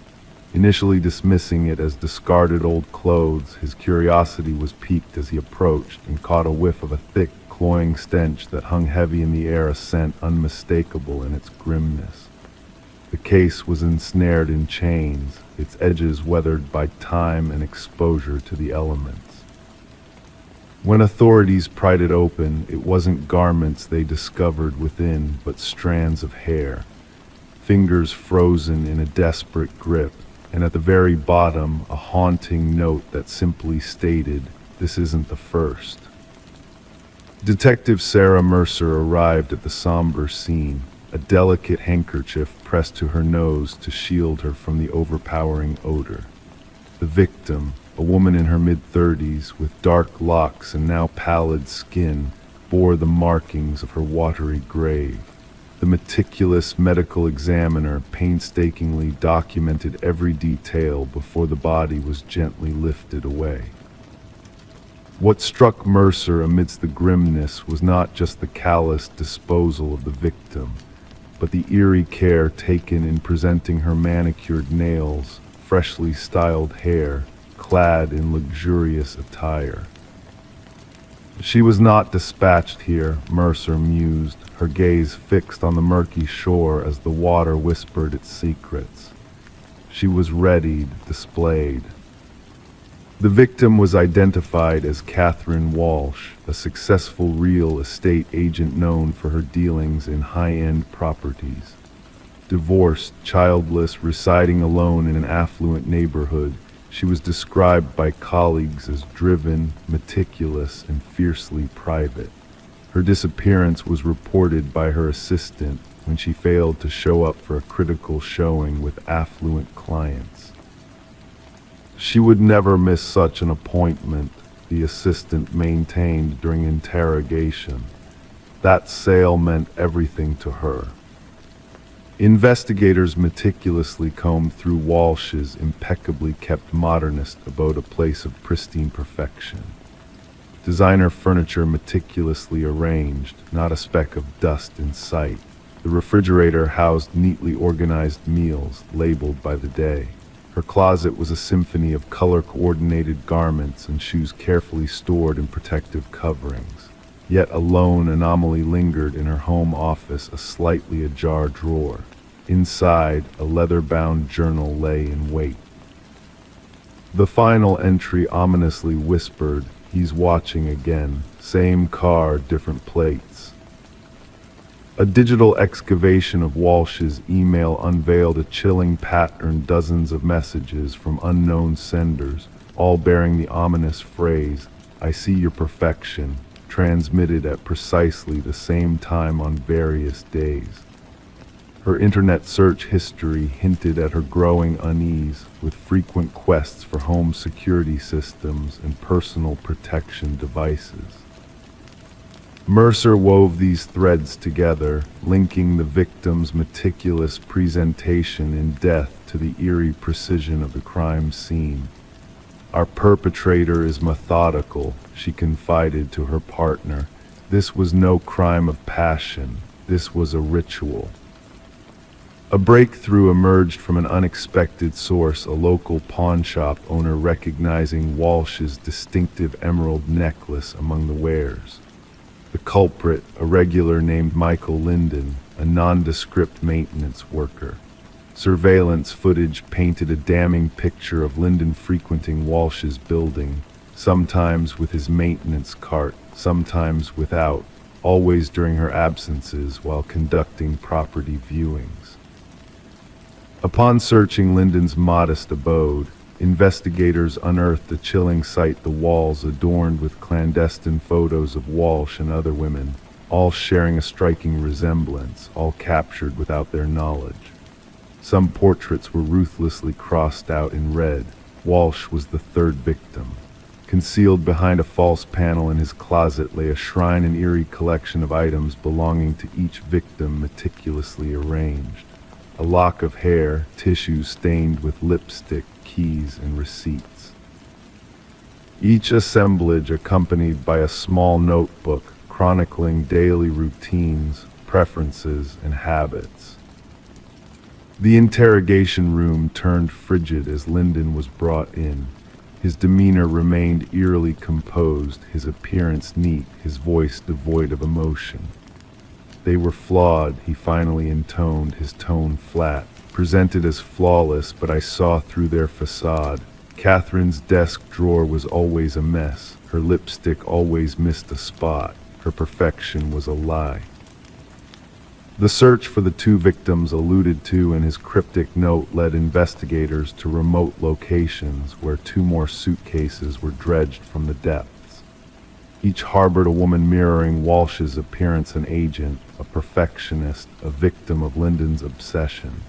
Initially dismissing it as discarded old clothes, his curiosity was piqued as he approached and caught a whiff of a thick, cloying stench that hung heavy in the air, a scent unmistakable in its grimness. The case was ensnared in chains, its edges weathered by time and exposure to the elements. When authorities pried it open, it wasn't garments they discovered within, but strands of hair, fingers frozen in a desperate grip, and at the very bottom, a haunting note that simply stated, "This isn't the first." Detective Sarah Mercer arrived at the somber scene, a delicate handkerchief pressed to her nose to shield her from the overpowering odor. The victim, a woman in her mid-30s with dark locks and now pallid skin, bore the markings of her watery grave. The meticulous medical examiner painstakingly documented every detail before the body was gently lifted away. What struck Mercer amidst the grimness was not just the callous disposal of the victim, but the eerie care taken in presenting her manicured nails, freshly styled hair, clad in luxurious attire. She was not dispatched here, Mercer mused, her gaze fixed on the murky shore as the water whispered its secrets. She was readied, displayed. The victim was identified as Catherine Walsh, a successful real estate agent known for her dealings in high-end properties. Divorced, childless, residing alone in an affluent neighborhood, she was described by colleagues as driven, meticulous, and fiercely private. Her disappearance was reported by her assistant when she failed to show up for a critical showing with affluent clients. She would never miss such an appointment, the assistant maintained during interrogation. That sale meant everything to her. Investigators meticulously combed through Walsh's impeccably kept modernist abode, a place of pristine perfection. Designer furniture meticulously arranged, not a speck of dust in sight. The refrigerator housed neatly organized meals, labeled by the day. Her closet was a symphony of color-coordinated garments and shoes carefully stored in protective coverings. Yet a lone anomaly lingered in her home office, a slightly ajar drawer. Inside, a leather-bound journal lay in wait. The final entry ominously whispered, "He's watching again. Same car, different plates." A digital excavation of Walsh's email unveiled a chilling pattern, dozens of messages from unknown senders, all bearing the ominous phrase, "I see your perfection," transmitted at precisely the same time on various days. Her internet search history hinted at her growing unease, with frequent quests for home security systems and personal protection devices. Mercer wove these threads together, linking the victim's meticulous presentation in death to the eerie precision of the crime scene. "Our perpetrator is methodical," she confided to her partner. "This was no crime of passion. This was a ritual." A breakthrough emerged from an unexpected source, a local pawn shop owner recognizing Walsh's distinctive emerald necklace among the wares. The culprit, a regular named Michael Linden, a nondescript maintenance worker. Surveillance footage painted a damning picture of Linden frequenting Walsh's building, sometimes with his maintenance cart, sometimes without, always during her absences while conducting property viewings. Upon searching Linden's modest abode, investigators unearthed a chilling sight: the walls adorned with clandestine photos of Walsh and other women, all sharing a striking resemblance, all captured without their knowledge. Some portraits were ruthlessly crossed out in red. Walsh was the third victim. Concealed behind a false panel in his closet lay a shrine, an eerie collection of items belonging to each victim meticulously arranged. a lock of hair, tissues stained with lipstick, keys, and receipts. Each assemblage accompanied by a small notebook chronicling daily routines, preferences, and habits. The interrogation room turned frigid as Lyndon was brought in. His demeanor remained eerily composed, his appearance neat, his voice devoid of emotion. "They were flawed," he finally intoned, his tone flat. "Presented as flawless, but I saw through their facade. Catherine's desk drawer was always a mess. Her lipstick always missed a spot. Her perfection was a lie." The search for the two victims alluded to in his cryptic note led investigators to remote locations where two more suitcases were dredged from the depths. Each harbored a woman mirroring Walsh's appearance, an agent, a perfectionist, a victim of Lyndon's obsession.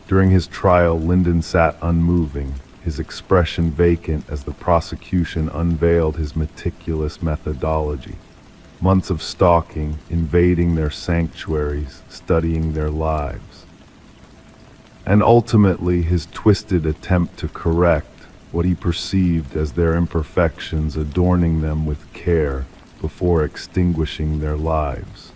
During his trial, Lyndon sat unmoving, his expression vacant as the prosecution unveiled his meticulous methodology. Months of stalking, invading their sanctuaries, studying their lives. And ultimately his twisted attempt to correct what he perceived as their imperfections, adorning them with care before extinguishing their lives.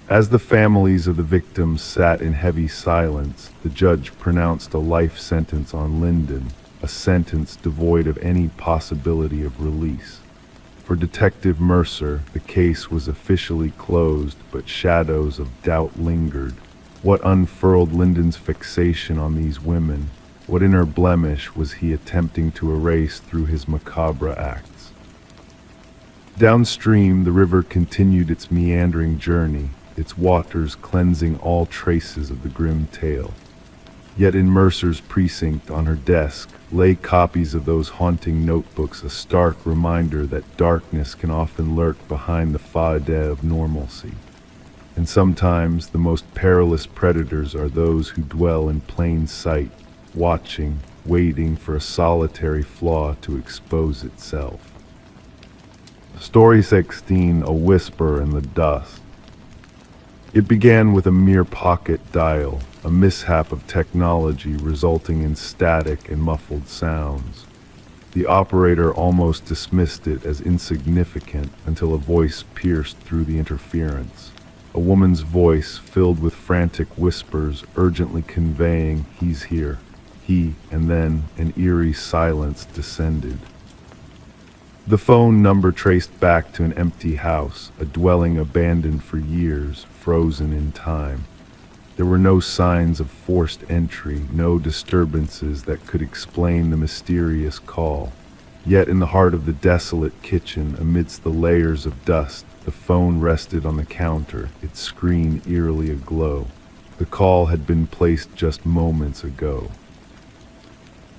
As the families of the victims sat in heavy silence, the judge pronounced a life sentence on Lyndon, a sentence devoid of any possibility of release. For Detective Mercer, the case was officially closed, but shadows of doubt lingered. What unfurled Lyndon's fixation on these women? What inner blemish was he attempting to erase through his macabre acts? Downstream, the river continued its meandering journey, its waters cleansing all traces of the grim tale. Yet in Mercer's precinct, on her desk, lay copies of those haunting notebooks, a stark reminder that darkness can often lurk behind the facade of normalcy. And sometimes the most perilous predators are those who dwell in plain sight, watching, waiting for a solitary flaw to expose itself. Story 16, A Whisper in the Dust. It began with a mere pocket dial, a mishap of technology resulting in static and muffled sounds. The operator almost dismissed it as insignificant until a voice pierced through the interference. A woman's voice filled with frantic whispers, urgently conveying, "He's here." He, and then an eerie silence descended. The phone number traced back to an empty house, a dwelling abandoned for years, frozen in time. There were no signs of forced entry, no disturbances that could explain the mysterious call. Yet in the heart of the desolate kitchen, amidst the layers of dust, the phone rested on the counter, its screen eerily aglow. The call had been placed just moments ago.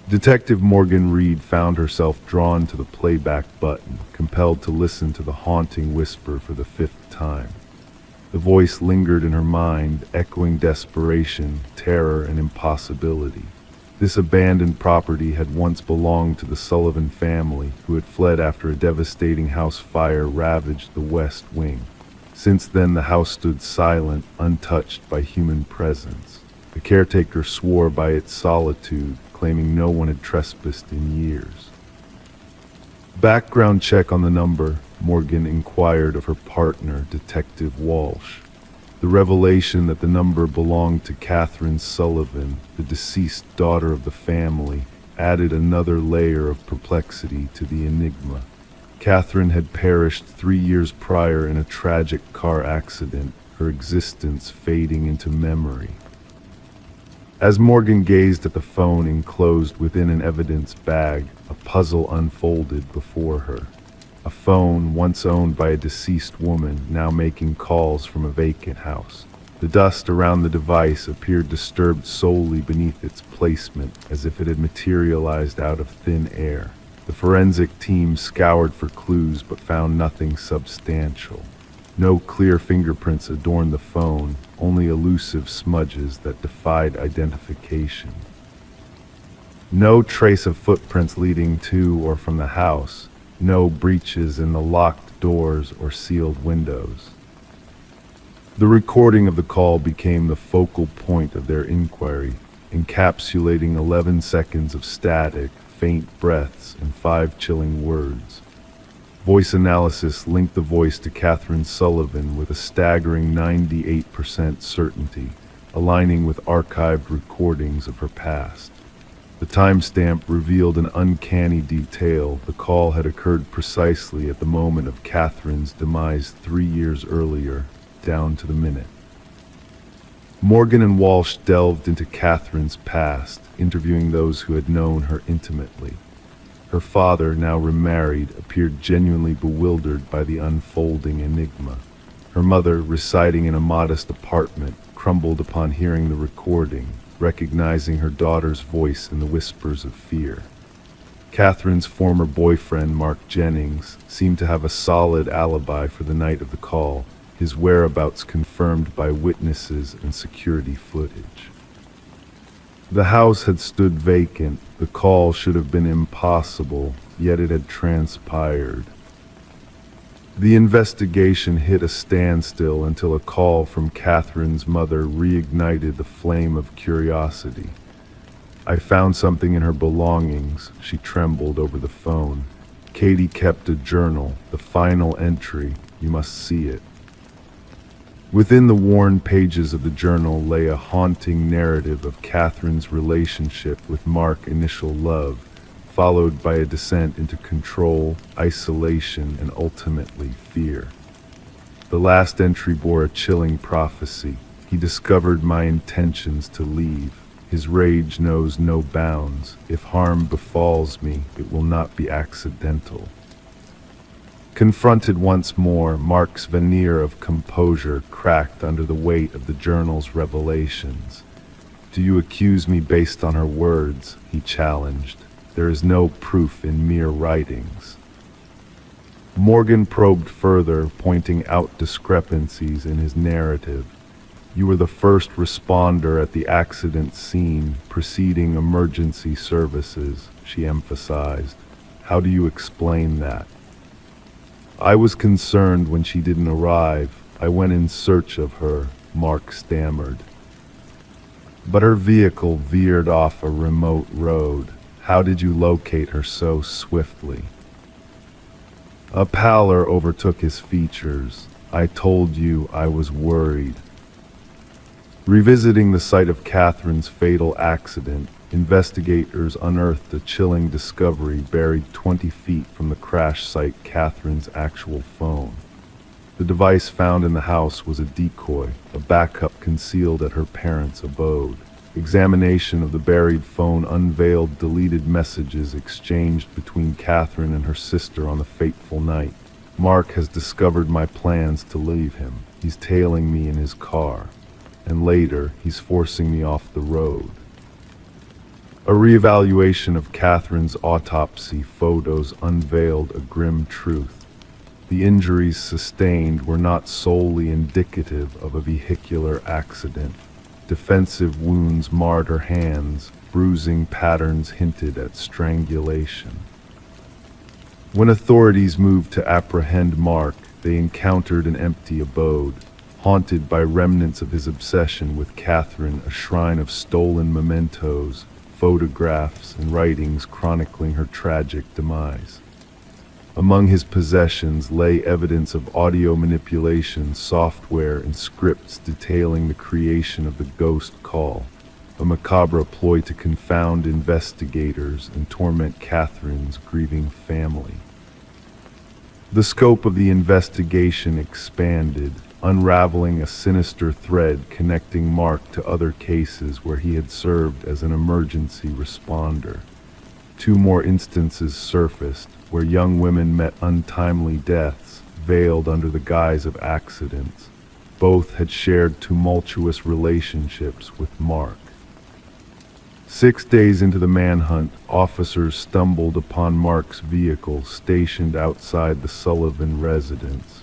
Detective Morgan Reed found herself drawn to the playback button, compelled to listen to the haunting whisper for the 5th time. The voice lingered in her mind, echoing desperation, terror, and impossibility. This abandoned property had once belonged to the Sullivan family, who had fled after a devastating house fire ravaged the West Wing. Since then, the house stood silent, untouched by human presence. The caretaker swore by its solitude, claiming no one had trespassed in years. Background check on the number, Morgan inquired of her partner, Detective Walsh. The revelation that the number belonged to Catherine Sullivan, the deceased daughter of the family, added another layer of perplexity to the enigma. Catherine had perished 3 years prior in a tragic car accident, her existence fading into memory. As Morgan gazed at the phone enclosed within an evidence bag, a puzzle unfolded before her. A phone once owned by a deceased woman, now making calls from a vacant house. The dust around the device appeared disturbed solely beneath its placement, as if it had materialized out of thin air. The forensic team scoured for clues but found nothing substantial. No clear fingerprints adorned the phone, only elusive smudges that defied identification. No trace of footprints leading to or from the house, no breaches in the locked doors or sealed windows. The recording of the call became the focal point of their inquiry, encapsulating 11 seconds of static, faint breaths, and 5 chilling words. Voice analysis linked the voice to Catherine Sullivan with a staggering 98% certainty, aligning with archived recordings of her past. The timestamp revealed an uncanny detail. The call had occurred precisely at the moment of Catherine's demise 3 years earlier, down to the minute. Morgan and Walsh delved into Catherine's past, interviewing those who had known her intimately. Her father, now remarried, appeared genuinely bewildered by the unfolding enigma. Her mother, residing in a modest apartment, crumbled upon hearing the recording, recognizing her daughter's voice in the whispers of fear. Catherine's former boyfriend, Mark Jennings, seemed to have a solid alibi for the night of the call, his whereabouts confirmed by witnesses and security footage. The house had stood vacant. The call should have been impossible, yet it had transpired. The investigation hit a standstill until a call from Catherine's mother reignited the flame of curiosity. "I found something in her belongings," she trembled over the phone. "Katie kept a journal, the final entry. You must see it." Within the worn pages of the journal lay a haunting narrative of Catherine's relationship with Mark, initial love, followed by a descent into control, isolation, and ultimately fear. The last entry bore a chilling prophecy. "He discovered my intentions to leave. His rage knows no bounds. If harm befalls me, it will not be accidental." Confronted once more, Mark's veneer of composure cracked under the weight of the journal's revelations. "Do you accuse me based on her words?" he challenged. "There is no proof in mere writings." Morgan probed further, pointing out discrepancies in his narrative. "You were the first responder at the accident scene, preceding emergency services," she emphasized. "How do you explain that?" "I was concerned when she didn't arrive. I went in search of her," Mark stammered. "But her vehicle veered off a remote road. How did you locate her so swiftly?" A pallor overtook his features. "I told you I was worried." Revisiting the site of Catherine's fatal accident, investigators unearthed a chilling discovery buried 20 feet from the crash site: Catherine's actual phone. The device found in the house was a decoy, a backup concealed at her parents' abode. Examination of the buried phone unveiled deleted messages exchanged between Catherine and her sister on the fateful night. "Mark has discovered my plans to leave him. He's tailing me in his car. And later, he's forcing me off the road." A reevaluation of Catherine's autopsy photos unveiled a grim truth. The injuries sustained were not solely indicative of a vehicular accident. Defensive wounds marred her hands, bruising patterns hinted at strangulation. When authorities moved to apprehend Mark, they encountered an empty abode, haunted by remnants of his obsession with Catherine, a shrine of stolen mementos, photographs, and writings chronicling her tragic demise. Among his possessions lay evidence of audio manipulation software and scripts detailing the creation of the ghost call, a macabre ploy to confound investigators and torment Catherine's grieving family. The scope of the investigation expanded, unraveling a sinister thread connecting Mark to other cases where he had served as an emergency responder. 2 more instances surfaced where young women met untimely deaths, veiled under the guise of accidents. Both had shared tumultuous relationships with Mark. 6 days into the manhunt, officers stumbled upon Mark's vehicle stationed outside the Sullivan residence.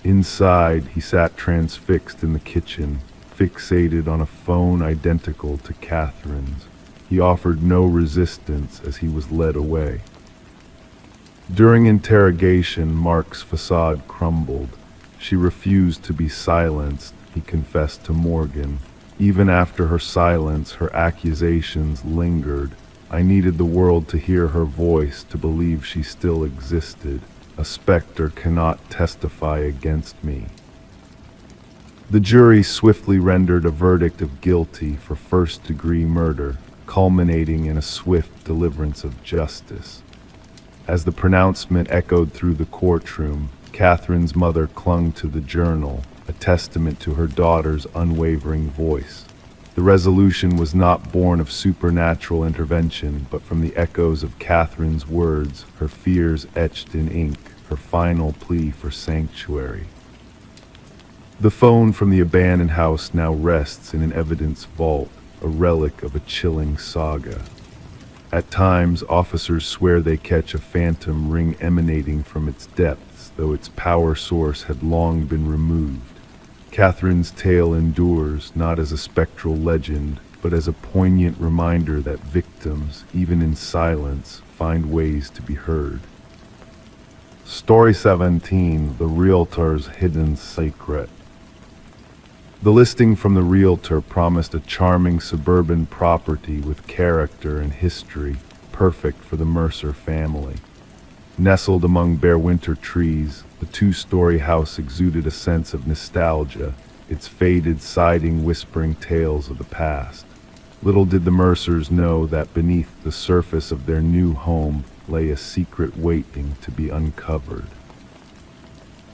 Inside, he sat transfixed in the kitchen, fixated on a phone identical to Catherine's. He offered no resistance as he was led away. During interrogation, Mark's facade crumbled. She refused to be silenced, he confessed to Morgan. Even after her silence, her accusations lingered. I needed the world to hear her voice, to believe she still existed. A specter cannot testify against me. The jury swiftly rendered a verdict of guilty for first-degree murder, culminating in a swift deliverance of justice. As the pronouncement echoed through the courtroom, Catherine's mother clung to the journal, a testament to her daughter's unwavering voice. The resolution was not born of supernatural intervention, but from the echoes of Catherine's words, her fears etched in ink, her final plea for sanctuary. The phone from the abandoned house now rests in an evidence vault, a relic of a chilling saga. At times, officers swear they catch a phantom ring emanating from its depths, though its power source had long been removed. Catherine's tale endures, not as a spectral legend, but as a poignant reminder that victims, even in silence, find ways to be heard. Story 17, The Realtor's Hidden Secret. The listing from the realtor promised a charming suburban property with character and history, perfect for the Mercer family. Nestled among bare winter trees, the two-story house exuded a sense of nostalgia, its faded siding whispering tales of the past. Little did the Mercers know that beneath the surface of their new home lay a secret waiting to be uncovered.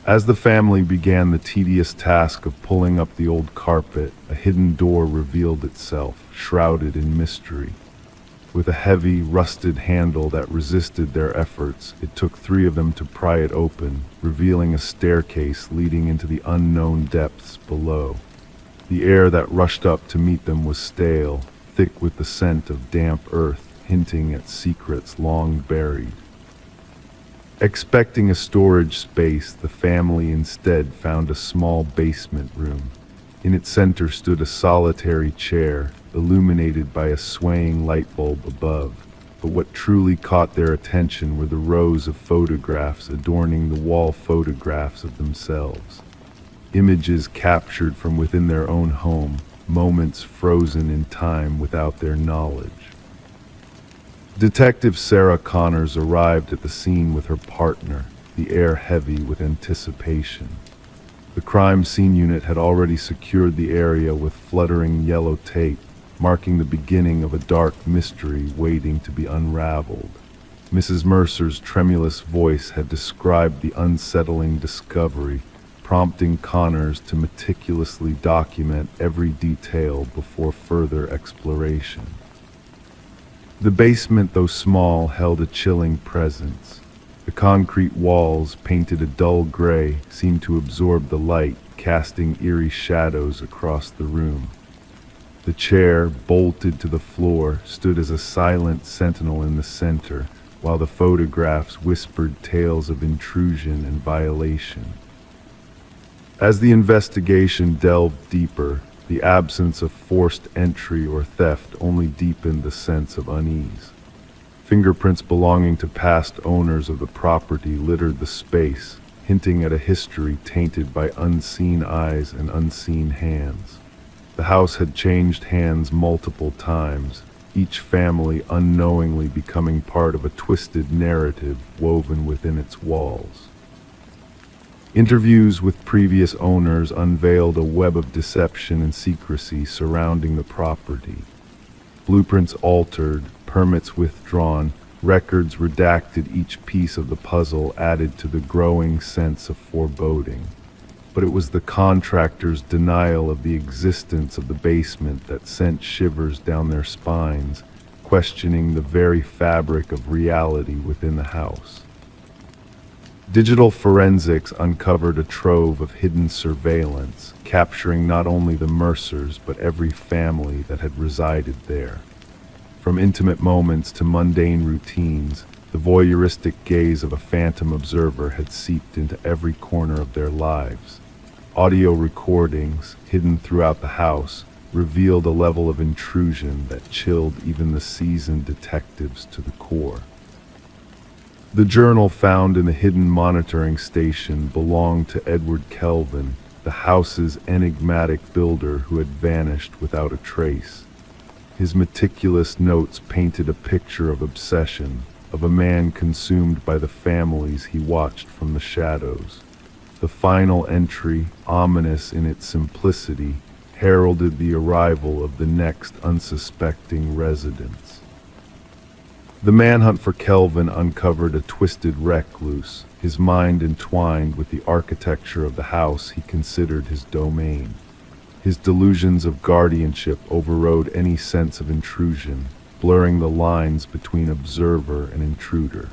As the family began the tedious task of pulling up the old carpet, a hidden door revealed itself, shrouded in mystery. With a heavy, rusted handle that resisted their efforts, it took 3 of them to pry it open, revealing a staircase leading into the unknown depths below. The air that rushed up to meet them was stale, thick with the scent of damp earth, hinting at secrets long buried. Expecting a storage space, the family instead found a small basement room. In its center stood a solitary chair, illuminated by a swaying light bulb above. But what truly caught their attention were the rows of photographs adorning the wall photographs of themselves. Images captured from within their own home, moments frozen in time without their knowledge. Detective Sarah Connors arrived at the scene with her partner, the air heavy with anticipation. The crime scene unit had already secured the area with fluttering yellow tape, marking the beginning of a dark mystery waiting to be unraveled. Mrs. Mercer's tremulous voice had described the unsettling discovery, prompting Connors to meticulously document every detail before further exploration. The basement, though small, held a chilling presence. The concrete walls, painted a dull gray, seemed to absorb the light, casting eerie shadows across the room. The chair, bolted to the floor, stood as a silent sentinel in the center, while the photographs whispered tales of intrusion and violation. As the investigation delved deeper, the absence of forced entry or theft only deepened the sense of unease. Fingerprints belonging to past owners of the property littered the space, hinting at a history tainted by unseen eyes and unseen hands. The house had changed hands multiple times, each family unknowingly becoming part of a twisted narrative woven within its walls. Interviews with previous owners unveiled a web of deception and secrecy surrounding the property. Blueprints altered, permits withdrawn, records redacted, each piece of the puzzle added to the growing sense of foreboding. But it was the contractor's denial of the existence of the basement that sent shivers down their spines, questioning the very fabric of reality within the house. Digital forensics uncovered a trove of hidden surveillance, capturing not only the Mercers but every family that had resided there. From intimate moments to mundane routines, the voyeuristic gaze of a phantom observer had seeped into every corner of their lives. Audio recordings, hidden throughout the house, revealed a level of intrusion that chilled even the seasoned detectives to the core. The journal found in the hidden monitoring station belonged to Edward Kelvin, the house's enigmatic builder who had vanished without a trace. His meticulous notes painted a picture of obsession, of a man consumed by the families he watched from the shadows. The final entry, ominous in its simplicity, heralded the arrival of the next unsuspecting residents. The manhunt for Kelvin uncovered a twisted recluse, his mind entwined with the architecture of the house he considered his domain. His delusions of guardianship overrode any sense of intrusion, blurring the lines between observer and intruder.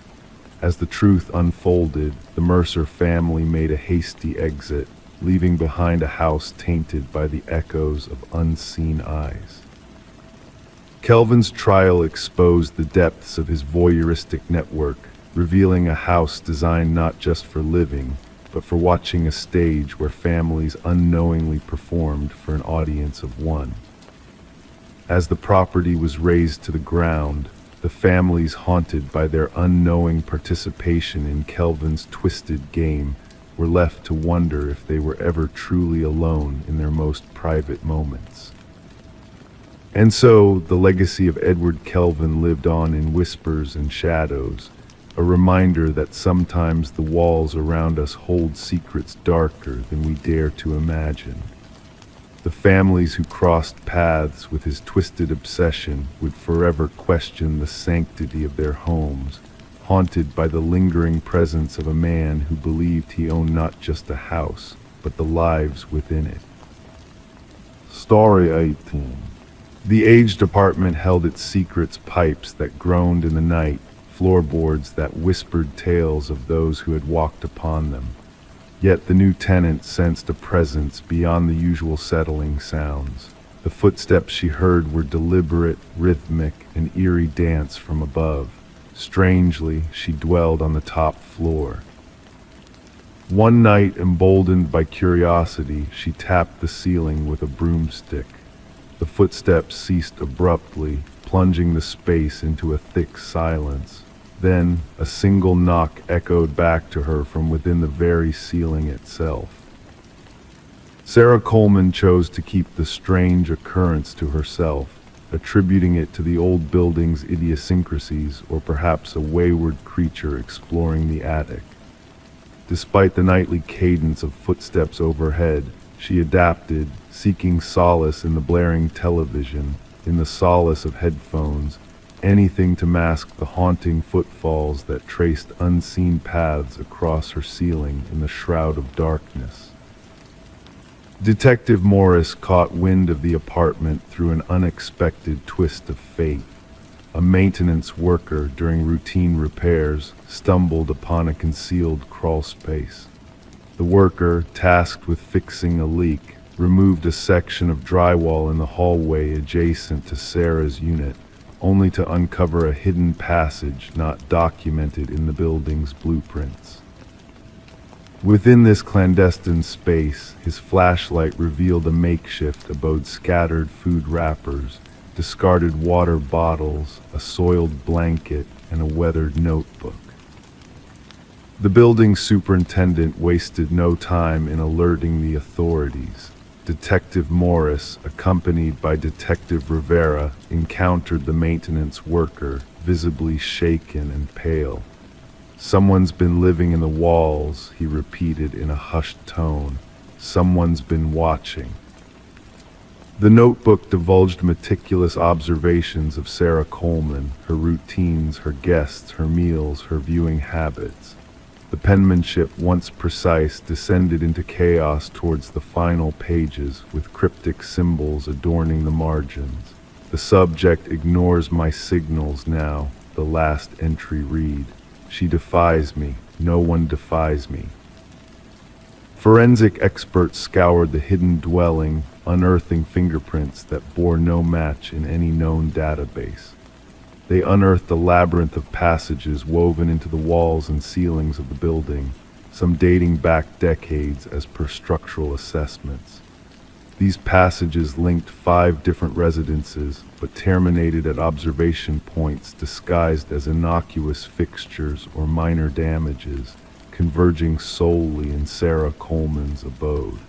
As the truth unfolded, the Mercer family made a hasty exit, leaving behind a house tainted by the echoes of unseen eyes. Kelvin's trial exposed the depths of his voyeuristic network, revealing a house designed not just for living, but for watching a stage where families unknowingly performed for an audience of one. As the property was razed to the ground, the families haunted by their unknowing participation in Kelvin's twisted game were left to wonder if they were ever truly alone in their most private moments. And so, the legacy of Edward Kelvin lived on in whispers and shadows, a reminder that sometimes the walls around us hold secrets darker than we dare to imagine. The families who crossed paths with his twisted obsession would forever question the sanctity of their homes, haunted by the lingering presence of a man who believed he owned not just a house, but the lives within it. Story 18. The aged apartment held its secrets, pipes that groaned in the night, floorboards that whispered tales of those who had walked upon them. Yet the new tenant sensed a presence beyond the usual settling sounds. The footsteps she heard were deliberate, rhythmic, an eerie dance from above. Strangely, she dwelled on the top floor. One night, emboldened by curiosity, she tapped the ceiling with a broomstick. The footsteps ceased abruptly, plunging the space into a thick silence. Then, a single knock echoed back to her from within the very ceiling itself. Sarah Coleman chose to keep the strange occurrence to herself, attributing it to the old building's idiosyncrasies or perhaps a wayward creature exploring the attic. Despite the nightly cadence of footsteps overhead, she adapted, seeking solace in the blaring television, in the solace of headphones, anything to mask the haunting footfalls that traced unseen paths across her ceiling in the shroud of darkness. Detective Morris caught wind of the apartment through an unexpected twist of fate. A maintenance worker during routine repairs stumbled upon a concealed crawl space. The worker, tasked with fixing a leak, removed a section of drywall in the hallway adjacent to Sarah's unit, only to uncover a hidden passage not documented in the building's blueprints. Within this clandestine space, his flashlight revealed a makeshift abode: scattered food wrappers, discarded water bottles, a soiled blanket, and a weathered notebook. The building superintendent wasted no time in alerting the authorities. Detective Morris, accompanied by Detective Rivera, encountered the maintenance worker, visibly shaken and pale. "Someone's been living in the walls," he repeated in a hushed tone. "Someone's been watching." The notebook divulged meticulous observations of Sarah Coleman, her routines, her guests, her meals, her viewing habits. The penmanship, once precise, descended into chaos towards the final pages, with cryptic symbols adorning the margins. "The subject ignores my signals now," the last entry read. "She defies me. No one defies me." Forensic experts scoured the hidden dwelling, unearthing fingerprints that bore no match in any known database. They unearthed a labyrinth of passages woven into the walls and ceilings of the building, some dating back decades as per structural assessments. These passages linked 5 different residences, but terminated at observation points disguised as innocuous fixtures or minor damages, converging solely in Sarah Coleman's abode.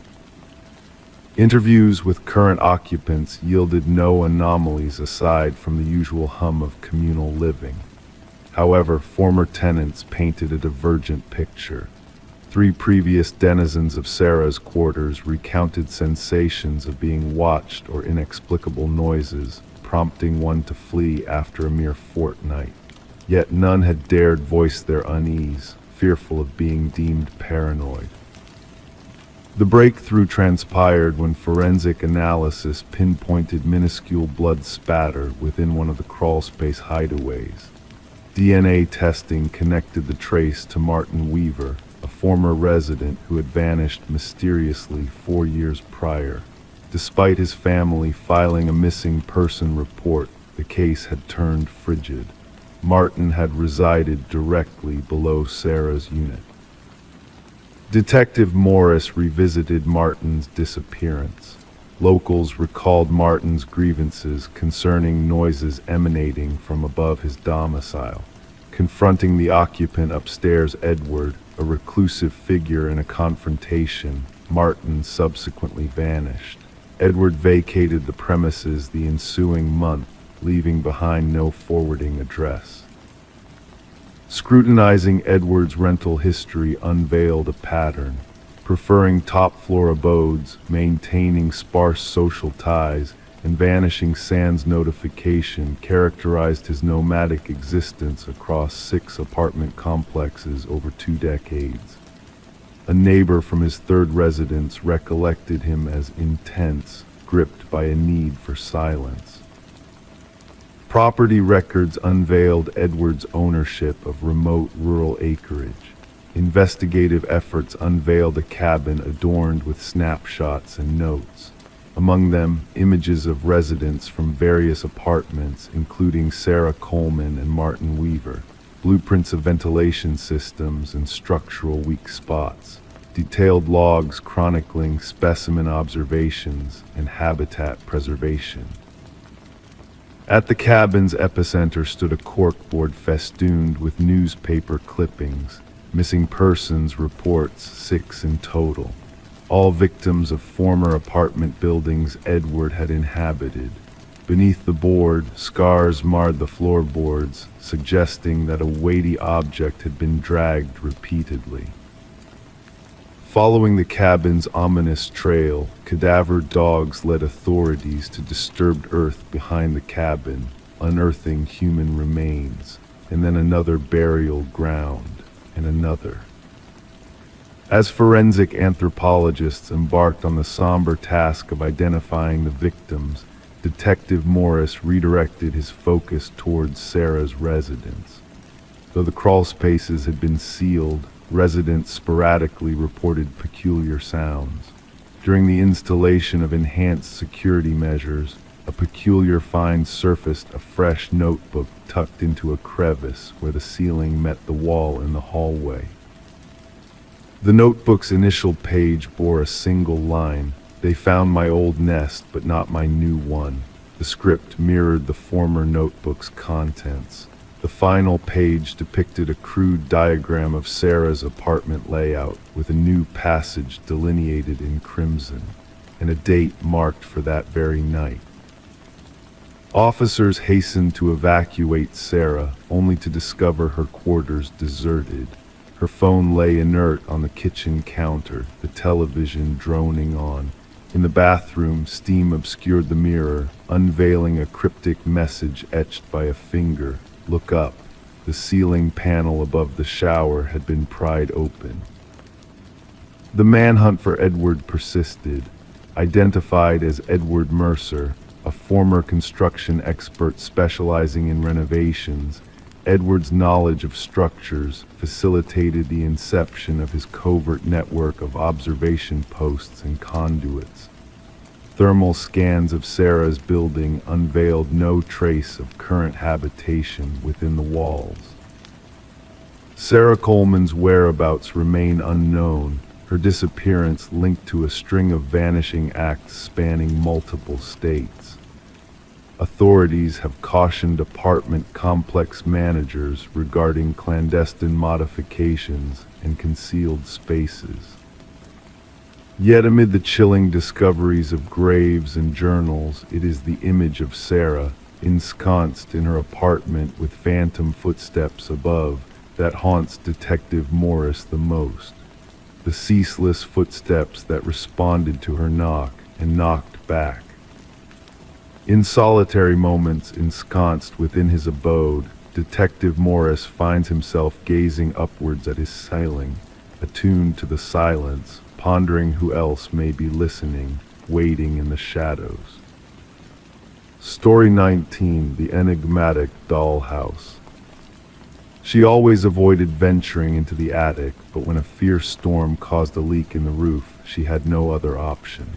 Interviews with current occupants yielded no anomalies aside from the usual hum of communal living. However, former tenants painted a divergent picture. 3 previous denizens of Sarah's quarters recounted sensations of being watched or inexplicable noises, prompting one to flee after a mere fortnight. Yet none had dared voice their unease, fearful of being deemed paranoid. The breakthrough transpired when forensic analysis pinpointed minuscule blood spatter within one of the crawlspace hideaways. DNA testing connected the trace to Martin Weaver, a former resident who had vanished mysteriously 4 years prior. Despite his family filing a missing person report, the case had turned frigid. Martin had resided directly below Sarah's unit. Detective Morris revisited Martin's disappearance. Locals recalled Martin's grievances concerning noises emanating from above his domicile. Confronting the occupant upstairs, Edward, a reclusive figure in a confrontation, Martin subsequently vanished. Edward vacated the premises the ensuing month, leaving behind no forwarding address. Scrutinizing Edward's rental history unveiled a pattern. Preferring top-floor abodes, maintaining sparse social ties, and vanishing sans notification characterized his nomadic existence across 6 apartment complexes over 2 decades. A neighbor from his 3rd residence recollected him as intense, gripped by a need for silence. Property records unveiled Edward's ownership of remote rural acreage. Investigative efforts unveiled a cabin adorned with snapshots and notes. Among them, images of residents from various apartments, including Sarah Coleman and Martin Weaver, blueprints of ventilation systems and structural weak spots, detailed logs chronicling specimen observations and habitat preservation. At the cabin's epicenter stood a corkboard festooned with newspaper clippings, missing persons reports 6 in total, all victims of former apartment buildings Edward had inhabited. Beneath the board, scars marred the floorboards, suggesting that a weighty object had been dragged repeatedly. Following the cabin's ominous trail, cadavered dogs led authorities to disturbed earth behind the cabin, unearthing human remains, and then another burial ground, and another. As forensic anthropologists embarked on the somber task of identifying the victims, Detective Morris redirected his focus towards Sarah's residence. Though the crawl spaces had been sealed, residents sporadically reported peculiar sounds. During the installation of enhanced security measures, a peculiar find surfaced: a fresh notebook tucked into a crevice where the ceiling met the wall in the hallway. The notebook's initial page bore a single line: "They found my old nest, but not my new one." The script mirrored the former notebook's contents. The final page depicted a crude diagram of Sarah's apartment layout, with a new passage delineated in crimson, and a date marked for that very night. Officers hastened to evacuate Sarah, only to discover her quarters deserted. Her phone lay inert on the kitchen counter, the television droning on. In the bathroom, steam obscured the mirror, unveiling a cryptic message etched by a finger: "Look up." The ceiling panel above the shower had been pried open. The manhunt for Edward persisted. Identified as Edward Mercer, a former construction expert specializing in renovations, Edward's knowledge of structures facilitated the inception of his covert network of observation posts and conduits. Thermal scans of Sarah's building unveiled no trace of current habitation within the walls. Sarah Coleman's whereabouts remain unknown, her disappearance linked to a string of vanishing acts spanning multiple states. Authorities have cautioned apartment complex managers regarding clandestine modifications and concealed spaces. Yet amid the chilling discoveries of graves and journals, it is the image of Sarah, ensconced in her apartment with phantom footsteps above, that haunts Detective Morris the most. The ceaseless footsteps that responded to her knock and knocked back. In solitary moments ensconced within his abode, Detective Morris finds himself gazing upwards at his ceiling, attuned to the silence, pondering who else may be listening, waiting in the shadows. Story 19: The Enigmatic Dollhouse. She always avoided venturing into the attic, but when a fierce storm caused a leak in the roof, she had no other option.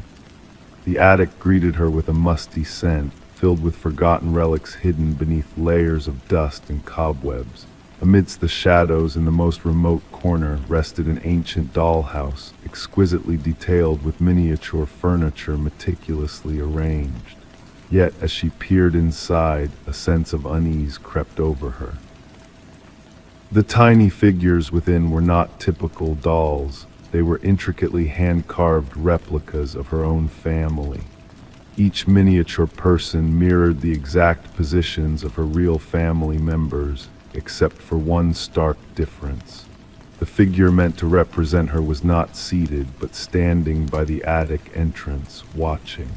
The attic greeted her with a musty scent, filled with forgotten relics hidden beneath layers of dust and cobwebs. Amidst the shadows in the most remote corner rested an ancient dollhouse, exquisitely detailed with miniature furniture meticulously arranged. Yet as she peered inside, a sense of unease crept over her. The tiny figures within were not typical dolls. They were intricately hand-carved replicas of her own family. Each miniature person mirrored the exact positions of her real family members, except for one stark difference. The figure meant to represent her was not seated, but standing by the attic entrance, watching.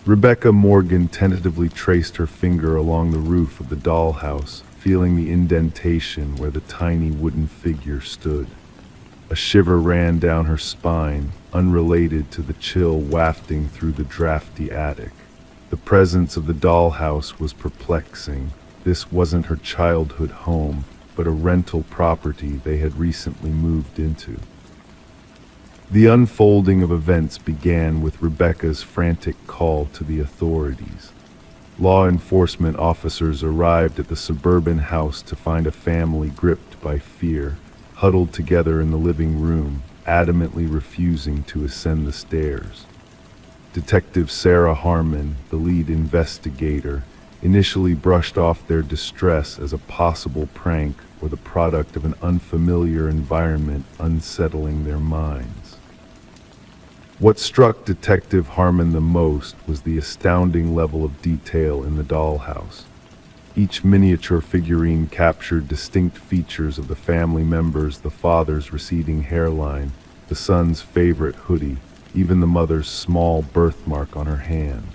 Rebecca Morgan tentatively traced her finger along the roof of the dollhouse, feeling the indentation where the tiny wooden figure stood. A shiver ran down her spine, unrelated to the chill wafting through the drafty attic. The presence of the dollhouse was perplexing. This wasn't her childhood home, but a rental property they had recently moved into. The unfolding of events began with Rebecca's frantic call to the authorities. Law enforcement officers arrived at the suburban house to find a family gripped by fear, huddled together in the living room, adamantly refusing to ascend the stairs. Detective Sarah Harmon, the lead investigator, initially brushed off their distress as a possible prank or the product of an unfamiliar environment unsettling their minds. What struck Detective Harmon the most was the astounding level of detail in the dollhouse. Each miniature figurine captured distinct features of the family members: the father's receding hairline, the son's favorite hoodie, even the mother's small birthmark on her hand.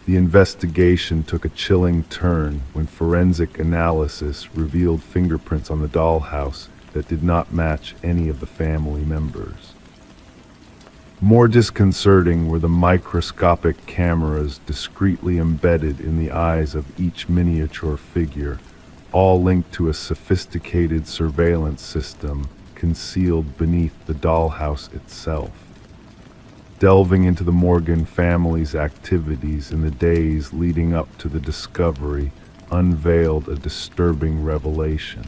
The investigation took a chilling turn when forensic analysis revealed fingerprints on the dollhouse that did not match any of the family members. More disconcerting were the microscopic cameras discreetly embedded in the eyes of each miniature figure, all linked to a sophisticated surveillance system concealed beneath the dollhouse itself. Delving into the Morgan family's activities in the days leading up to the discovery unveiled a disturbing revelation.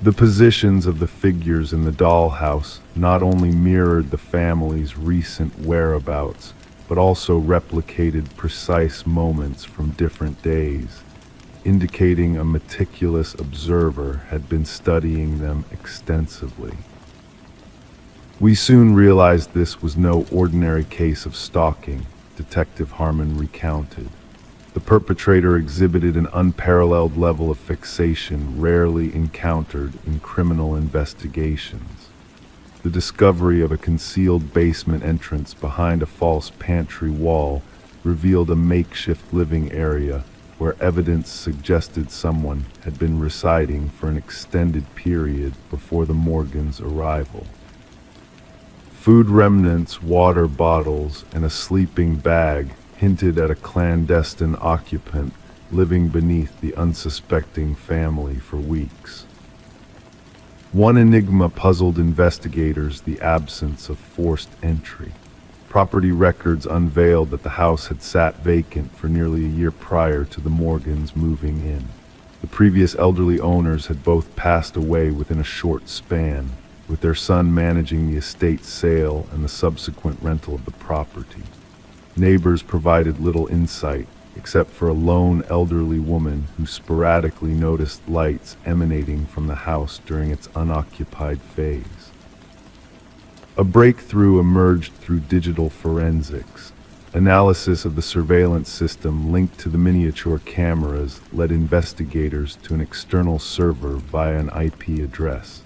The positions of the figures in the dollhouse not only mirrored the family's recent whereabouts, but also replicated precise moments from different days, indicating a meticulous observer had been studying them extensively. We soon realized this was no ordinary case of stalking, Detective Harmon recounted. The perpetrator exhibited an unparalleled level of fixation rarely encountered in criminal investigations. The discovery of a concealed basement entrance behind a false pantry wall revealed a makeshift living area where evidence suggested someone had been residing for an extended period before the Morgans' arrival. Food remnants, water bottles, and a sleeping bag hinted at a clandestine occupant living beneath the unsuspecting family for weeks. One enigma puzzled investigators: the absence of forced entry. Property records unveiled that the house had sat vacant for nearly a year prior to the Morgans moving in. The previous elderly owners had both passed away within a short span, with their son managing the estate sale and the subsequent rental of the property. Neighbors provided little insight, except for a lone elderly woman who sporadically noticed lights emanating from the house during its unoccupied phase. A breakthrough emerged through digital forensics. Analysis of the surveillance system linked to the miniature cameras led investigators to an external server via an IP address.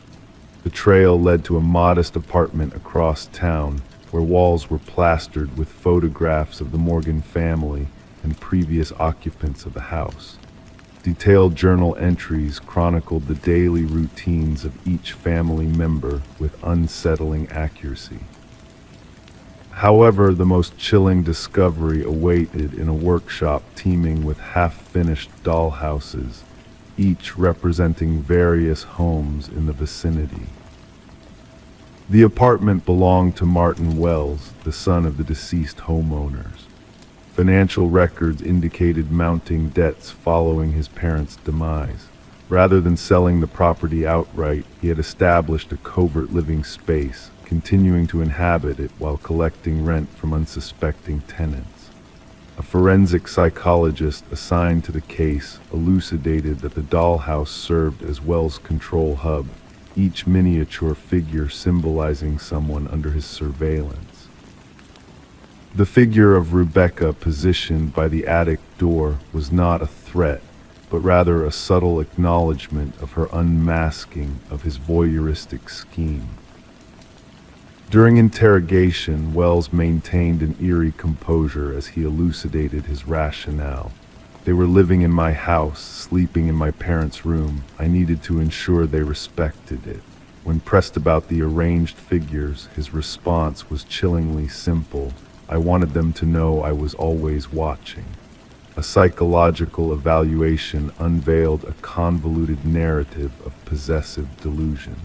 The trail led to a modest apartment across town where walls were plastered with photographs of the Morgan family and previous occupants of the house. Detailed journal entries chronicled the daily routines of each family member with unsettling accuracy. However, the most chilling discovery awaited in a workshop teeming with half-finished dollhouses, each representing various homes in the vicinity. The apartment belonged to Martin Wells, the son of the deceased homeowners. Financial records indicated mounting debts following his parents' demise. Rather than selling the property outright, he had established a covert living space, continuing to inhabit it while collecting rent from unsuspecting tenants. A forensic psychologist assigned to the case elucidated that the dollhouse served as Wells' control hub, each miniature figure symbolizing someone under his surveillance. The figure of Rebecca positioned by the attic door was not a threat, but rather a subtle acknowledgement of her unmasking of his voyeuristic scheme. During interrogation, Wells maintained an eerie composure as he elucidated his rationale. They were living in my house, sleeping in my parents' room. I needed to ensure they respected it. When pressed about the arranged figures, his response was chillingly simple. I wanted them to know I was always watching. A psychological evaluation unveiled a convoluted narrative of possessive delusion.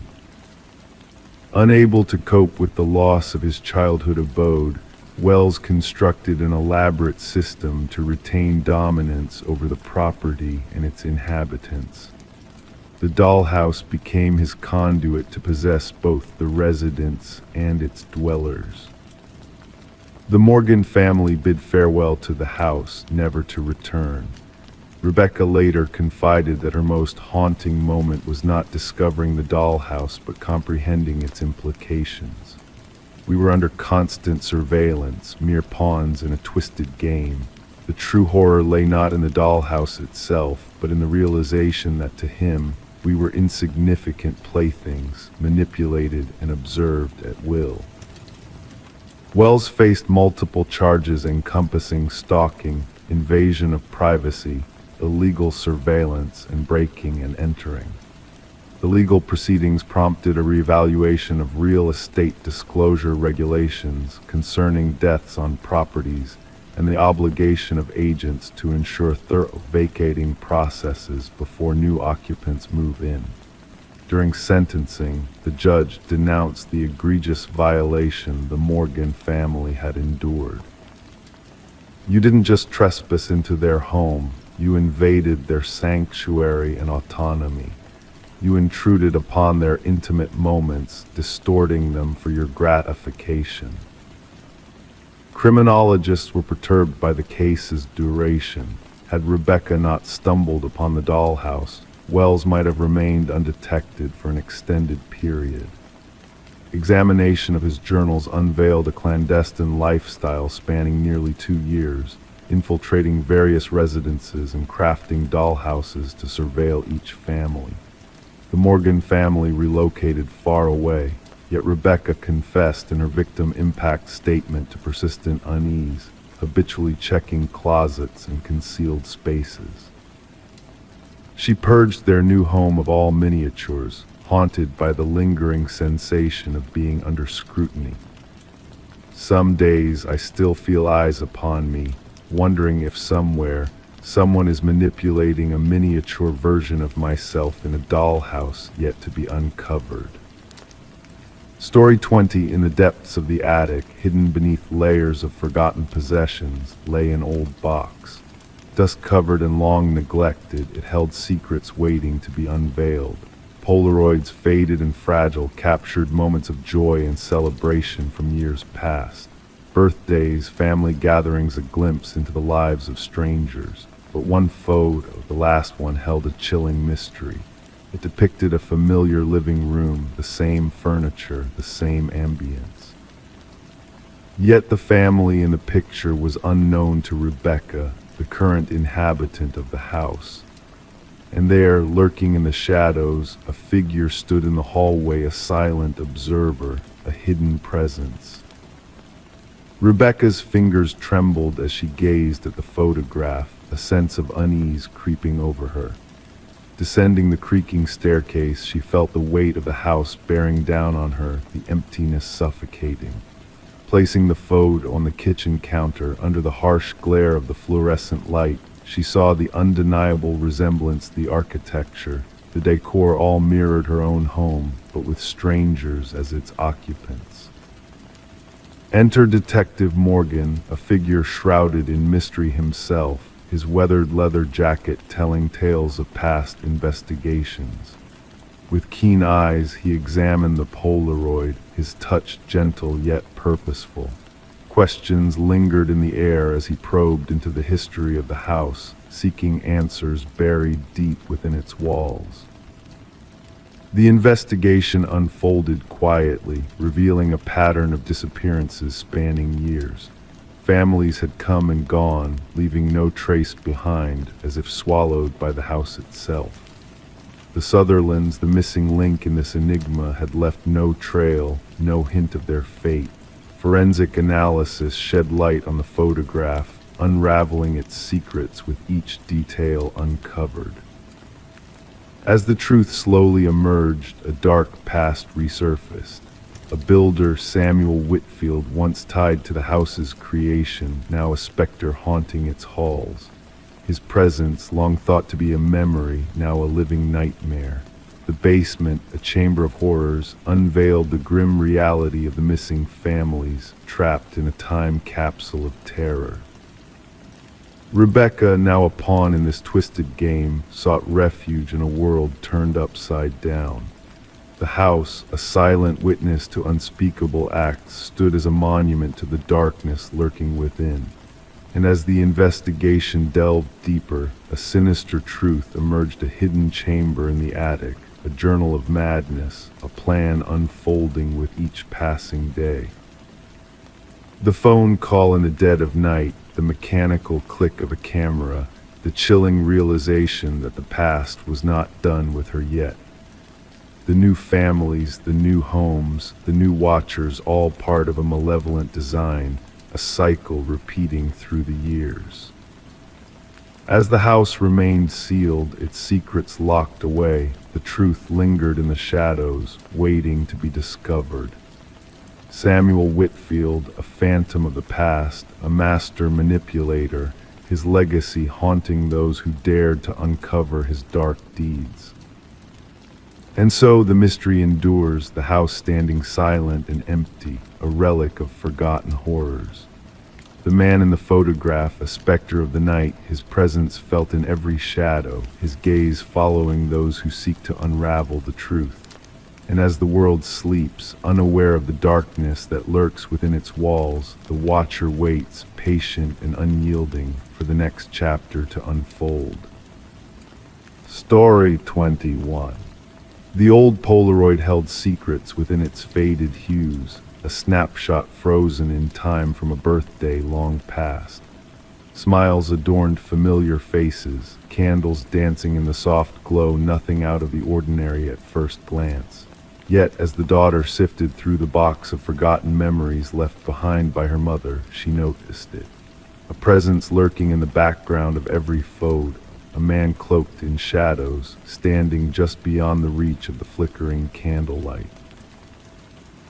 Unable to cope with the loss of his childhood abode, Wells constructed an elaborate system to retain dominance over the property and its inhabitants. The dollhouse became his conduit to possess both the residents and its dwellers. The Morgan family bid farewell to the house, never to return. Rebecca later confided that her most haunting moment was not discovering the dollhouse but comprehending its implications. We were under constant surveillance, mere pawns in a twisted game. The true horror lay not in the dollhouse itself, but in the realization that to him, we were insignificant playthings, manipulated and observed at will. Wells faced multiple charges encompassing stalking, invasion of privacy, illegal surveillance, and breaking and entering. The legal proceedings prompted a reevaluation of real estate disclosure regulations concerning deaths on properties and the obligation of agents to ensure thorough vacating processes before new occupants move in. During sentencing, the judge denounced the egregious violation the Morgan family had endured. You didn't just trespass into their home, you invaded their sanctuary and autonomy. You intruded upon their intimate moments, distorting them for your gratification. Criminologists were perturbed by the case's duration. Had Rebecca not stumbled upon the dollhouse, Wells might have remained undetected for an extended period. Examination of his journals unveiled a clandestine lifestyle spanning nearly 2 years, infiltrating various residences and crafting dollhouses to surveil each family. The Morgan family relocated far away, yet Rebecca confessed in her victim impact statement to persistent unease, habitually checking closets and concealed spaces. She purged their new home of all miniatures, haunted by the lingering sensation of being under scrutiny. Some days I still feel eyes upon me, wondering if somewhere, someone is manipulating a miniature version of myself in a dollhouse yet to be uncovered. Story 20. In the depths of the attic, hidden beneath layers of forgotten possessions, lay an old box. Dust-covered and long neglected, it held secrets waiting to be unveiled. Polaroids, faded and fragile, captured moments of joy and celebration from years past. Birthdays, family gatherings, a glimpse into the lives of strangers. But one photo, the last one, held a chilling mystery. It depicted a familiar living room, the same furniture, the same ambience. Yet the family in the picture was unknown to Rebecca, the current inhabitant of the house. And there, lurking in the shadows, a figure stood in the hallway, a silent observer, a hidden presence. Rebecca's fingers trembled as she gazed at the photograph, a sense of unease creeping over her. Descending the creaking staircase, she felt the weight of the house bearing down on her, the emptiness suffocating. Placing the photo on the kitchen counter, under the harsh glare of the fluorescent light, she saw the undeniable resemblance, the architecture, the decor all mirrored her own home, but with strangers as its occupants. Enter Detective Morgan, a figure shrouded in mystery himself, his weathered leather jacket telling tales of past investigations. With keen eyes, he examined the Polaroid, his touch gentle yet purposeful. Questions lingered in the air as he probed into the history of the house, seeking answers buried deep within its walls. The investigation unfolded quietly, revealing a pattern of disappearances spanning years. Families had come and gone, leaving no trace behind, as if swallowed by the house itself. The Sutherlands, the missing link in this enigma, had left no trail, no hint of their fate. Forensic analysis shed light on the photograph, unraveling its secrets with each detail uncovered. As the truth slowly emerged, a dark past resurfaced. A builder, Samuel Whitfield, once tied to the house's creation, now a specter haunting its halls. His presence, long thought to be a memory, now a living nightmare. The basement, a chamber of horrors, unveiled the grim reality of the missing families, trapped in a time capsule of terror. Rebecca, now a pawn in this twisted game, sought refuge in a world turned upside down. The house, a silent witness to unspeakable acts, stood as a monument to the darkness lurking within. And as the investigation delved deeper, a sinister truth emerged, a hidden chamber in the attic, a journal of madness, a plan unfolding with each passing day. The phone call in the dead of night, the mechanical click of a camera, the chilling realization that the past was not done with her yet. The new families, the new homes, the new watchers, all part of a malevolent design, a cycle repeating through the years. As the house remained sealed, its secrets locked away, the truth lingered in the shadows, waiting to be discovered. Samuel Whitfield, a phantom of the past, a master manipulator, his legacy haunting those who dared to uncover his dark deeds. And so the mystery endures, the house standing silent and empty, a relic of forgotten horrors. The man in the photograph, a specter of the night, his presence felt in every shadow, his gaze following those who seek to unravel the truth. And as the world sleeps, unaware of the darkness that lurks within its walls, the watcher waits, patient and unyielding, for the next chapter to unfold. Story 21. The old Polaroid held secrets within its faded hues, a snapshot frozen in time from a birthday long past. Smiles adorned familiar faces, candles dancing in the soft glow, nothing out of the ordinary at first glance. Yet, as the daughter sifted through the box of forgotten memories left behind by her mother, she noticed it. A presence lurking in the background of every photo, a man cloaked in shadows, standing just beyond the reach of the flickering candlelight.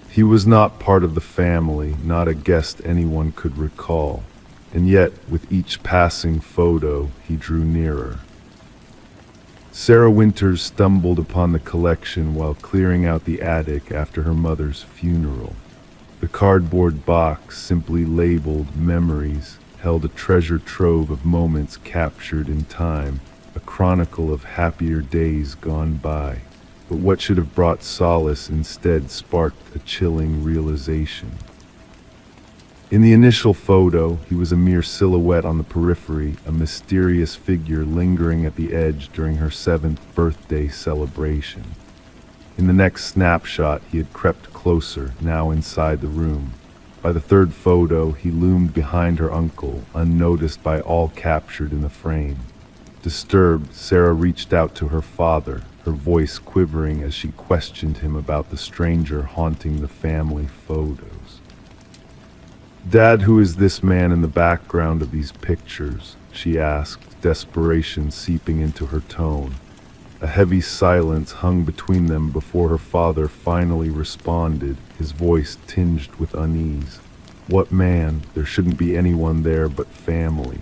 He was not part of the family, not a guest anyone could recall, and yet, with each passing photo, he drew nearer. Sarah Winters stumbled upon the collection while clearing out the attic after her mother's funeral. The cardboard box, simply labeled Memories, held a treasure trove of moments captured in time, a chronicle of happier days gone by. But what should have brought solace instead sparked a chilling realization. In the initial photo, he was a mere silhouette on the periphery, a mysterious figure lingering at the edge during her 7th birthday celebration. In the next snapshot, he had crept closer, now inside the room. By the 3rd photo, he loomed behind her uncle, unnoticed by all captured in the frame. Disturbed, Sarah reached out to her father, her voice quivering as she questioned him about the stranger haunting the family photos. "Dad, who is this man in the background of these pictures?" she asked, desperation seeping into her tone. A heavy silence hung between them before her father finally responded, his voice tinged with unease. "What man? There shouldn't be anyone there but family."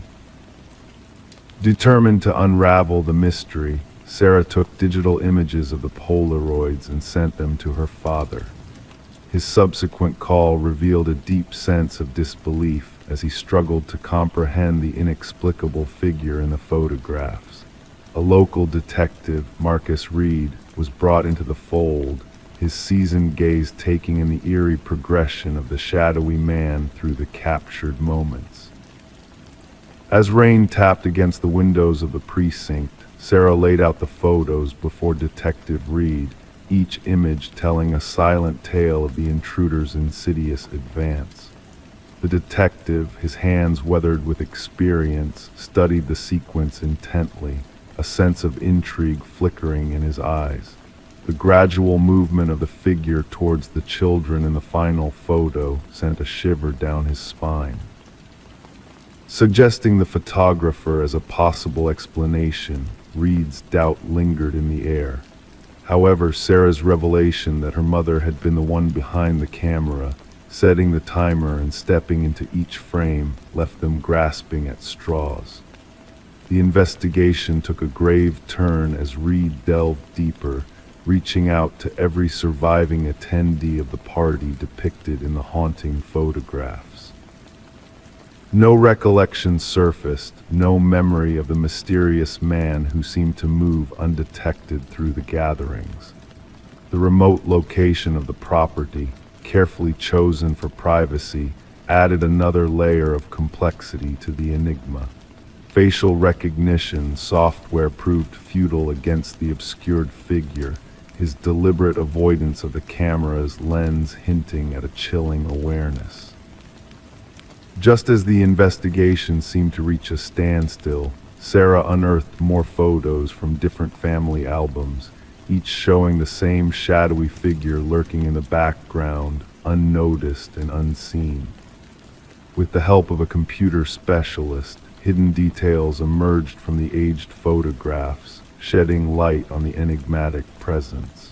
Determined to unravel the mystery, Sarah took digital images of the Polaroids and sent them to her father. His subsequent call revealed a deep sense of disbelief as he struggled to comprehend the inexplicable figure in the photographs. A local detective, Marcus Reed, was brought into the fold, his seasoned gaze taking in the eerie progression of the shadowy man through the captured moments. As rain tapped against the windows of the precinct, Sarah laid out the photos before Detective Reed, each image telling a silent tale of the intruder's insidious advance. The detective, his hands weathered with experience, studied the sequence intently, a sense of intrigue flickering in his eyes. The gradual movement of the figure towards the children in the final photo sent a shiver down his spine. Suggesting the photographer as a possible explanation, Reed's doubt lingered in the air. However, Sarah's revelation that her mother had been the one behind the camera, setting the timer and stepping into each frame, left them grasping at straws. The investigation took a grave turn as Reed delved deeper, reaching out to every surviving attendee of the party depicted in the haunting photographs. No recollection surfaced, no memory of the mysterious man who seemed to move undetected through the gatherings. The remote location of the property, carefully chosen for privacy, added another layer of complexity to the enigma. Facial recognition software proved futile against the obscured figure, his deliberate avoidance of the camera's lens hinting at a chilling awareness. Just as the investigation seemed to reach a standstill, Sarah unearthed more photos from different family albums, each showing the same shadowy figure lurking in the background, unnoticed and unseen. With the help of a computer specialist, hidden details emerged from the aged photographs, shedding light on the enigmatic presence.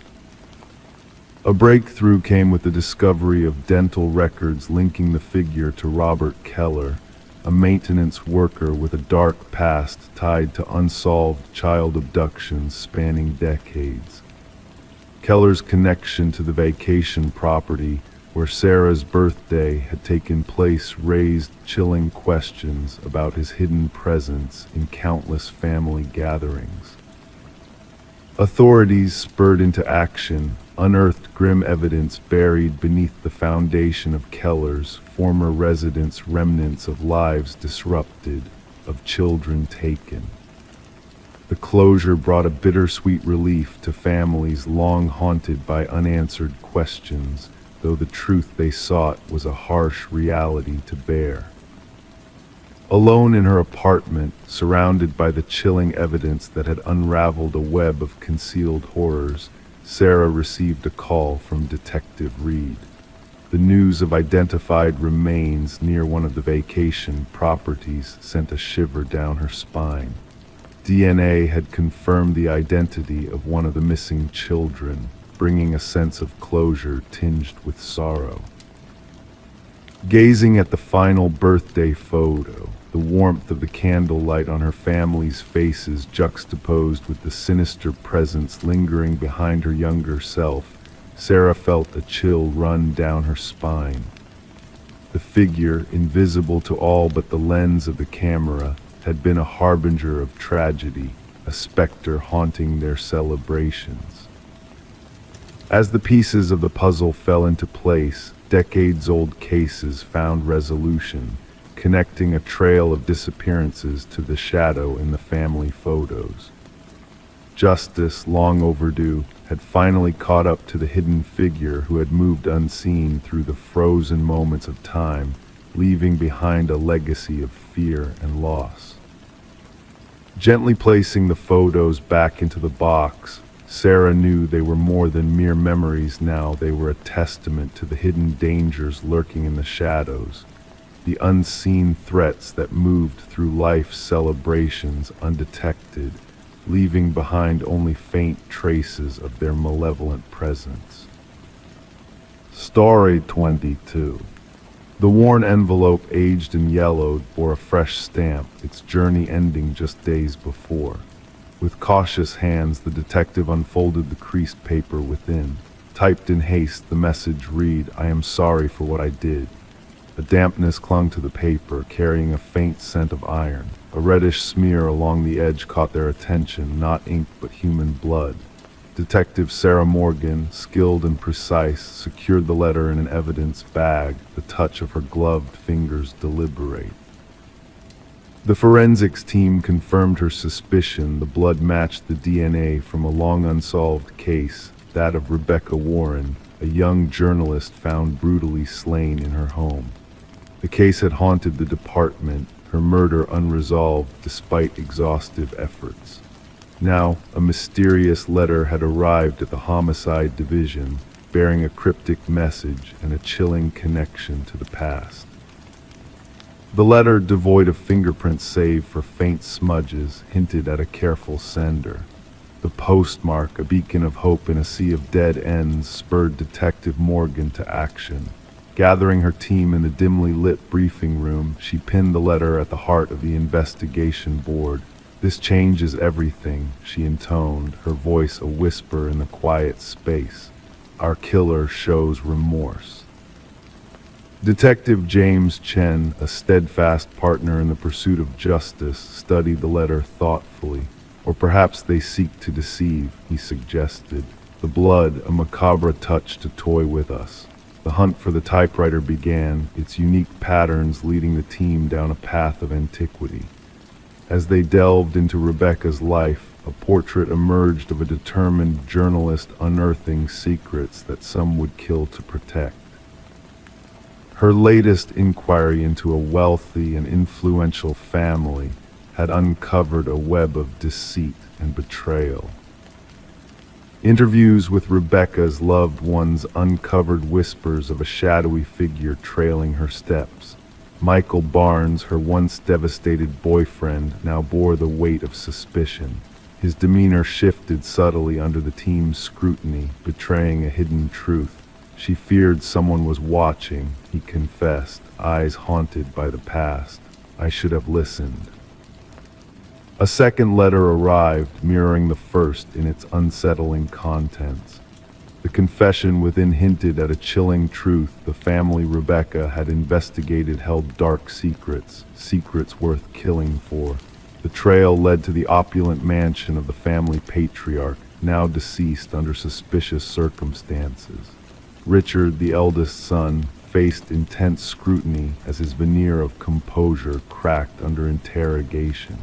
A breakthrough came with the discovery of dental records linking the figure to Robert Keller, a maintenance worker with a dark past tied to unsolved child abductions spanning decades. Keller's connection to the vacation property where Sarah's birthday had taken place raised chilling questions about his hidden presence in countless family gatherings. Authorities, spurred into action, unearthed grim evidence buried beneath the foundation of Keller's former residence, remnants of lives disrupted, of children taken. The closure brought a bittersweet relief to families long haunted by unanswered questions, though the truth they sought was a harsh reality to bear. Alone in her apartment, surrounded by the chilling evidence that had unraveled a web of concealed horrors, Sarah received a call from Detective Reed. The news of identified remains near one of the vacation properties sent a shiver down her spine. DNA had confirmed the identity of one of the missing children, bringing a sense of closure tinged with sorrow. Gazing at the final birthday photo, the warmth of the candlelight on her family's faces juxtaposed with the sinister presence lingering behind her younger self, Sarah felt a chill run down her spine. The figure, invisible to all but the lens of the camera, had been a harbinger of tragedy, a specter haunting their celebrations. As the pieces of the puzzle fell into place, decades-old cases found resolution, connecting a trail of disappearances to the shadow in the family photos. Justice, long overdue, had finally caught up to the hidden figure who had moved unseen through the frozen moments of time, leaving behind a legacy of fear and loss. Gently placing the photos back into the box, Sarah knew they were more than mere memories now. They were a testament to the hidden dangers lurking in the shadows, the unseen threats that moved through life's celebrations undetected, leaving behind only faint traces of their malevolent presence. Story 22. The worn envelope, aged and yellowed, bore a fresh stamp, its journey ending just days before. With cautious hands, the detective unfolded the creased paper within. Typed in haste, the message read, "I am sorry for what I did." A dampness clung to the paper, carrying a faint scent of iron. A reddish smear along the edge caught their attention, not ink but human blood. Detective Sarah Morgan, skilled and precise, secured the letter in an evidence bag, the touch of her gloved fingers deliberate. The forensics team confirmed her suspicion. The blood matched the DNA from a long unsolved case, that of Rebecca Warren, a young journalist found brutally slain in her home. The case had haunted the department, her murder unresolved despite exhaustive efforts. Now, a mysterious letter had arrived at the homicide division, bearing a cryptic message and a chilling connection to the past. The letter, devoid of fingerprints save for faint smudges, hinted at a careful sender. The postmark, a beacon of hope in a sea of dead ends, spurred Detective Morgan to action. Gathering her team in the dimly lit briefing room, she pinned the letter at the heart of the investigation board. "This changes everything," she intoned, her voice a whisper in the quiet space. "Our killer shows remorse." Detective James Chen, a steadfast partner in the pursuit of justice, studied the letter thoughtfully. "Or perhaps they seek to deceive," he suggested. "The blood, a macabre touch to toy with us." The hunt for the typewriter began, its unique patterns leading the team down a path of antiquity. As they delved into Rebecca's life, a portrait emerged of a determined journalist unearthing secrets that some would kill to protect. Her latest inquiry into a wealthy and influential family had uncovered a web of deceit and betrayal. Interviews with Rebecca's loved ones uncovered whispers of a shadowy figure trailing her steps. Michael Barnes, her once devastated boyfriend, now bore the weight of suspicion. His demeanor shifted subtly under the team's scrutiny, betraying a hidden truth. She feared someone was watching, he confessed, eyes haunted by the past. "I should have listened." A second letter arrived, mirroring the first in its unsettling contents. The confession within hinted at a chilling truth. The family Rebecca had investigated held dark secrets, secrets worth killing for. The trail led to the opulent mansion of the family patriarch, now deceased under suspicious circumstances. Richard, the eldest son, faced intense scrutiny as his veneer of composure cracked under interrogation.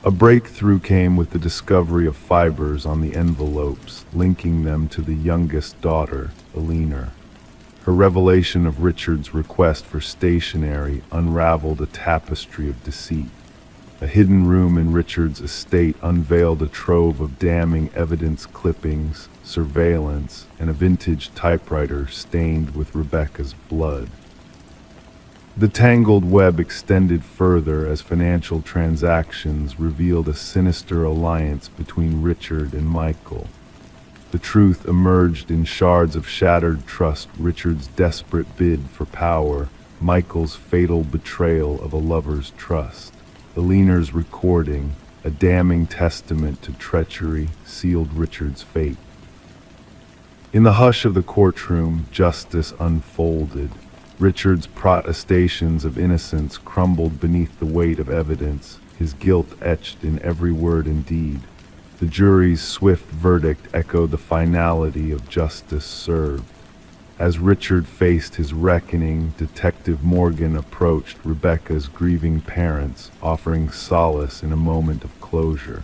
A breakthrough came with the discovery of fibers on the envelopes, linking them to the youngest daughter, Eleanor. Her revelation of Richard's request for stationery unraveled a tapestry of deceit. A hidden room in Richard's estate unveiled a trove of damning evidence clippings, surveillance, and a vintage typewriter stained with Rebecca's blood. The tangled web extended further as financial transactions revealed a sinister alliance between Richard and Michael. The truth emerged in shards of shattered trust: Richard's desperate bid for power, Michael's fatal betrayal of a lover's trust. Eleanor's recording, a damning testament to treachery, sealed Richard's fate. In the hush of the courtroom, justice unfolded. Richard's protestations of innocence crumbled beneath the weight of evidence, his guilt etched in every word and deed. The jury's swift verdict echoed the finality of justice served. As Richard faced his reckoning, Detective Morgan approached Rebecca's grieving parents, offering solace in a moment of closure.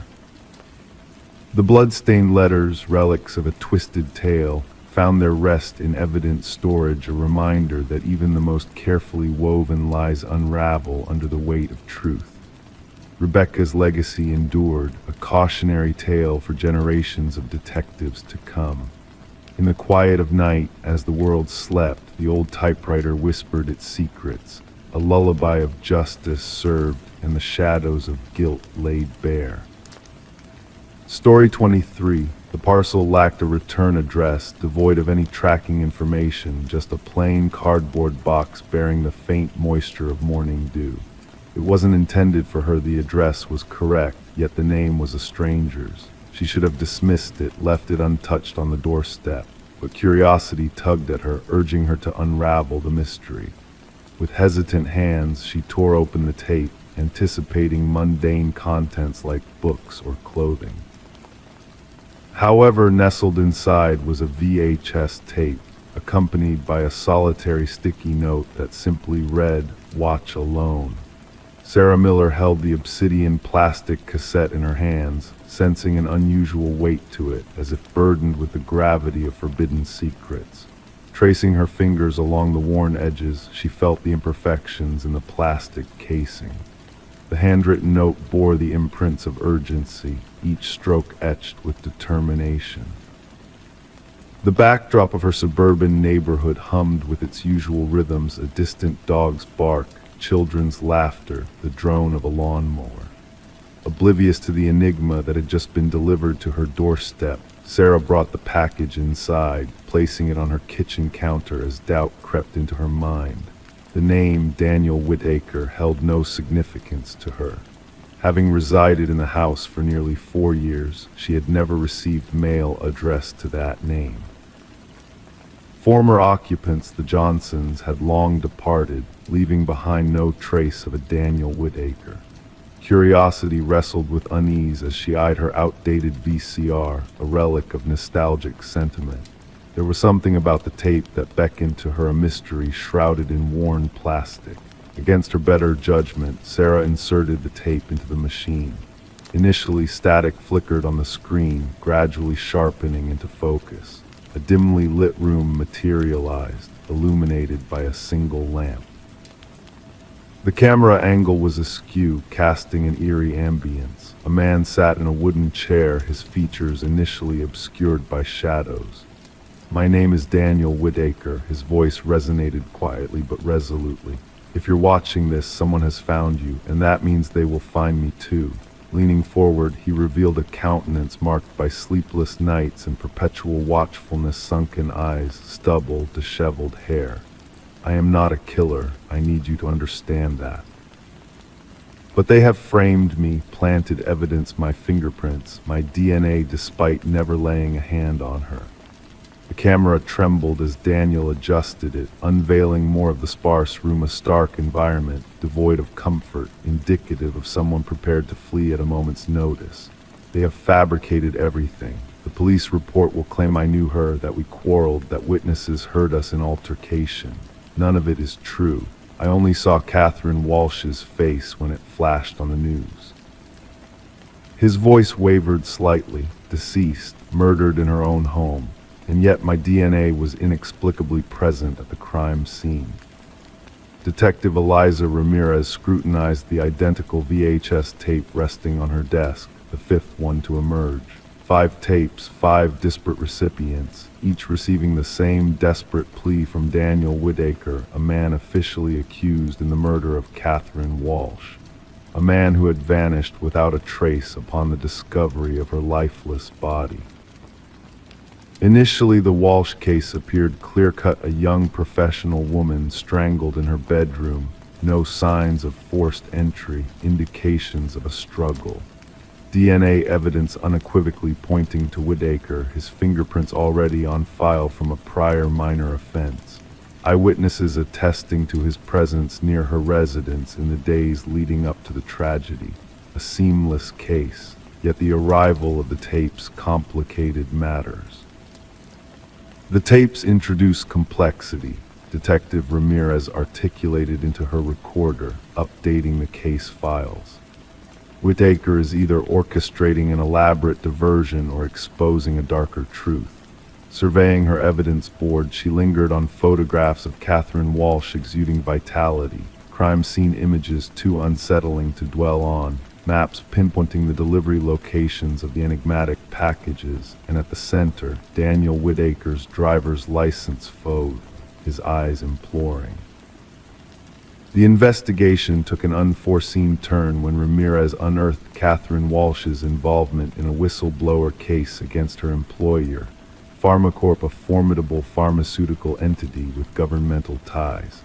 The blood-stained letters, relics of a twisted tale, found their rest in evidence storage, a reminder that even the most carefully woven lies unravel under the weight of truth. Rebecca's legacy endured, a cautionary tale for generations of detectives to come. In the quiet of night, as the world slept, the old typewriter whispered its secrets, a lullaby of justice served and the shadows of guilt laid bare. Story 23. The parcel lacked a return address, devoid of any tracking information, just a plain cardboard box bearing the faint moisture of morning dew. It wasn't intended for her. The address was correct, yet the name was a stranger's. She should have dismissed it, left it untouched on the doorstep, but curiosity tugged at her, urging her to unravel the mystery. With hesitant hands, she tore open the tape, anticipating mundane contents like books or clothing. However, nestled inside was a VHS tape, accompanied by a solitary sticky note that simply read, "Watch alone." Sarah Miller held the obsidian plastic cassette in her hands, sensing an unusual weight to it, as if burdened with the gravity of forbidden secrets. Tracing her fingers along the worn edges, she felt the imperfections in the plastic casing. The handwritten note bore the imprints of urgency, each stroke etched with determination. The backdrop of her suburban neighborhood hummed with its usual rhythms: a distant dog's bark, children's laughter, the drone of a lawnmower. Oblivious to the enigma that had just been delivered to her doorstep, Sarah brought the package inside, placing it on her kitchen counter as doubt crept into her mind. The name Daniel Whitaker held no significance to her. Having resided in the house for nearly 4 years, she had never received mail addressed to that name. Former occupants, the Johnsons, had long departed, leaving behind no trace of a Daniel Whitaker. Curiosity wrestled with unease as she eyed her outdated VCR, a relic of nostalgic sentiment. There was something about the tape that beckoned to her, a mystery shrouded in worn plastic. Against her better judgment, Sarah inserted the tape into the machine. Initially, static flickered on the screen, gradually sharpening into focus. A dimly lit room materialized, illuminated by a single lamp. The camera angle was askew, casting an eerie ambience. A man sat in a wooden chair, his features initially obscured by shadows. "My name is Daniel Whitaker," his voice resonated quietly but resolutely. "If you're watching this, someone has found you, and that means they will find me too." Leaning forward, he revealed a countenance marked by sleepless nights and perpetual watchfulness, sunken eyes, stubble, disheveled hair. "I am not a killer. I need you to understand that. But they have framed me, planted evidence, my fingerprints, my DNA, despite never laying a hand on her." The camera trembled as Daniel adjusted it, unveiling more of the sparse room, a stark environment, devoid of comfort, indicative of someone prepared to flee at a moment's notice. "They have fabricated everything. The police report will claim I knew her, that we quarreled, that witnesses heard us in altercation. None of it is true. I only saw Catherine Walsh's face when it flashed on the news." His voice wavered slightly. "Deceased, murdered in her own home. And yet my DNA was inexplicably present at the crime scene." Detective Eliza Ramirez scrutinized the identical VHS tape resting on her desk, the fifth one to emerge. 5 tapes, 5 disparate recipients, each receiving the same desperate plea from Daniel Whitaker, a man officially accused in the murder of Catherine Walsh. A man who had vanished without a trace upon the discovery of her lifeless body. Initially, the Walsh case appeared clear-cut: a young professional woman strangled in her bedroom, no signs of forced entry, indications of a struggle. DNA evidence unequivocally pointing to Whitaker, his fingerprints already on file from a prior minor offense. Eyewitnesses attesting to his presence near her residence in the days leading up to the tragedy. A seamless case. yet the arrival of the tapes complicated matters. The tapes introduced complexity. Detective Ramirez articulated into her recorder, updating the case files. Whitaker is either orchestrating an elaborate diversion or exposing a darker truth. Surveying her evidence board, she lingered on photographs of Catherine Walsh exuding vitality, crime scene images too unsettling to dwell on, maps pinpointing the delivery locations of the enigmatic packages, and at the center, Daniel Whitaker's driver's license photo, his eyes imploring. The investigation took an unforeseen turn when Ramirez unearthed Catherine Walsh's involvement in a whistleblower case against her employer, Pharmacorp, a formidable pharmaceutical entity with governmental ties.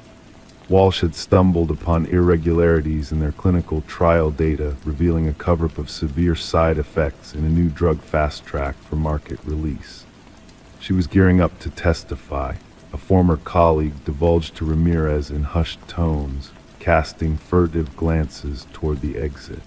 Walsh had stumbled upon irregularities in their clinical trial data, revealing a cover-up of severe side effects in a new drug fast-track for market release. She was gearing up to testify. A former colleague divulged to Ramirez in hushed tones, casting furtive glances toward the exit.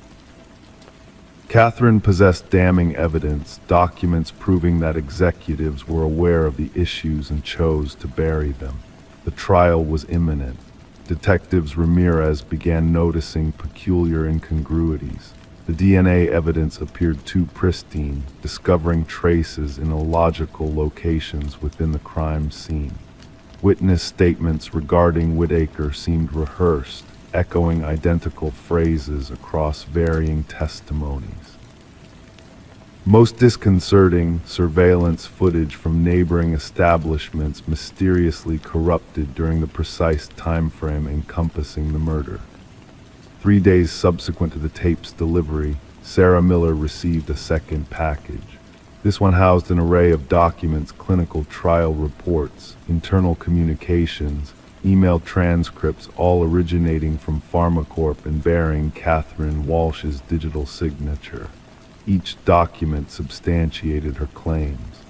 Catherine possessed damning evidence, documents proving that executives were aware of the issues and chose to bury them. The trial was imminent. Detectives Ramirez began noticing peculiar incongruities. The DNA evidence appeared too pristine, discovering traces in illogical locations within the crime scene. Witness statements regarding Whitaker seemed rehearsed, echoing identical phrases across varying testimonies. Most disconcerting, surveillance footage from neighboring establishments mysteriously corrupted during the precise time frame encompassing the murder. 3 days subsequent to the tape's delivery, Sarah Miller received a second package. This one housed an array of documents, clinical trial reports, internal communications, email transcripts, all originating from Pharmacorp and bearing Catherine Walsh's digital signature. Each document substantiated her claims.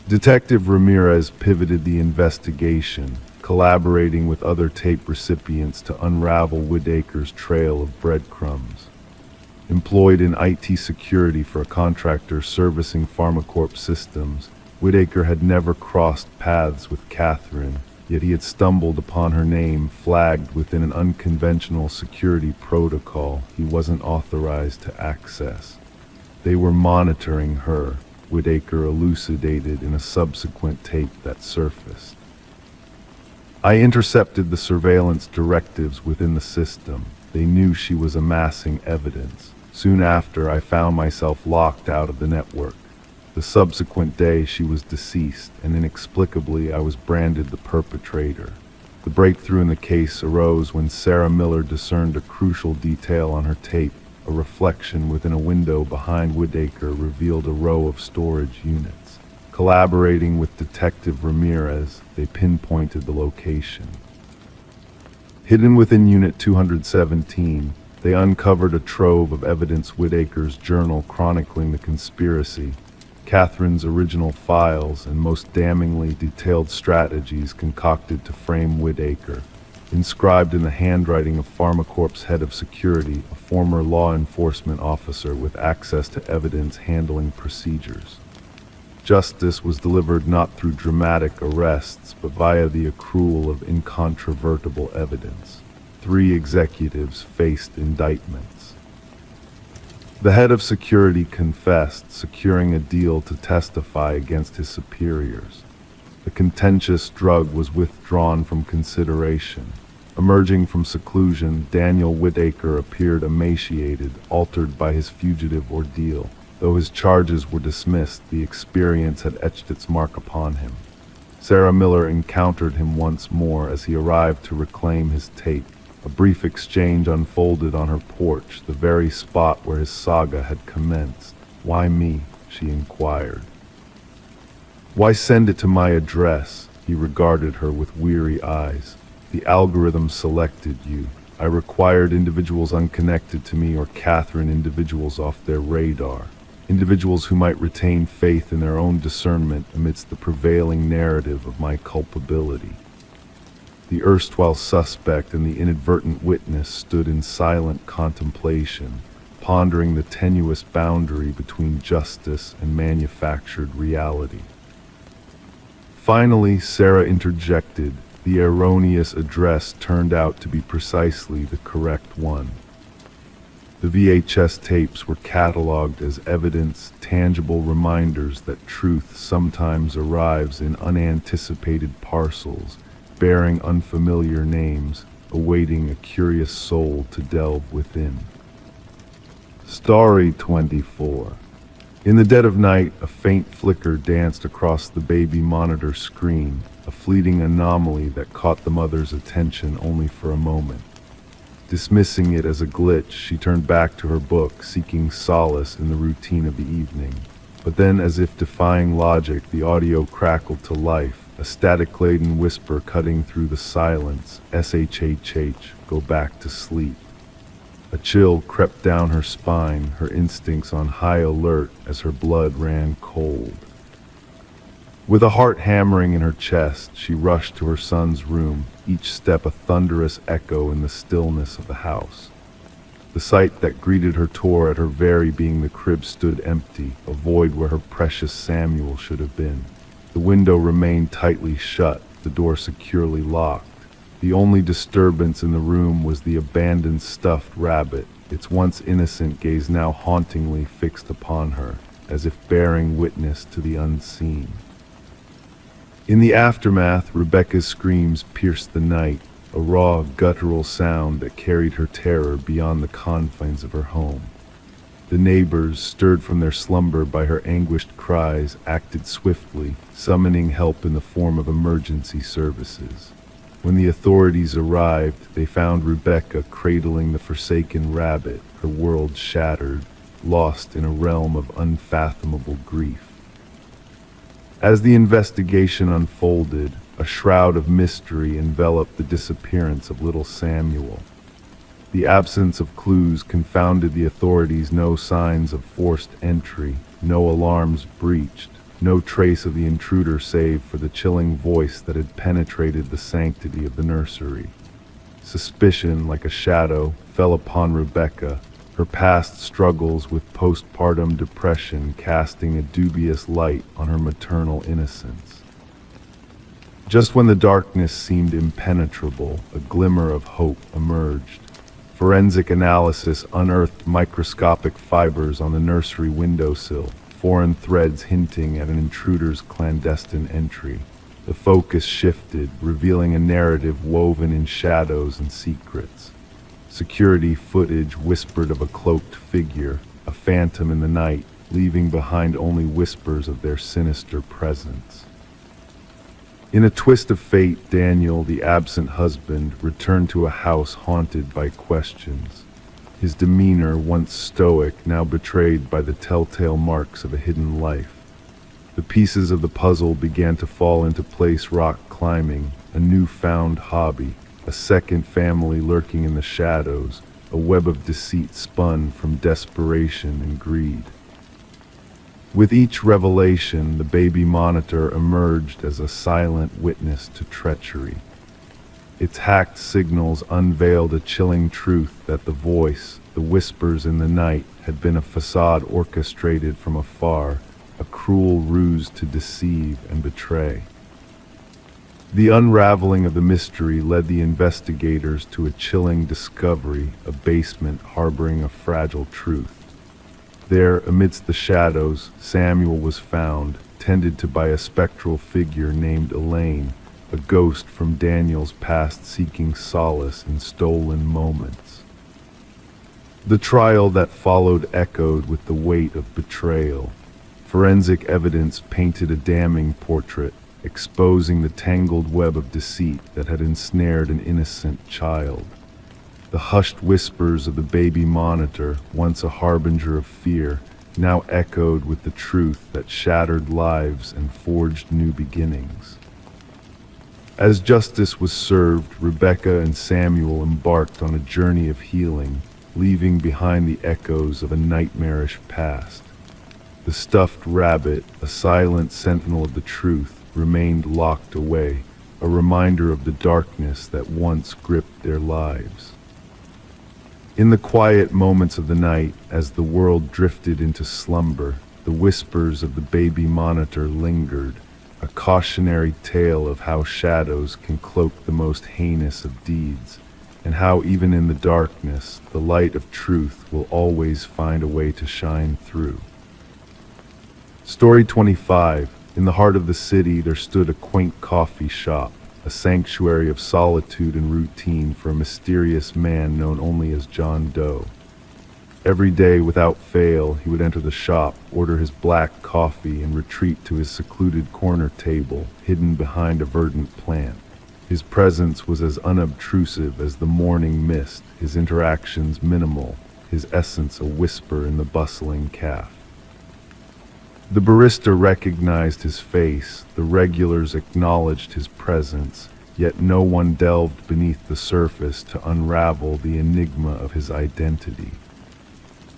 Detective Ramirez pivoted the investigation, collaborating with other tape recipients to unravel Whitaker's trail of breadcrumbs. Employed in IT security for a contractor servicing Pharmacorp systems, Whitaker had never crossed paths with Catherine, yet he had stumbled upon her name flagged within an unconventional security protocol he wasn't authorized to access. They were monitoring her, Whitaker elucidated in a subsequent tape that surfaced. I intercepted the surveillance directives within the system. They knew she was amassing evidence. Soon after, I found myself locked out of the network. The subsequent day, she was deceased, and inexplicably, I was branded the perpetrator. The breakthrough in the case arose when Sarah Miller discerned a crucial detail on her tape. A reflection within a window behind Whitaker revealed a row of storage units. Collaborating with Detective Ramirez, they pinpointed the location. Hidden within Unit 217, they uncovered a trove of evidence: Whitaker's journal chronicling the conspiracy, Catherine's original files, and most damningly detailed strategies concocted to frame Whitaker. Inscribed in the handwriting of Pharmacorp's head of security, a former law enforcement officer with access to evidence handling procedures. Justice was delivered not through dramatic arrests, but via the accrual of incontrovertible evidence. 3 executives faced indictments. The head of security confessed, securing a deal to testify against his superiors. The contentious drug was withdrawn from consideration. Emerging from seclusion, Daniel Whitaker appeared emaciated, altered by his fugitive ordeal. Though his charges were dismissed, the experience had etched its mark upon him. Sarah Miller encountered him once more as he arrived to reclaim his tape. A brief exchange unfolded on her porch, the very spot where his saga had commenced. "Why me?" she inquired. "Why send it to my address?" He regarded her with weary eyes. "The algorithm selected you. I required individuals unconnected to me, or Catherine, individuals off their radar. Individuals who might retain faith in their own discernment amidst the prevailing narrative of my culpability." The erstwhile suspect and the inadvertent witness stood in silent contemplation. pondering the tenuous boundary between justice and manufactured reality. Finally, Sarah interjected. The erroneous address turned out to be precisely the correct one. The VHS tapes were cataloged as evidence, tangible reminders that truth sometimes arrives in unanticipated parcels, bearing unfamiliar names, awaiting a curious soul to delve within. Story 24. In the dead of night, a faint flicker danced across the baby monitor screen, a fleeting anomaly that caught the mother's attention only for a moment. Dismissing it as a glitch, she turned back to her book, seeking solace in the routine of the evening. But then, as if defying logic, the audio crackled to life, a static-laden whisper cutting through the silence. SHHH, go back to sleep. A chill crept down her spine, her instincts on high alert as her blood ran cold. With a heart hammering in her chest, she rushed to her son's room, each step a thunderous echo in the stillness of the house. The sight that greeted her tore at her very being. The crib stood empty, a void where her precious Samuel should have been. The window remained tightly shut, the door securely locked. The only disturbance in the room was the abandoned stuffed rabbit, its once innocent gaze now hauntingly fixed upon her, as if bearing witness to the unseen. In the aftermath, Rebecca's screams pierced the night, a raw, guttural sound that carried her terror beyond the confines of her home. The neighbors, stirred from their slumber by her anguished cries, acted swiftly, summoning help in the form of emergency services. When the authorities arrived, they found Rebecca cradling the forsaken rabbit, her world shattered, lost in a realm of unfathomable grief. As the investigation unfolded, a shroud of mystery enveloped the disappearance of little Samuel. The absence of clues confounded the authorities. No signs of forced entry, no alarms breached, no trace of the intruder save for the chilling voice that had penetrated the sanctity of the nursery. Suspicion, like a shadow, fell upon Rebecca, her past struggles with postpartum depression casting a dubious light on her maternal innocence. Just when the darkness seemed impenetrable, a glimmer of hope emerged. Forensic analysis unearthed microscopic fibers on the nursery windowsill, foreign threads hinting at an intruder's clandestine entry. The focus shifted, revealing a narrative woven in shadows and secrets. Security footage whispered of a cloaked figure, a phantom in the night, leaving behind only whispers of their sinister presence. In a twist of fate, Daniel, the absent husband, returned to a house haunted by questions. His demeanor, once stoic, now betrayed by the telltale marks of a hidden life. The pieces of the puzzle began to fall into place: rock climbing, a newfound hobby, a second family lurking in the shadows, a web of deceit spun from desperation and greed. With each revelation, the baby monitor emerged as a silent witness to treachery. Its hacked signals unveiled a chilling truth that the voice, the whispers in the night, had been a facade orchestrated from afar, a cruel ruse to deceive and betray. The unraveling of the mystery led the investigators to a chilling discovery: a basement harboring a fragile truth. There, amidst the shadows, Samuel was found, tended to by a spectral figure named Elaine, a ghost from Daniel's past seeking solace in stolen moments. The trial that followed echoed with the weight of betrayal. Forensic evidence painted a damning portrait, exposing the tangled web of deceit that had ensnared an innocent child. The hushed whispers of the baby monitor, once a harbinger of fear, now echoed with the truth that shattered lives and forged new beginnings. As justice was served, Rebecca and Samuel embarked on a journey of healing, leaving behind the echoes of a nightmarish past. The stuffed rabbit, a silent sentinel of the truth, remained locked away, a reminder of the darkness that once gripped their lives. In the quiet moments of the night, as the world drifted into slumber, the whispers of the baby monitor lingered, a cautionary tale of how shadows can cloak the most heinous of deeds, and how even in the darkness, the light of truth will always find a way to shine through. Story 25. In the heart of the city, there stood a quaint coffee shop, a sanctuary of solitude and routine for a mysterious man known only as John Doe. Every day, without fail, he would enter the shop, order his black coffee, and retreat to his secluded corner table, hidden behind a verdant plant. His presence was as unobtrusive as the morning mist, his interactions minimal, his essence a whisper in the bustling cafe. The barista recognized his face, the regulars acknowledged his presence, yet no one delved beneath the surface to unravel the enigma of his identity.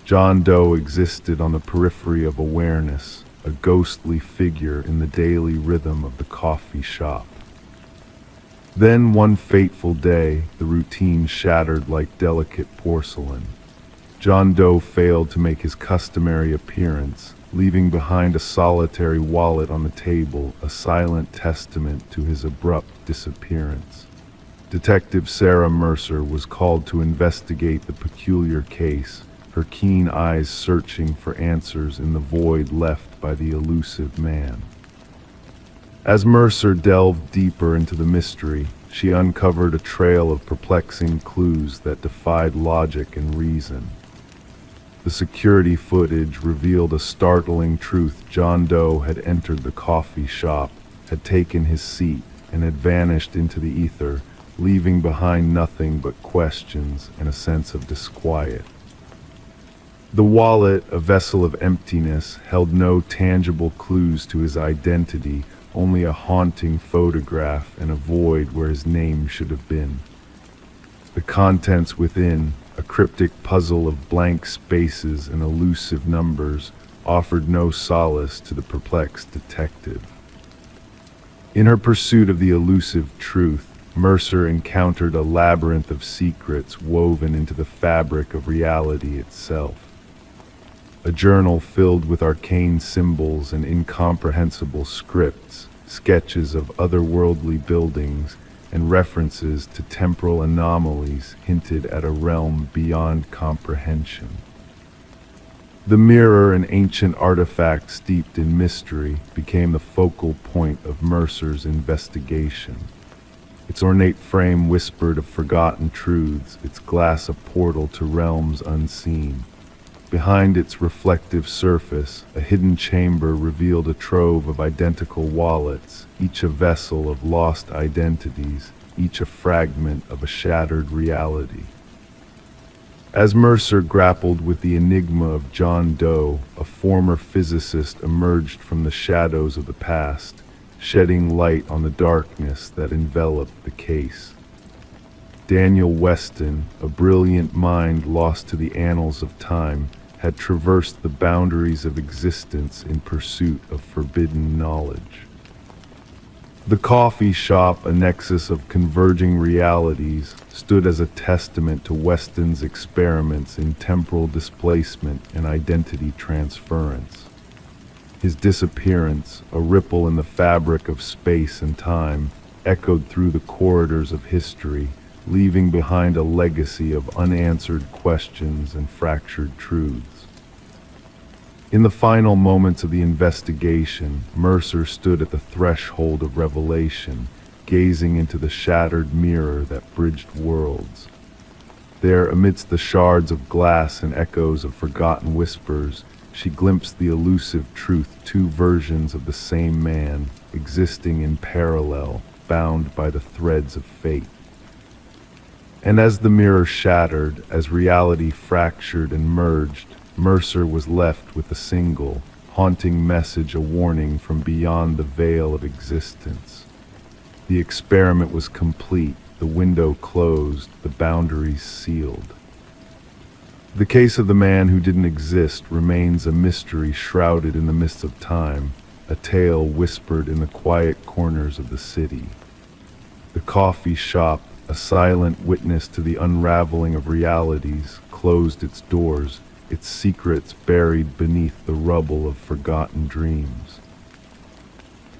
John Doe existed on the periphery of awareness, a ghostly figure in the daily rhythm of the coffee shop. Then one fateful day, the routine shattered like delicate porcelain. John Doe failed to make his customary appearance, leaving behind a solitary wallet on the table, a silent testament to his abrupt disappearance. Detective Sarah Mercer was called to investigate the peculiar case, her keen eyes searching for answers in the void left by the elusive man. As Mercer delved deeper into the mystery, she uncovered a trail of perplexing clues that defied logic and reason. The security footage revealed a startling truth. John Doe had entered the coffee shop, had taken his seat, and had vanished into the ether, leaving behind nothing but questions and a sense of disquiet. The wallet, a vessel of emptiness, held no tangible clues to his identity, only a haunting photograph and a void where his name should have been. The contents within, a cryptic puzzle of blank spaces and elusive numbers, offered no solace to the perplexed detective. In her pursuit of the elusive truth, Mercer encountered a labyrinth of secrets woven into the fabric of reality itself. A journal filled with arcane symbols and incomprehensible scripts, sketches of otherworldly buildings, and references to temporal anomalies hinted at a realm beyond comprehension. The mirror, an ancient artifact steeped in mystery, became the focal point of Mercer's investigation. Its ornate frame whispered of forgotten truths, its glass a portal to realms unseen. Behind its reflective surface, a hidden chamber revealed a trove of identical wallets, each a vessel of lost identities, each a fragment of a shattered reality. As Mercer grappled with the enigma of John Doe, a former physicist emerged from the shadows of the past, shedding light on the darkness that enveloped the case. Daniel Weston, a brilliant mind lost to the annals of time, had traversed the boundaries of existence in pursuit of forbidden knowledge. The coffee shop, a nexus of converging realities, stood as a testament to Weston's experiments in temporal displacement and identity transference. His disappearance, a ripple in the fabric of space and time, echoed through the corridors of history, leaving behind a legacy of unanswered questions and fractured truths. In the final moments of the investigation, Mercer stood at the threshold of revelation, gazing into the shattered mirror that bridged worlds. There, amidst the shards of glass and echoes of forgotten whispers, she glimpsed the elusive truth, two versions of the same man, existing in parallel, bound by the threads of fate. And as the mirror shattered, as reality fractured and merged, Mercer was left with a single, haunting message, a warning from beyond the veil of existence. The experiment was complete, the window closed, the boundaries sealed. The case of the man who didn't exist remains a mystery shrouded in the mist of time, a tale whispered in the quiet corners of the city. The coffee shop, a silent witness to the unraveling of realities, closed its doors, its secrets buried beneath the rubble of forgotten dreams.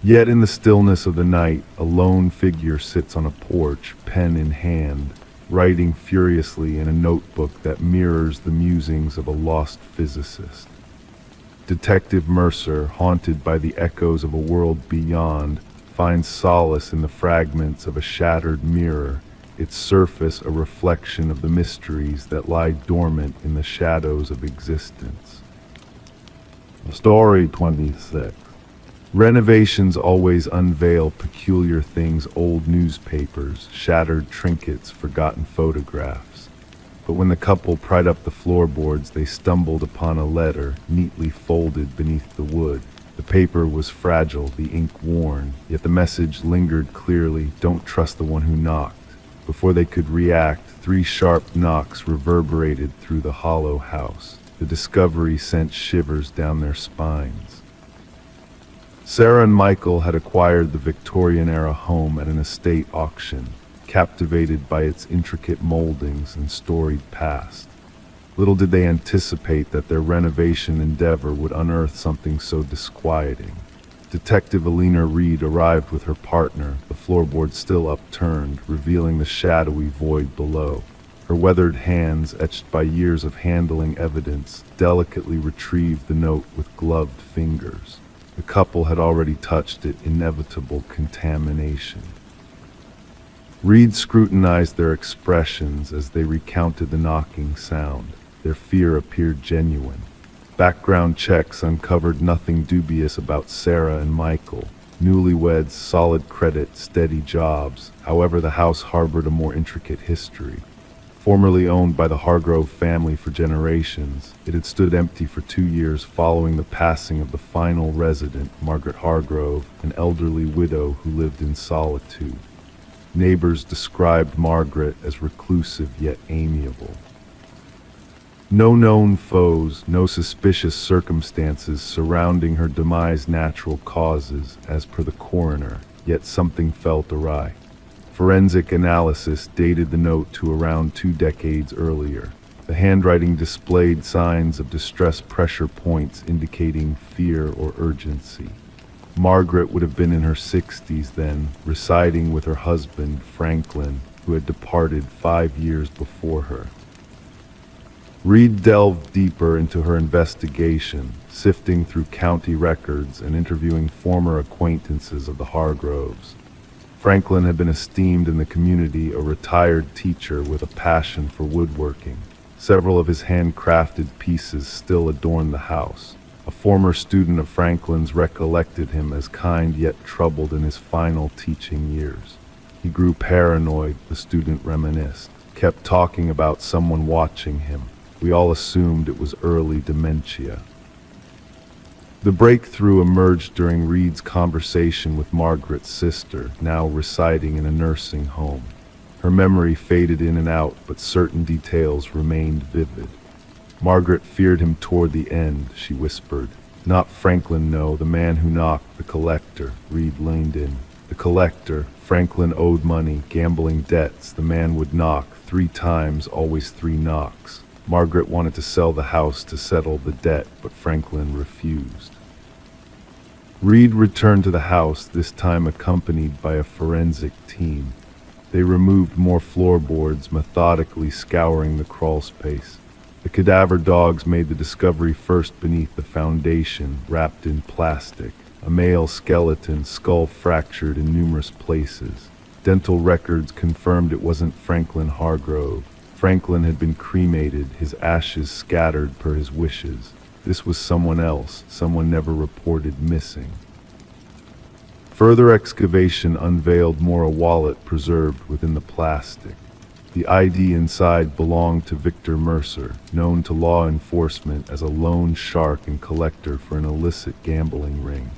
Yet in the stillness of the night, a lone figure sits on a porch, pen in hand, writing furiously in a notebook that mirrors the musings of a lost physicist. Detective Mercer, haunted by the echoes of a world beyond, finds solace in the fragments of a shattered mirror, its surface a reflection of the mysteries that lie dormant in the shadows of existence. Story 26. Renovations always unveil peculiar things: old newspapers, shattered trinkets, forgotten photographs. But when the couple pried up the floorboards, they stumbled upon a letter, neatly folded beneath the wood. The paper was fragile, the ink worn, yet the message lingered clearly: "Don't trust the one who knocked." Before they could react, 3 sharp knocks reverberated through the hollow house. The discovery sent shivers down their spines. Sarah and Michael had acquired the Victorian-era home at an estate auction, captivated by its intricate moldings and storied past. Little did they anticipate that their renovation endeavor would unearth something so disquieting. Detective Alina Reed arrived with her partner, the floorboards still upturned, revealing the shadowy void below. Her weathered hands, etched by years of handling evidence, delicately retrieved the note with gloved fingers. The couple had already touched its inevitable contamination. Reed scrutinized their expressions as they recounted the knocking sound. Their fear appeared genuine. Background checks uncovered nothing dubious about Sarah and Michael. Newlyweds, solid credit, steady jobs. However, the house harbored a more intricate history. Formerly owned by the Hargrove family for generations, it had stood empty for 2 years following the passing of the final resident, Margaret Hargrove, an elderly widow who lived in solitude. Neighbors described Margaret as reclusive yet amiable. No known foes, no suspicious circumstances surrounding her demise, natural causes, as per the coroner, yet something felt awry. Forensic analysis dated the note to around 2 decades earlier. The handwriting displayed signs of distress pressure points indicating fear or urgency. Margaret would have been in her 60s then, residing with her husband, Franklin, who had departed 5 years before her. Reed delved deeper into her investigation, sifting through county records and interviewing former acquaintances of the Hargroves. Franklin had been esteemed in the community, a retired teacher with a passion for woodworking. Several of his handcrafted pieces still adorn the house. A former student of Franklin's recollected him as kind yet troubled in his final teaching years. He grew paranoid, the student reminisced, kept talking about someone watching him. We all assumed it was early dementia. The breakthrough emerged during Reed's conversation with Margaret's sister, now residing in a nursing home. Her memory faded in and out, but certain details remained vivid. Margaret feared him toward the end, she whispered. Not Franklin, no, the man who knocked, the collector. Reed leaned in. The collector. Franklin owed money, gambling debts. The man would knock 3 times, always 3 knocks. Margaret wanted to sell the house to settle the debt, but Franklin refused. Reed returned to the house, this time accompanied by a forensic team. They removed more floorboards, methodically scouring the crawl space. The cadaver dogs made the discovery first beneath the foundation, wrapped in plastic. A male skeleton, skull fractured in numerous places. Dental records confirmed it wasn't Franklin Hargrove. Franklin had been cremated, his ashes scattered per his wishes. This was someone else, someone never reported missing. Further excavation unveiled more, a wallet preserved within the plastic. The ID inside belonged to Victor Mercer, known to law enforcement as a loan shark and collector for an illicit gambling ring.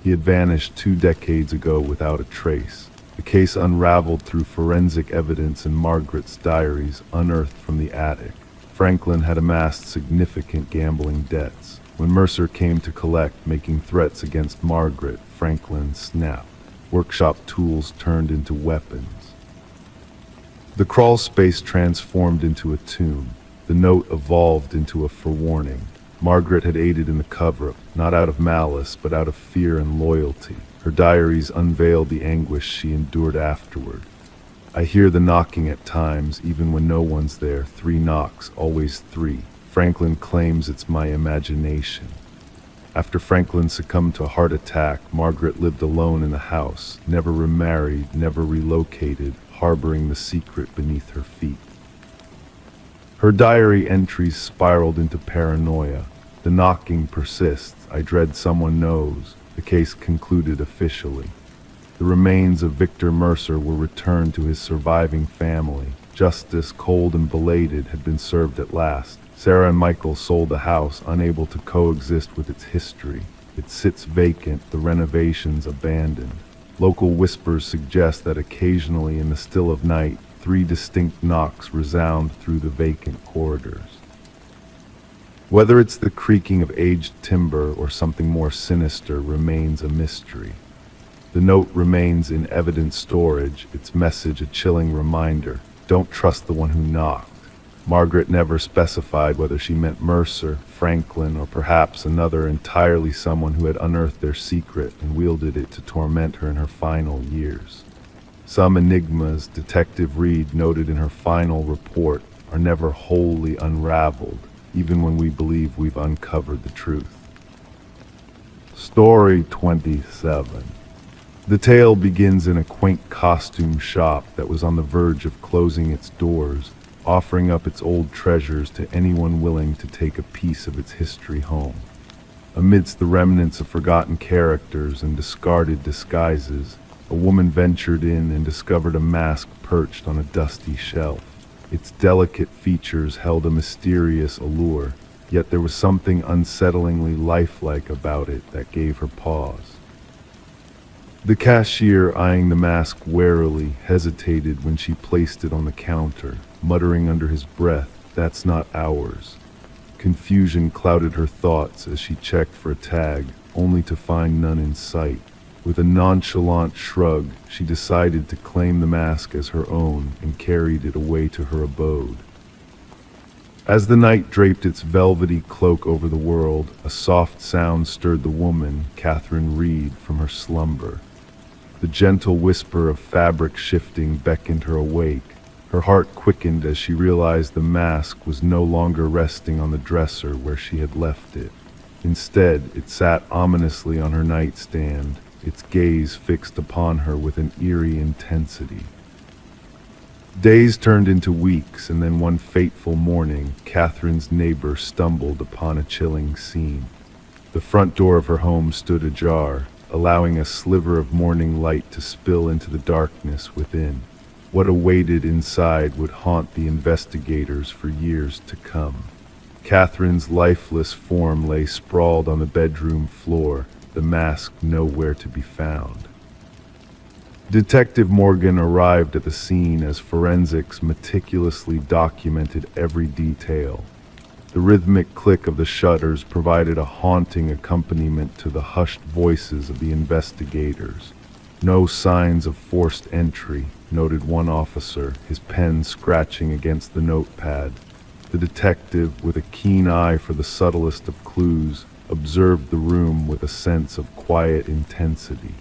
He had vanished 2 decades ago without a trace. The case unraveled through forensic evidence and Margaret's diaries unearthed from the attic. Franklin had amassed significant gambling debts. When Mercer came to collect, making threats against Margaret, Franklin snapped. Workshop tools turned into weapons. The crawl space transformed into a tomb. The note evolved into a forewarning. Margaret had aided in the cover-up, not out of malice, but out of fear and loyalty. Her diaries unveiled the anguish she endured afterward. I hear the knocking at times, even when no one's there. 3 knocks, always 3. Franklin claims it's my imagination. After Franklin succumbed to a heart attack, Margaret lived alone in the house, never remarried, never relocated, harboring the secret beneath her feet. Her diary entries spiraled into paranoia. The knocking persists. I dread someone knows. The case concluded officially. The remains of Victor Mercer were returned to his surviving family. Justice, cold and belated, had been served at last. Sarah and Michael sold the house, unable to coexist with its history. It sits vacant, the renovations abandoned. Local whispers suggest that occasionally in the still of night, 3 distinct knocks resound through the vacant corridors. Whether it's the creaking of aged timber or something more sinister remains a mystery. The note remains in evidence storage, its message a chilling reminder. Don't trust the one who knocked. Margaret never specified whether she meant Mercer, Franklin, or perhaps another entirely, someone who had unearthed their secret and wielded it to torment her in her final years. Some enigmas, Detective Reed noted in her final report, are never wholly unraveled, even when we believe we've uncovered the truth. Story 27. The tale begins in a quaint costume shop that was on the verge of closing its doors, offering up its old treasures to anyone willing to take a piece of its history home. Amidst the remnants of forgotten characters and discarded disguises, a woman ventured in and discovered a mask perched on a dusty shelf. Its delicate features held a mysterious allure, yet there was something unsettlingly lifelike about it that gave her pause. The cashier, eyeing the mask warily, hesitated when she placed it on the counter, muttering under his breath, "That's not ours." Confusion clouded her thoughts as she checked for a tag, only to find none in sight. With a nonchalant shrug, she decided to claim the mask as her own and carried it away to her abode. As the night draped its velvety cloak over the world, a soft sound stirred the woman, Catherine Reed, from her slumber. The gentle whisper of fabric shifting beckoned her awake. Her heart quickened as she realized the mask was no longer resting on the dresser where she had left it. Instead, it sat ominously on her nightstand, its gaze fixed upon her with an eerie intensity. Days turned into weeks, and then one fateful morning, Catherine's neighbor stumbled upon a chilling scene. The front door of her home stood ajar, allowing a sliver of morning light to spill into the darkness within. What awaited inside would haunt the investigators for years to come. Catherine's lifeless form lay sprawled on the bedroom floor, the mask nowhere to be found. Detective Morgan arrived at the scene as forensics meticulously documented every detail. The rhythmic click of the shutters provided a haunting accompaniment to the hushed voices of the investigators. "No signs of forced entry," noted one officer, his pen scratching against the notepad. The detective, with a keen eye for the subtlest of clues, observed the room with a sense of quiet intensity.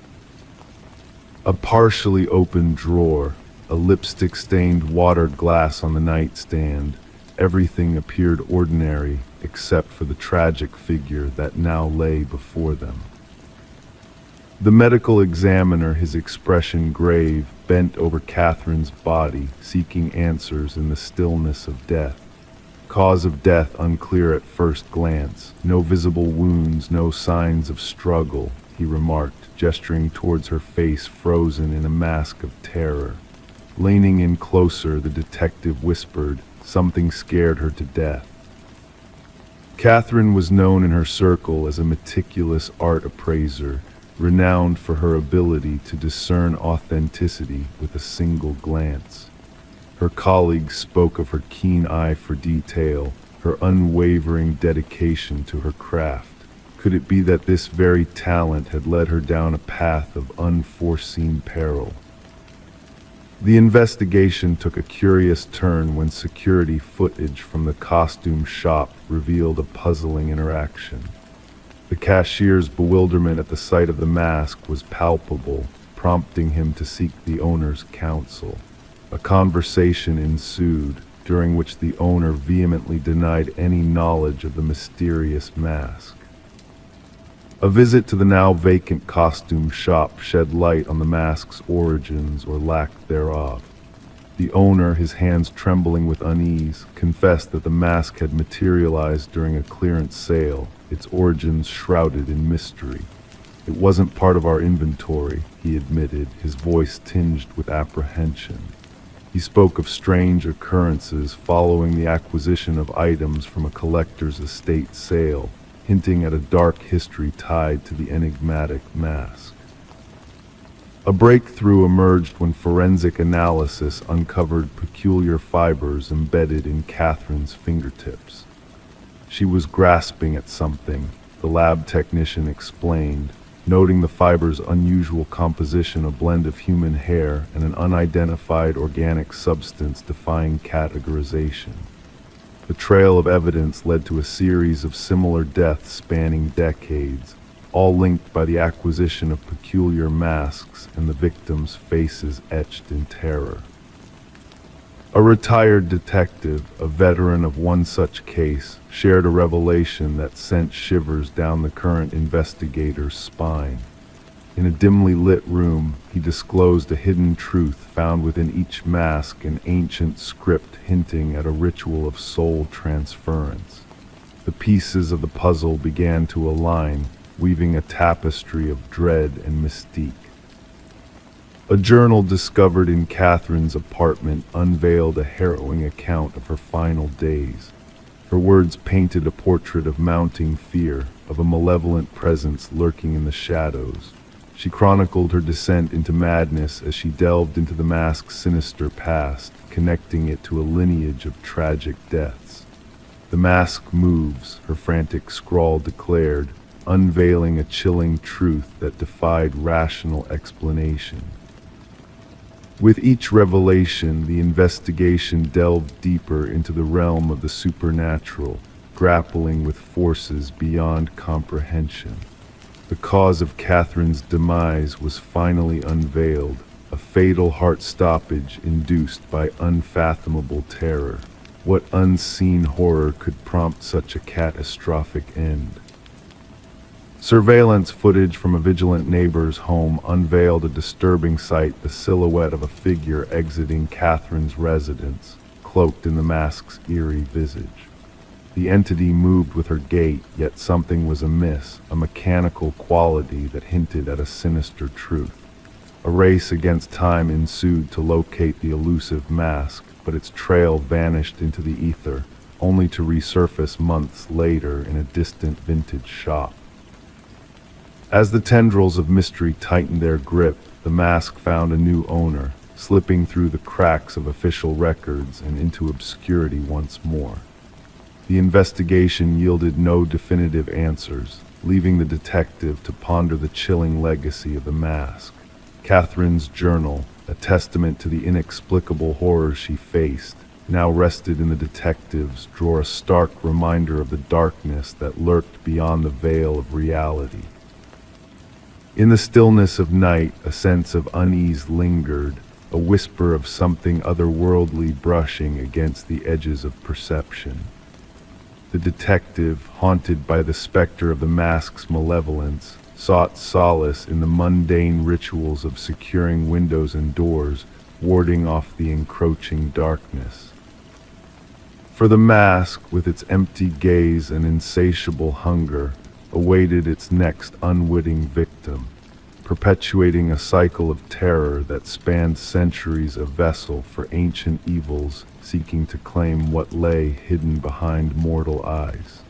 A partially open drawer, a lipstick-stained watered glass on the nightstand, everything appeared ordinary except for the tragic figure that now lay before them. The medical examiner, his expression grave, bent over Catherine's body, seeking answers in the stillness of death. Cause of death unclear at first glance. No visible wounds, no signs of struggle, he remarked, gesturing towards her face frozen in a mask of terror. Leaning in closer, the detective whispered, "Something scared her to death." Catherine was known in her circle as a meticulous art appraiser, renowned for her ability to discern authenticity with a single glance. Her colleagues spoke of her keen eye for detail, her unwavering dedication to her craft. Could it be that this very talent had led her down a path of unforeseen peril? The investigation took a curious turn when security footage from the costume shop revealed a puzzling interaction. The cashier's bewilderment at the sight of the mask was palpable, prompting him to seek the owner's counsel. A conversation ensued, during which the owner vehemently denied any knowledge of the mysterious mask. A visit to the now vacant costume shop shed light on the mask's origins or lack thereof. The owner, his hands trembling with unease, confessed that the mask had materialized during a clearance sale, its origins shrouded in mystery. "It wasn't part of our inventory," he admitted, his voice tinged with apprehension. He spoke of strange occurrences following the acquisition of items from a collector's estate sale, hinting at a dark history tied to the enigmatic mask. A breakthrough emerged when forensic analysis uncovered peculiar fibers embedded in Catherine's fingertips. She was grasping at something, the lab technician explained, noting the fiber's unusual composition, a blend of human hair and an unidentified organic substance defying categorization. The trail of evidence led to a series of similar deaths spanning decades, all linked by the acquisition of peculiar masks and the victims' faces etched in terror. A retired detective, a veteran of one such case, shared a revelation that sent shivers down the current investigator's spine. In a dimly lit room, he disclosed a hidden truth found within each mask, an ancient script hinting at a ritual of soul transference. The pieces of the puzzle began to align, weaving a tapestry of dread and mystique. A journal discovered in Catherine's apartment unveiled a harrowing account of her final days. Her words painted a portrait of mounting fear, of a malevolent presence lurking in the shadows. She chronicled her descent into madness as she delved into the mask's sinister past, connecting it to a lineage of tragic deaths. "The mask moves," her frantic scrawl declared, unveiling a chilling truth that defied rational explanation. With each revelation, the investigation delved deeper into the realm of the supernatural, grappling with forces beyond comprehension. The cause of Catherine's demise was finally unveiled, a fatal heart stoppage induced by unfathomable terror. What unseen horror could prompt such a catastrophic end? Surveillance footage from a vigilant neighbor's home unveiled a disturbing sight, the silhouette of a figure exiting Catherine's residence, cloaked in the mask's eerie visage. The entity moved with her gait, yet something was amiss, a mechanical quality that hinted at a sinister truth. A race against time ensued to locate the elusive mask, but its trail vanished into the ether, only to resurface months later in a distant vintage shop. As the tendrils of mystery tightened their grip, the mask found a new owner, slipping through the cracks of official records and into obscurity once more. The investigation yielded no definitive answers, leaving the detective to ponder the chilling legacy of the mask. Catherine's journal, a testament to the inexplicable horrors she faced, now rested in the detective's drawer, a stark reminder of the darkness that lurked beyond the veil of reality. In the stillness of night, a sense of unease lingered, a whisper of something otherworldly brushing against the edges of perception. The detective, haunted by the specter of the mask's malevolence, sought solace in the mundane rituals of securing windows and doors, warding off the encroaching darkness. For the mask, with its empty gaze and insatiable hunger, awaited its next unwitting victim, perpetuating a cycle of terror that spanned centuries, a vessel for ancient evils seeking to claim what lay hidden behind mortal eyes.